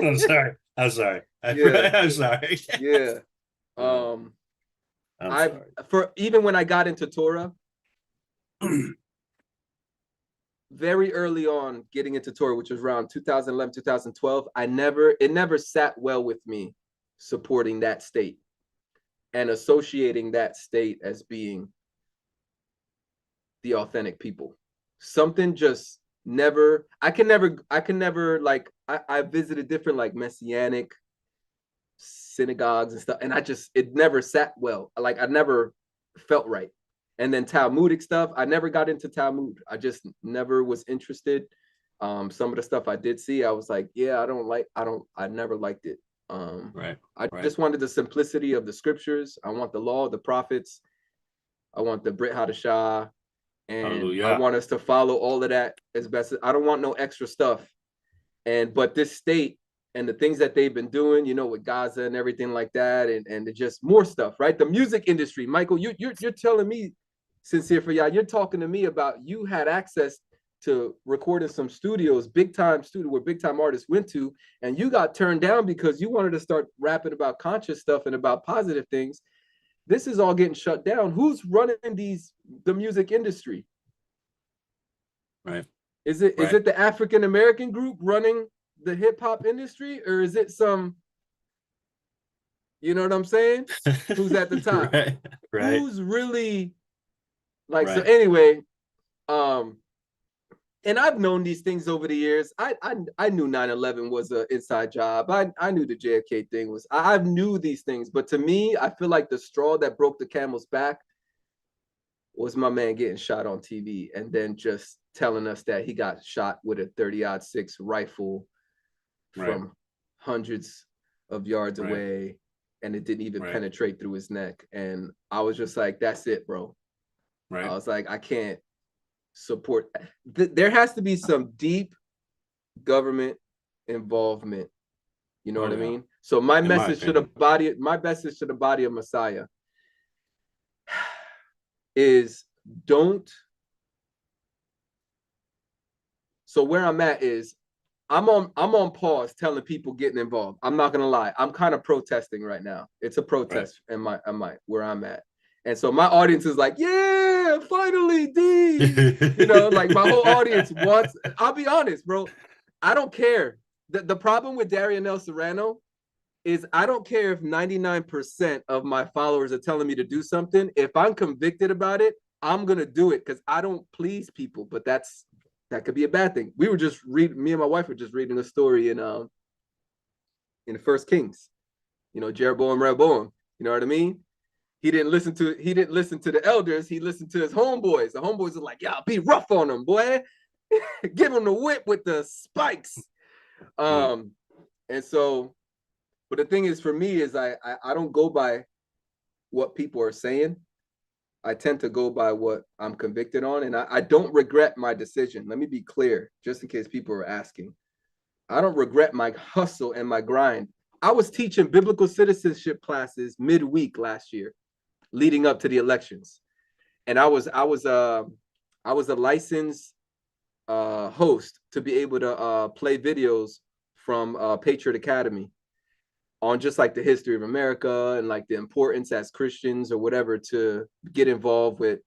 I'm sorry. I'm sorry.
Yeah.
I'm sorry.
Yeah.
I'm sorry.
For even when I got into Torah, very early on getting into Torah, which was around 2011, 2012, it never sat well with me supporting that state and associating that state as being the authentic people. Something just never, I can never like, I visited different like Messianic synagogues and stuff, and it never sat well. Like, I never felt right. And then Talmudic stuff, I never got into Talmud. I just never was interested. Some of the stuff I did see, I was like, yeah, I never liked it.
Right.
I
Right.
just wanted the simplicity of the scriptures. I want the law, the prophets. I want the Brit Hadashah, and I
Hallelujah.
want us to follow all of that as best as, I don't want no extra stuff. But this state and the things that they've been doing, you know, with Gaza and everything like that, and just more stuff, right? The music industry, Michael, you're telling me, Syncere4Yah, you're talking to me about you had access to recording some studios, big time studio where big time artists went to, and you got turned down because you wanted to start rapping about conscious stuff and about positive things. This is all getting shut down. Who's running the music industry?
Right.
Is it the African American group running the hip hop industry, or is it some, you know what I'm saying? Who's at the top?
Right. Right.
Who's really like,
right.
so anyway, and I've known these things over the years. I knew 9/11 was an inside job. I knew the JFK thing was, I knew these things, but to me, I feel like the straw that broke the camel's back was my man getting shot on TV and then just telling us that he got shot with a 30-06 rifle from hundreds of yards away, and it didn't even penetrate through his neck. And I was just like, that's it, bro. I was like, I can't support. There has to be some deep government involvement. You know what I mean? So my message to the body, of Messiah is don't. So where I'm at is I'm on pause telling people getting involved. I'm not gonna lie. I'm kind of protesting right now. It's a protest in my where I'm at. And so my audience is like, yeah, finally, D. You know, like my whole audience wants, I'll be honest, bro. I don't care. The problem with Darionel Serrano is I don't care if 99% of my followers are telling me to do something. If I'm convicted about it, I'm gonna do it because I don't please people. But that could be a bad thing. We were just me and my wife were just reading a story in the First Kings. You know, Jeroboam, Rehoboam. You know what I mean? He didn't listen to the elders. He listened to his homeboys. The homeboys are like, "Yeah, be rough on them, boy. Give him the whip with the spikes." And so, but the thing is, for me, is I don't go by what people are saying. I tend to go by what I'm convicted on, and I don't regret my decision. Let me be clear, just in case people are asking. I don't regret my hustle and my grind. I was teaching biblical citizenship classes midweek last year, leading up to the elections, and I was a licensed host to be able to play videos from Patriot Academy on just like the history of America and like the importance as Christians or whatever to get involved with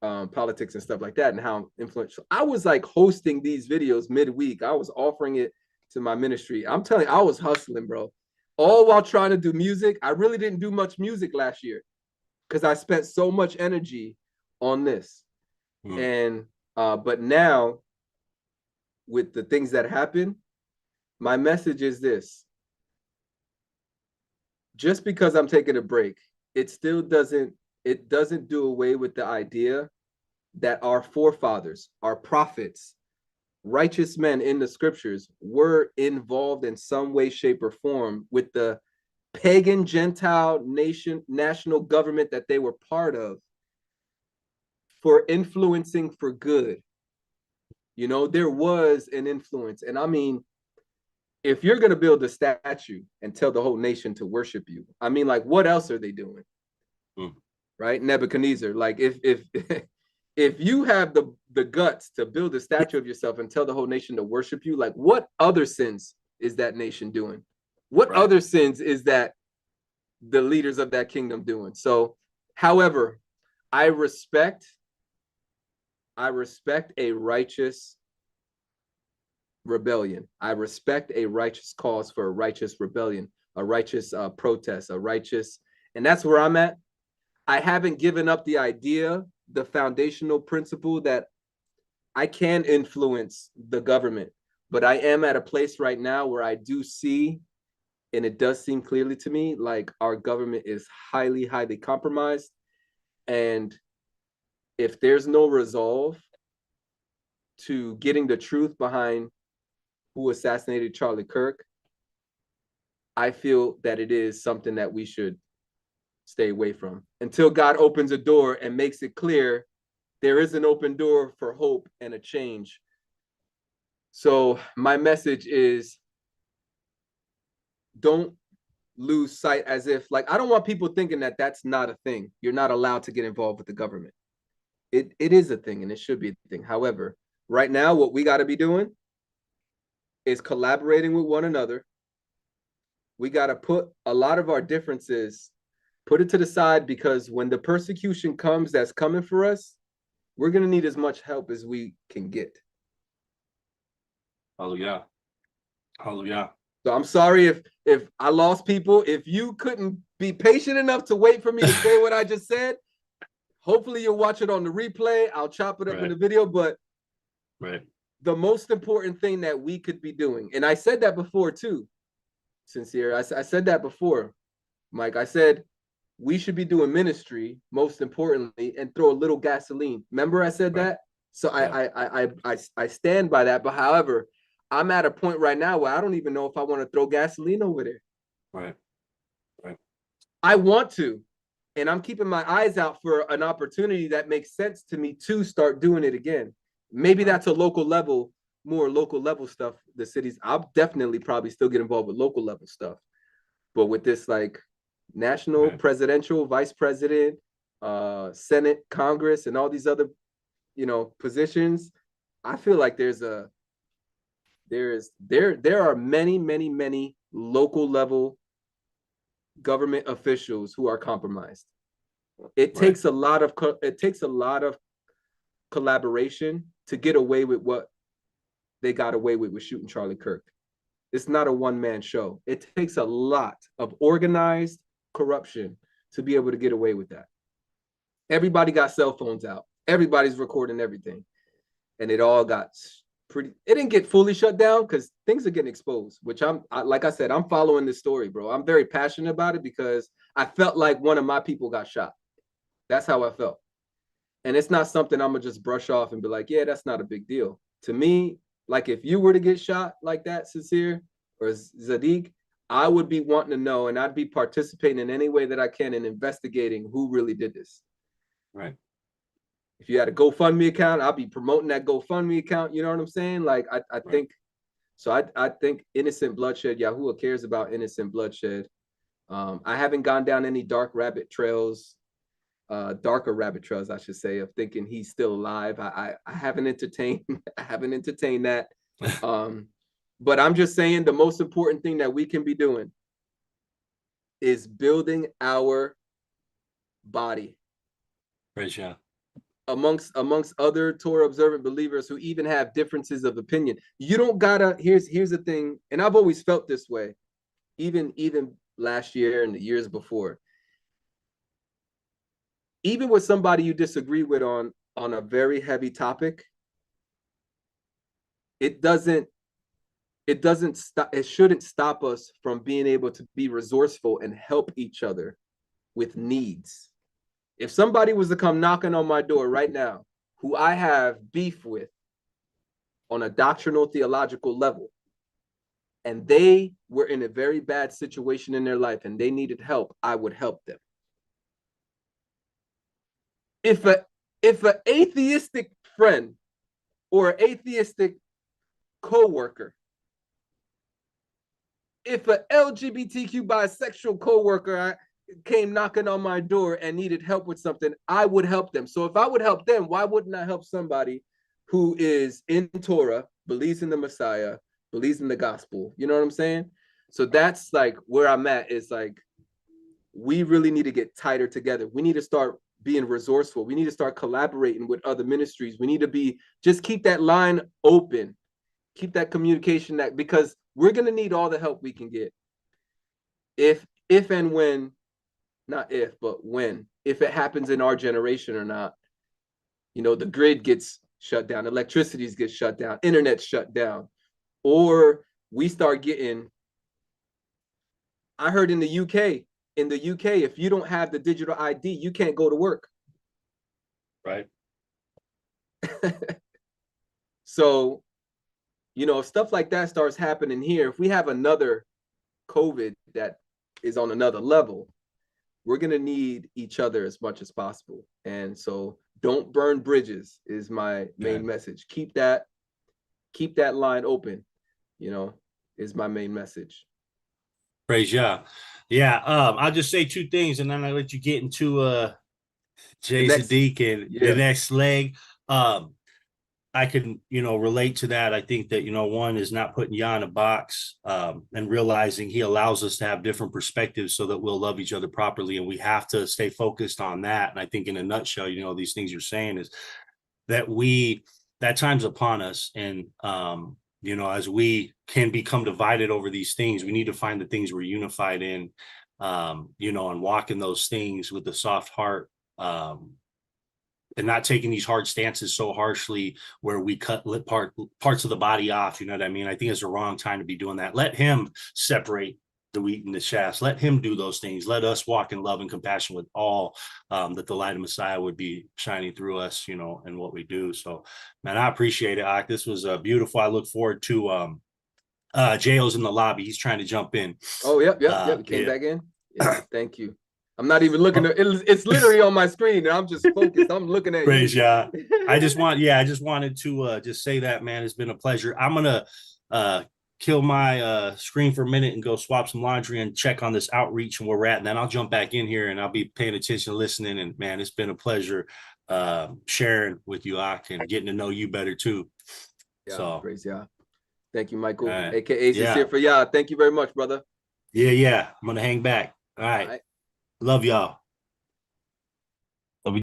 politics and stuff like that and how influential. I was like hosting these videos midweek. I was offering it to my ministry. I'm telling you, I was hustling, bro. All while trying to do music. I really didn't do much music last year because I spent so much energy on this. And but now with the things that happen, my message is this. Just because I'm taking a break, it still doesn't do away with the idea that our forefathers, our prophets, righteous men in the scriptures were involved in some way, shape, or form with the pagan Gentile national government that they were part of for influencing for good. You know, there was an influence. And I mean, if you're going to build a statue and tell the whole nation to worship you, I mean, like, what else are they doing? Right? Nebuchadnezzar, like if you have the guts to build a statue of yourself and tell the whole nation to worship you, like, what other sins is that nation doing? What other sins is that the leaders of that kingdom doing? So, however, I respect a righteous rebellion. I respect a righteous cause for a righteous rebellion, a righteous protest, and that's where I'm at. I haven't given up the idea, the foundational principle that I can influence the government, but I am at a place right now where I do see, and it does seem clearly to me, like our government is highly, highly compromised. And if there's no resolve, to getting the truth behind who assassinated Charlie Kirk, I feel that it is something that we should stay away from until God opens a door and makes it clear there is an open door for hope and a change. So my message is, don't lose sight, as if, like, I don't want people thinking that that's not a thing. You're not allowed to get involved with the government. It is a thing, and it should be a thing. However, right now, what we got to be doing is collaborating with one another. We got to put a lot of our differences, put it to the side, because when the persecution comes that's coming for us, we're going to need as much help as we can get.
Hallelujah. Hallelujah.
So I'm sorry if I lost people. If you couldn't be patient enough to wait for me to say what I just said, hopefully you'll watch it on the replay. I'll chop it up in the video. But the most important thing that we could be doing, and I said that before too, Syncere. I said that before, Mike. I said we should be doing ministry, most importantly, and throw a little gasoline. Remember I said that? So I stand by that. But however, I'm at a point right now where I don't even know if I want to throw gasoline over there.
Right.
I want to, and I'm keeping my eyes out for an opportunity that makes sense to me to start doing it again. Maybe that's a local level, more local level stuff. The cities, I'll definitely probably still get involved with local level stuff. But with this, like, national, presidential, vice president, Senate, Congress, and all these other, positions, I feel like there are many local level government officials who are compromised. It takes a lot of collaboration to get away with what they got away with shooting Charlie Kirk. It's not a one-man show. It takes a lot of organized corruption to be able to get away with that. Everybody got cell phones out. Everybody's recording everything. And it all got it didn't get fully shut down because things are getting exposed, which like I said, I'm following this story, bro. I'm very passionate about it because I felt like one of my people got shot. That's how I felt. And it's not something I'm gonna just brush off and be like, yeah, that's not a big deal. To me, like, if you were to get shot like that, Syncere or Zadig, I would be wanting to know, and I'd be participating in any way that I can in investigating who really did this.
Right.
If you had a GoFundMe account, I'll be promoting that GoFundMe account. You know what I'm saying? Like, I think, so I think innocent bloodshed, Yahuwah cares about innocent bloodshed. I haven't gone down any darker rabbit trails, I should say, of thinking he's still alive. I haven't entertained, that. But I'm just saying the most important thing that we can be doing is building our body.
Praise Yah.
Amongst other Torah observant believers who even have differences of opinion. You don't gotta, here's the thing, and I've always felt this way, even last year and the years before. Even with somebody you disagree with on a very heavy topic, it shouldn't stop us from being able to be resourceful and help each other with needs. If somebody was to come knocking on my door right now, who I have beef with on a doctrinal theological level, and they were in a very bad situation in their life and they needed help, I would help them. If an atheistic friend or an atheistic coworker, if an LGBTQ bisexual coworker came knocking on my door and needed help with something, I would help them. So if I would help them, why wouldn't I help somebody who is in Torah, believes in the Messiah, believes in the gospel? You know what I'm saying? So that's like where I'm at, is like, we really need to get tighter together. We need to start being resourceful. We need to start collaborating with other ministries. We need to just keep that line open, keep that communication, because we're going to need all the help we can get. If and when, not if, but when, if it happens in our generation or not, the grid gets shut down, electricity gets shut down, internet's shut down, or we start getting, I heard in the UK, if you don't have the digital ID, you can't go to work.
Right.
So, you know, if stuff like that starts happening here, if we have another COVID that is on another level, we're going to need each other as much as possible. And so don't burn bridges is my main message. Keep that line open, you know, is my main message.
Praise Yah. Yeah. I'll just say two things and then I'll let you get into Jay Sadiq and the next leg. I can, you know, relate to that. I think that, you know, one is not putting YAH in a box and realizing he allows us to have different perspectives so that we'll love each other properly. And we have to stay focused on that. And I think in a nutshell, you know, these things you're saying is that that time's upon us. And, you know, as we can become divided over these things, we need to find the things we're unified in, you know, and walk in those things with a soft heart. And not taking these hard stances so harshly where we cut parts of the body off. You know what I mean? I think it's the wrong time to be doing that. Let him separate the wheat and the chaff. Let him do those things. Let us walk in love and compassion with all, that the light of Messiah would be shining through us, you know, and what we do. So, man, I appreciate it, Ak. This was beautiful. I look forward to J.O.'s in the lobby. He's trying to jump in.
Oh, yep. He came back in. Yeah, thank you. I'm not even looking at it. It's literally on my screen and I'm just focused. I'm looking at
Praise Yah. I just wanted to just say that, man, it's been a pleasure. I'm gonna kill my screen for a minute and go swap some laundry and check on this outreach and where we're at, and then I'll jump back in here and I'll be paying attention, listening. And man, it's been a pleasure sharing with you, Ak, and getting to know you better too.
Yeah,
so
praise Yah. Thank you, Michael,
right.
aka Syncere4Yah. Thank you very much, brother.
Yeah, I'm gonna hang back. All right. Love y'all.